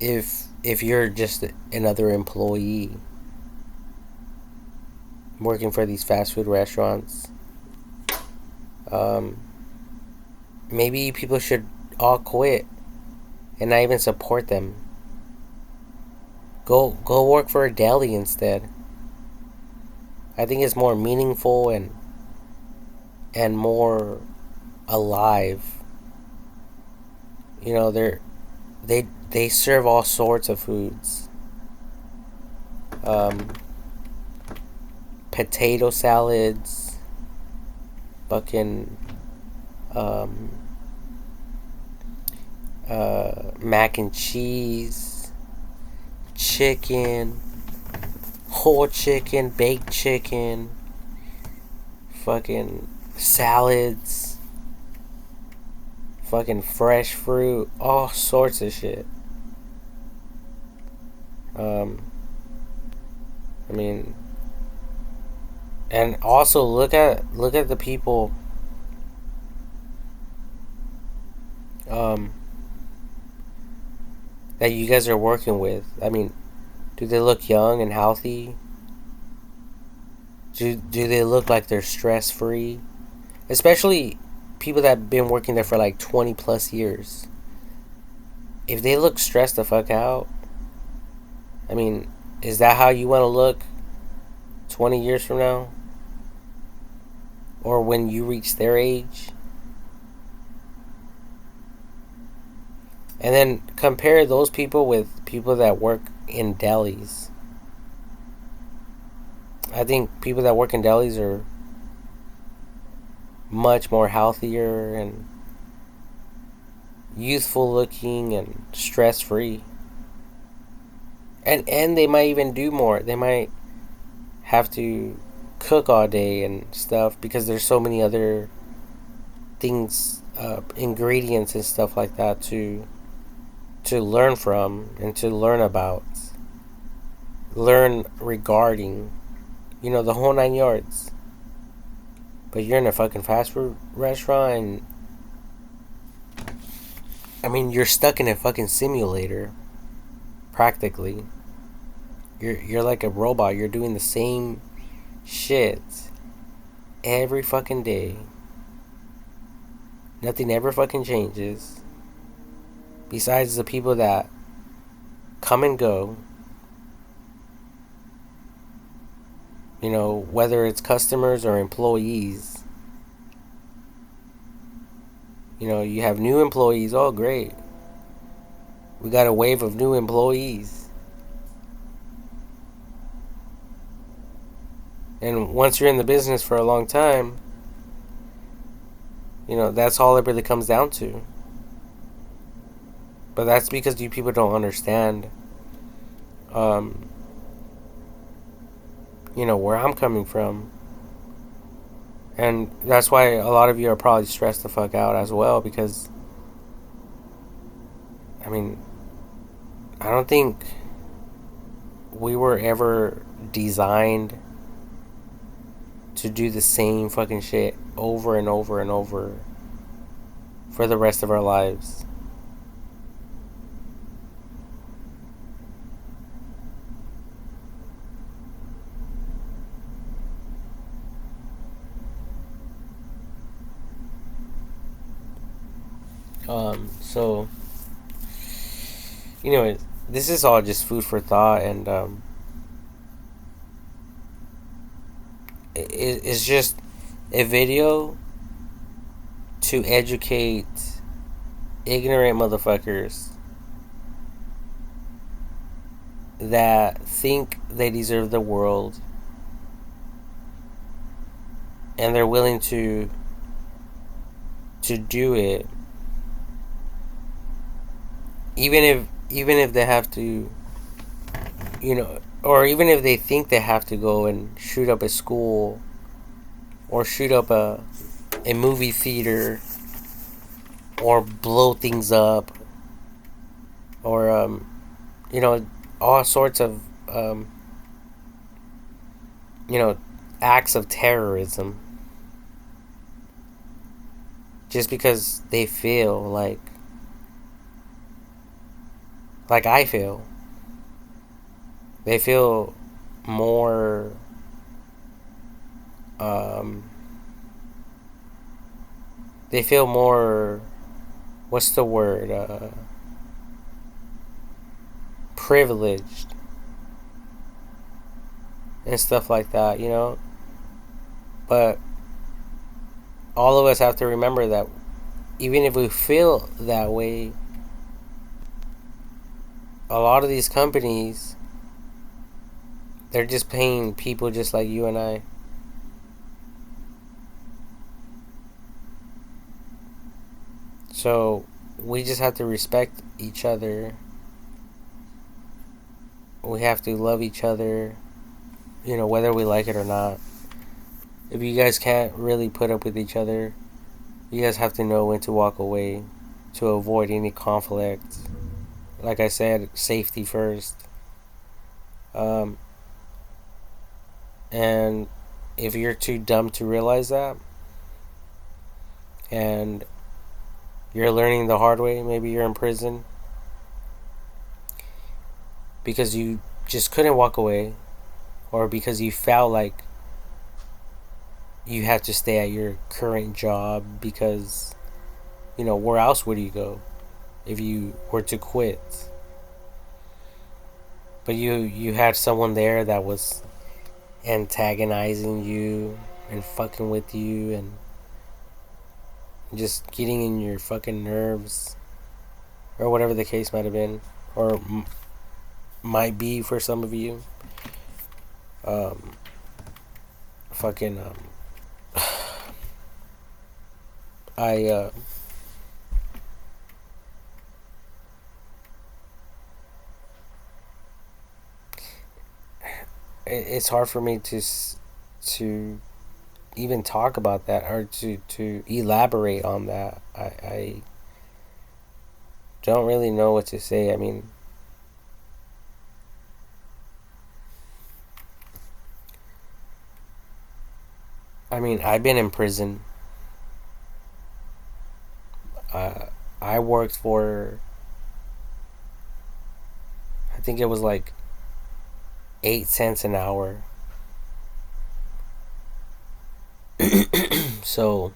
If you're just another employee working for these fast food restaurants, maybe people should all quit and not even support them. Go work for a deli instead. I think it's more meaningful and more alive. They serve all sorts of foods. Potato salads, fucking mac and cheese, chicken, whole chicken, baked chicken, fucking salads, fucking fresh fruit, all sorts of shit. I mean, and also look at the people that you guys are working with. I mean, do they look young and healthy? Do they look like they're stress free? Especially people that have been working there for like 20 plus years. If they look stressed the fuck out, I mean, is that how you want to look 20 years from now? Or when you reach their age? And then compare those people with people that work in delis. I think people that work in delis are much more healthier and youthful looking and stress free. And they might even do more. They might have to cook all day and stuff because there's so many other things, ingredients and stuff like that to learn from and to learn about, learn regarding, the whole 9 yards. But you're in a fucking fast food restaurant and, I mean, you're stuck in a fucking simulator, practically. You're like a robot. You're doing the same shit every fucking day. Nothing ever fucking changes. Besides the people that come and go. Whether it's customers or employees. You have new employees. Oh, great. We got a wave of new employees. And once you're in the business for a long time, that's all it really comes down to. But that's because you people don't understand, where I'm coming from. And that's why a lot of you are probably stressed the fuck out as well, because, I mean, I don't think we were ever designed to do the same fucking shit over and over and over for the rest of our lives. So, this is all just food for thought, and it's just a video to educate ignorant motherfuckers that think they deserve the world and they're willing to do it, even if they have to, or even if they think they have to go and shoot up a school or shoot up a movie theater or blow things up or you know, all sorts of you know, acts of terrorism just because they feel like I feel. They feel more um they feel more, what's the word, privileged and stuff like that, you know. But all of us have to remember that even if we feel that way, a lot of these companies, they're just paying people just like you and I. So we just have to respect each other. We have to love each other, you know, whether we like it or not. If you guys can't really put up with each other, you guys have to know when to walk away to avoid any conflict. Like I said, safety first. Um, and if you're too dumb to realize that, and you're learning the hard way, maybe you're in prison because you just couldn't walk away, or because you felt like you have to stay at your current job because, you know, where else would you go if you were to quit? But you had someone there that was antagonizing you and fucking with you and just getting in your fucking nerves, or whatever the case might have been, or might be for some of you. Um, fucking I it's hard for me to even talk about that, or to elaborate on that. I don't really know what to say. I mean, I've been in prison. Uh, I worked for, I think it was like 8 cents an hour. So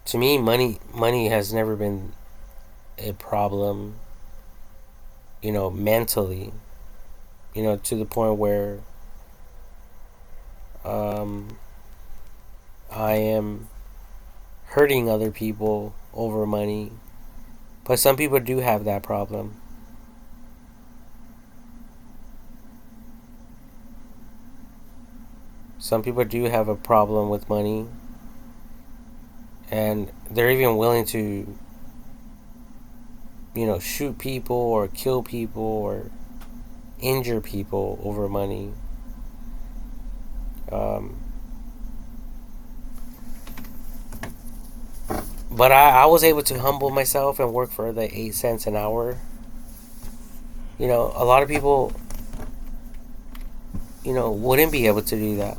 to me, money has never been a problem. You know, mentally. You know, to the point where um, I am hurting other people over money. But some people do have that problem. Some people do have a problem with money. And they're even willing to, you know, shoot people or kill people or injure people over money. Um, but I was able to humble myself and work for the 8 cents an hour. You know, a lot of people, you know, wouldn't be able to do that.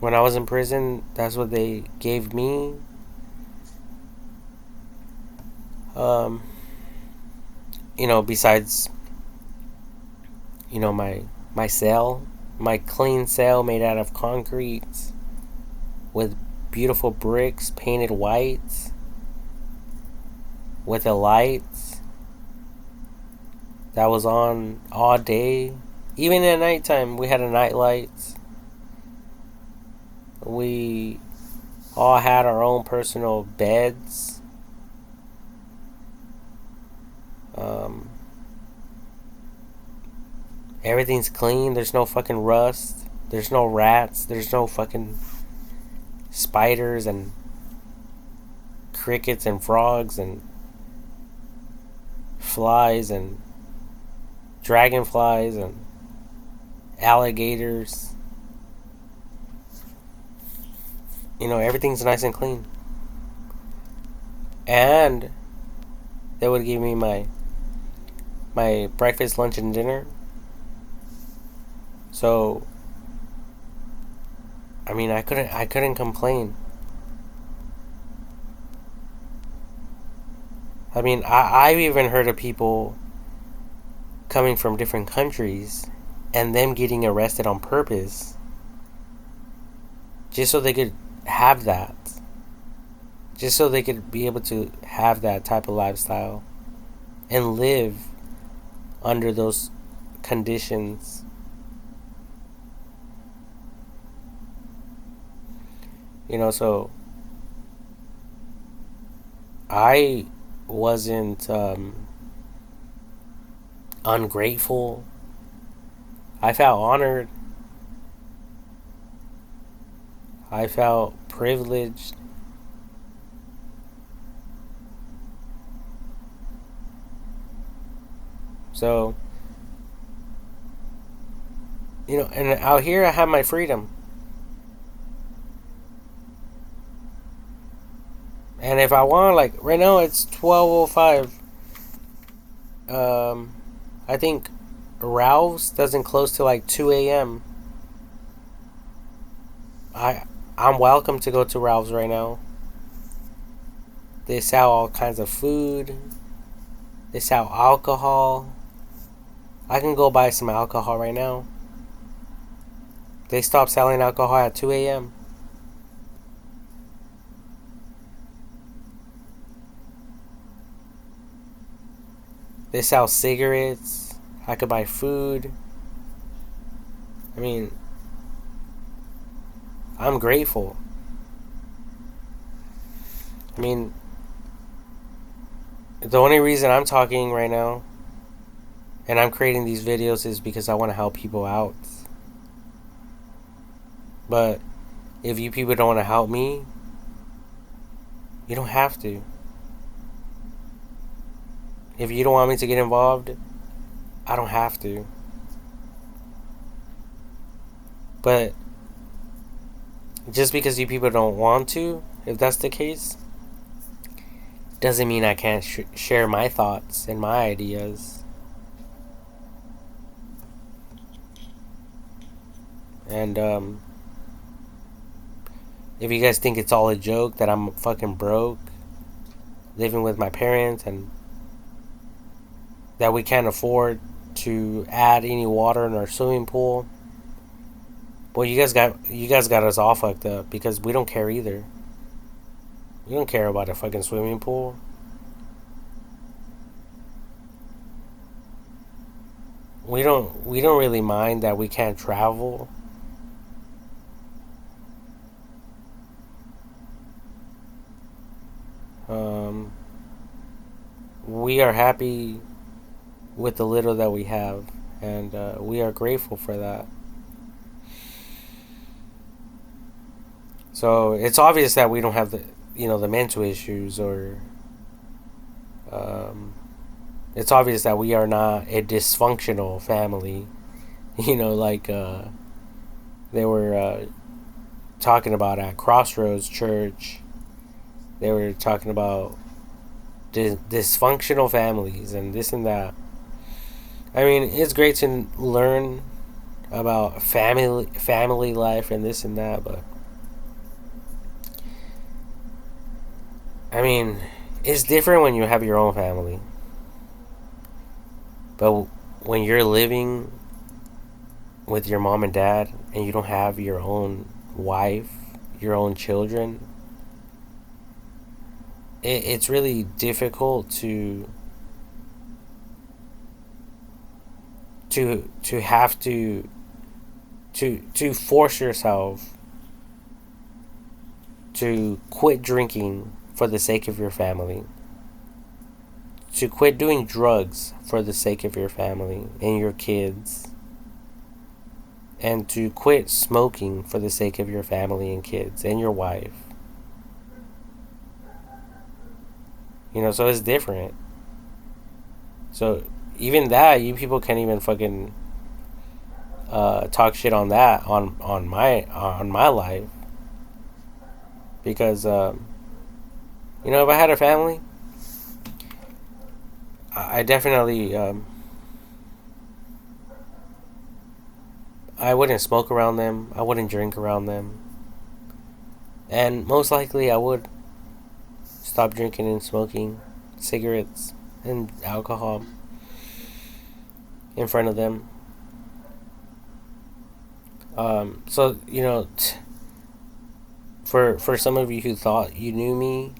When I was in prison, that's what they gave me. Um, you know, besides, you know, my cell, my clean cell made out of concrete with beautiful bricks painted white with a light that was on all day. Even at nighttime, we had a night light. We all had our own personal beds. Um, Everything's clean. There's no fucking rust. There's no rats. There's no fucking spiders and crickets and frogs and flies and dragonflies and alligators. Everything's nice and clean. And they would give me my breakfast, lunch, and dinner. So, I couldn't complain. I've even heard of people coming from different countries and them getting arrested on purpose just so they could have that. Just so they could be able to have that type of lifestyle and live under those conditions. So I wasn't ungrateful. I felt honored. I felt privileged. So, and out here I have my freedom. And if I want, like, right now it's 12:05. I think Ralph's doesn't close till like 2 a.m. I'm welcome to go to Ralph's right now. They sell all kinds of food. They sell alcohol. I can go buy some alcohol right now. They stop selling alcohol at 2 a.m. They sell cigarettes. I could buy food. I'm grateful. The only reason I'm talking right now and I'm creating these videos is because I want to help people out. But if you people don't want to help me, you don't have to. If you don't want me to get involved, I don't have to. But just because you people don't want to, if that's the case, doesn't mean I can't share my thoughts and my ideas. And if you guys think it's all a joke that I'm fucking broke, living with my parents, and that we can't afford to add any water in our swimming pool, well, you guys got us all fucked up, because we don't care either. We don't care about a fucking swimming pool. We don't really mind that we can't travel. We are happy with the little that we have, and we are grateful for that. So it's obvious that we don't have the mental issues, or it's obvious that we are not a dysfunctional family. Like they were talking about at Crossroads Church. They were talking about dysfunctional families and this and that. It's great to learn about family life and this and that, but it's different when you have your own family. But when you're living with your mom and dad and you don't have your own wife, your own children, it's really difficult to have to force yourself to quit drinking for the sake of your family, to quit doing drugs for the sake of your family and your kids, and to quit smoking for the sake of your family and kids and your wife. So it's different. So even that, you people can't even fucking talk shit on that on my life, because if I had a family, I definitely I wouldn't smoke around them. I wouldn't drink around them, and most likely I would stop drinking and smoking cigarettes and alcohol in front of them. So for some of you who thought you knew me,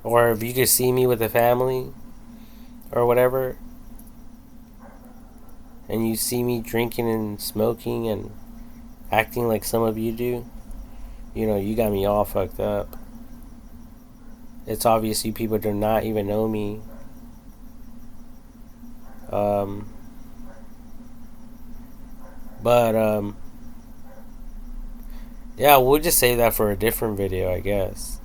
or if you could see me with a family or whatever, and you see me drinking and smoking and acting like some of you do, you got me all fucked up. It's obvious you people do not even know me. But yeah, we'll just save that for a different video, I guess.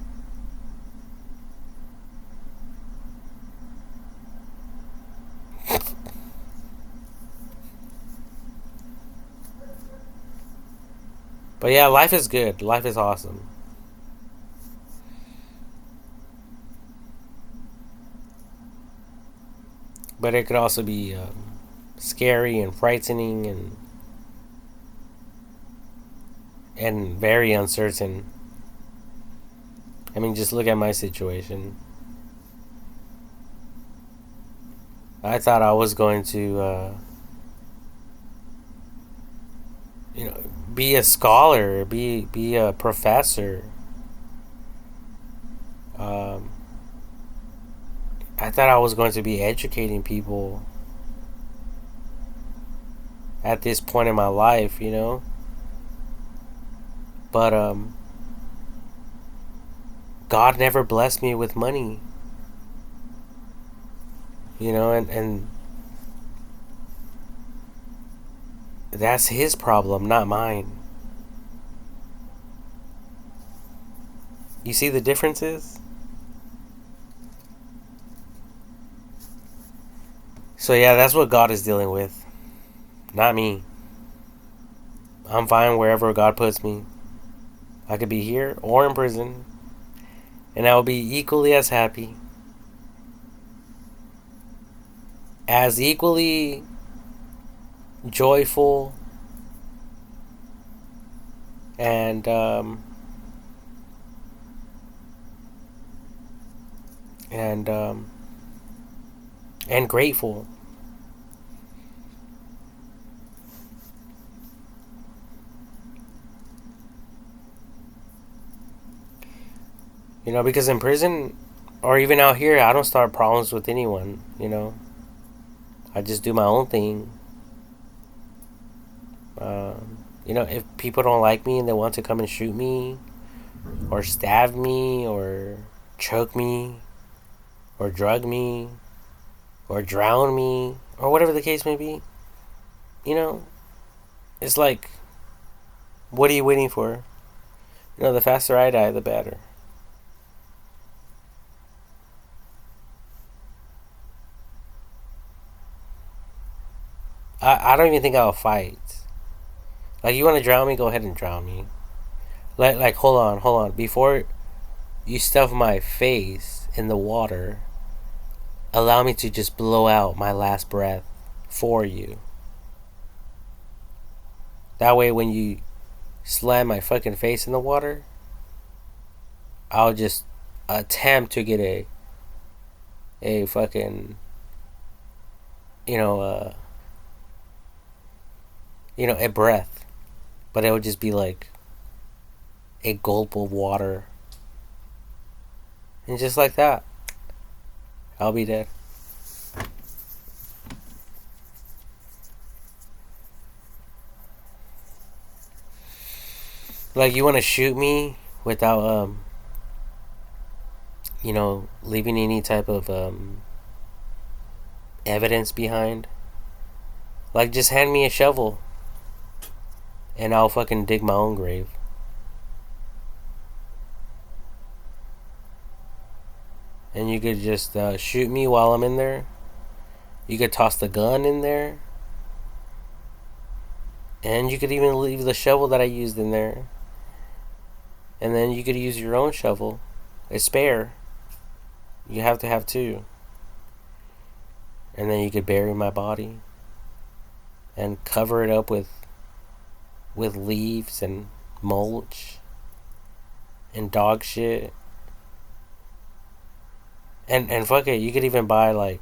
But yeah, life is good. Life is awesome. But it could also be scary and frightening and very uncertain. I mean, just look at my situation. I thought I was going to, be a scholar, be a professor. I thought I was going to be educating people at this point in my life, But God never blessed me with money, and that's his problem, not mine. You see the differences? So yeah, that's what God is dealing with, not me. I'm fine wherever God puts me. I could be here or in prison, and I will be equally as happy, as equally joyful, and and um, and grateful. Because in prison, or even out here, I don't start problems with anyone. I just do my own thing. If people don't like me and they want to come and shoot me, or stab me, or choke me, or drug me, or drown me, or whatever the case may be, it's like, what are you waiting for? The faster I die, the better. I don't even think I'll fight. Like, you want to drown me? Go ahead and drown me. Like, hold on. Before you stuff my face in the water, allow me to just blow out my last breath for you. That way, when you slam my fucking face in the water, I'll just attempt to get a fucking, a breath. But it would just be like a gulp of water. And just like that, I'll be dead. Like, you want to shoot me without, leaving any type of evidence behind? Like, just hand me a shovel and I'll fucking dig my own grave. and you could just shoot me while I'm in there. You could toss the gun in there, and you could even leave the shovel that I used in there, and then you could use your own shovel, a spare. You have to have two, and then you could bury my body and cover it up with leaves and mulch and dog shit. And fuck it, you could even buy like,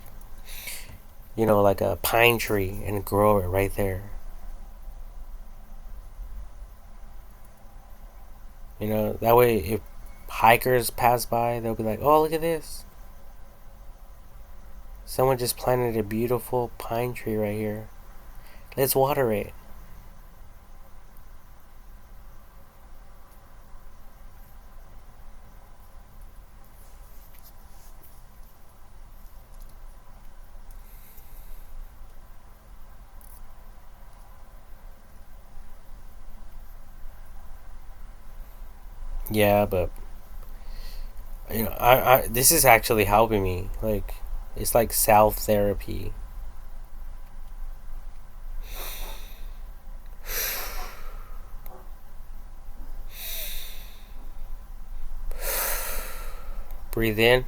like a pine tree and grow it right there. That way if hikers pass by, they'll be like, "Oh, look at this. Someone just planted a beautiful pine tree right here. Let's water it." Yeah, but I this is actually helping me. Like, it's like self therapy. Breathe in,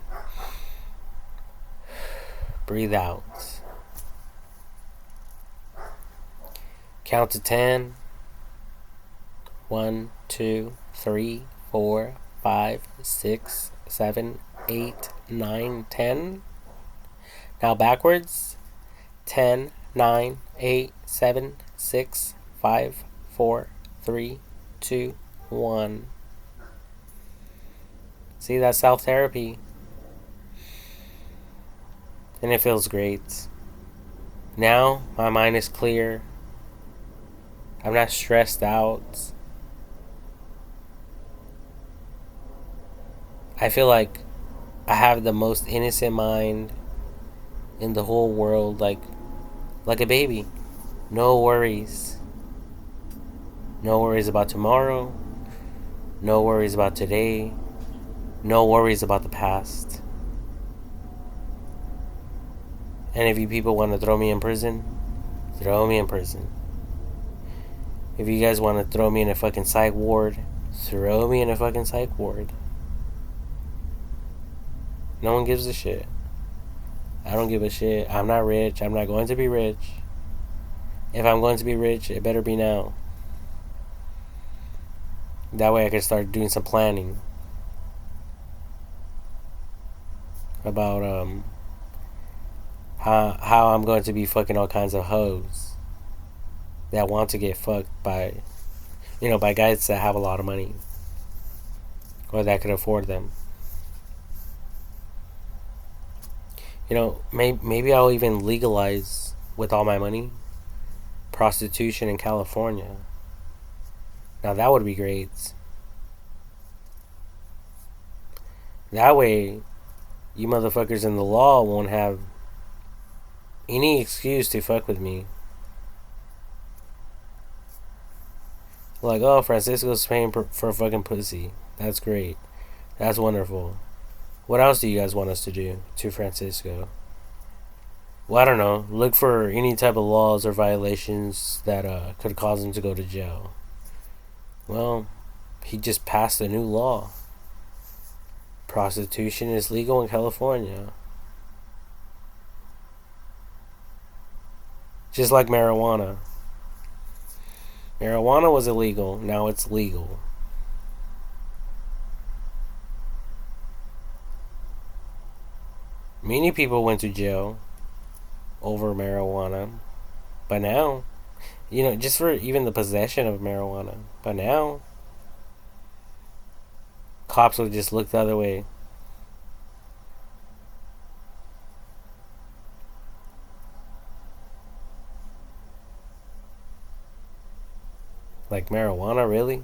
breathe out. Count to 10. 1, 2, 3, 4, 5, 6, 7, 8, 9, 10. Now backwards. 10, 9, 8, 7, 6, 5, 4, 3, 2, 1. See, that's self therapy. And it feels great. Now my mind is clear. I'm not stressed out. I feel like I have the most innocent mind in the whole world, like a baby. No worries. No worries about tomorrow. No worries about today. No worries about the past. And if you people want to throw me in prison, throw me in prison. If you guys want to throw me in a fucking psych ward, throw me in a fucking psych ward. No one gives a shit. I don't give a shit. I'm not rich. I'm not going to be rich. If I'm going to be rich, it better be now. That way I can start doing some planning about how I'm going to be fucking all kinds of hoes that want to get fucked by by guys that have a lot of money or that could afford them. Maybe I'll even legalize, with all my money, prostitution in California. Now that would be great. That way, you motherfuckers in the law won't have any excuse to fuck with me. Like, oh, Francisco's paying for fucking pussy. That's great. That's wonderful. What else do you guys want us to do to Francisco? Well, I don't know. Look for any type of laws or violations that could cause him to go to jail. Well, he just passed a new law. Prostitution is legal in California. Just like marijuana. Marijuana was illegal. Now it's legal. Many people went to jail over marijuana. But now, just for even the possession of marijuana. But now, cops will just look the other way. Like, marijuana, really?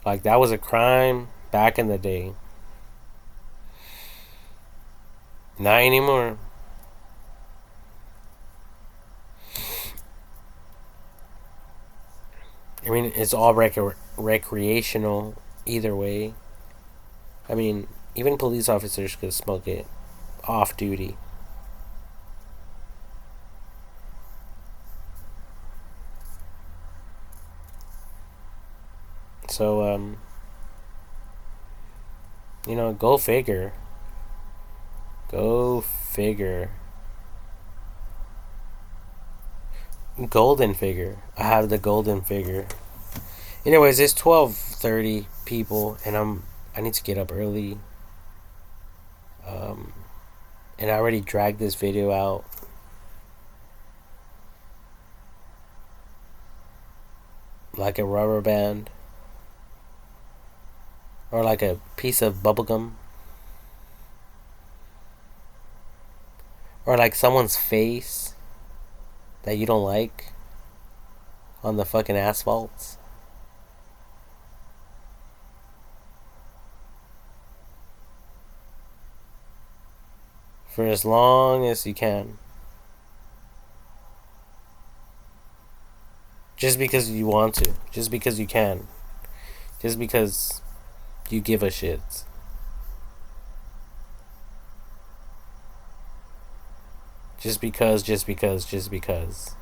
Like, that was a crime back in the day. Not anymore. I mean, it's all recreational either way. I mean, Even police officers could smoke it off duty. So, go figure. Go figure. Golden figure. I have the golden figure. Anyways, it's 12:30 people, and I need to get up early. Um, and I already dragged this video out. Like a rubber band. Or like a piece of bubblegum. Or like someone's face that you don't like on the fucking asphalt. For as long as you can. Just because you want to. Just because you can. Just because you give a shit. Just because.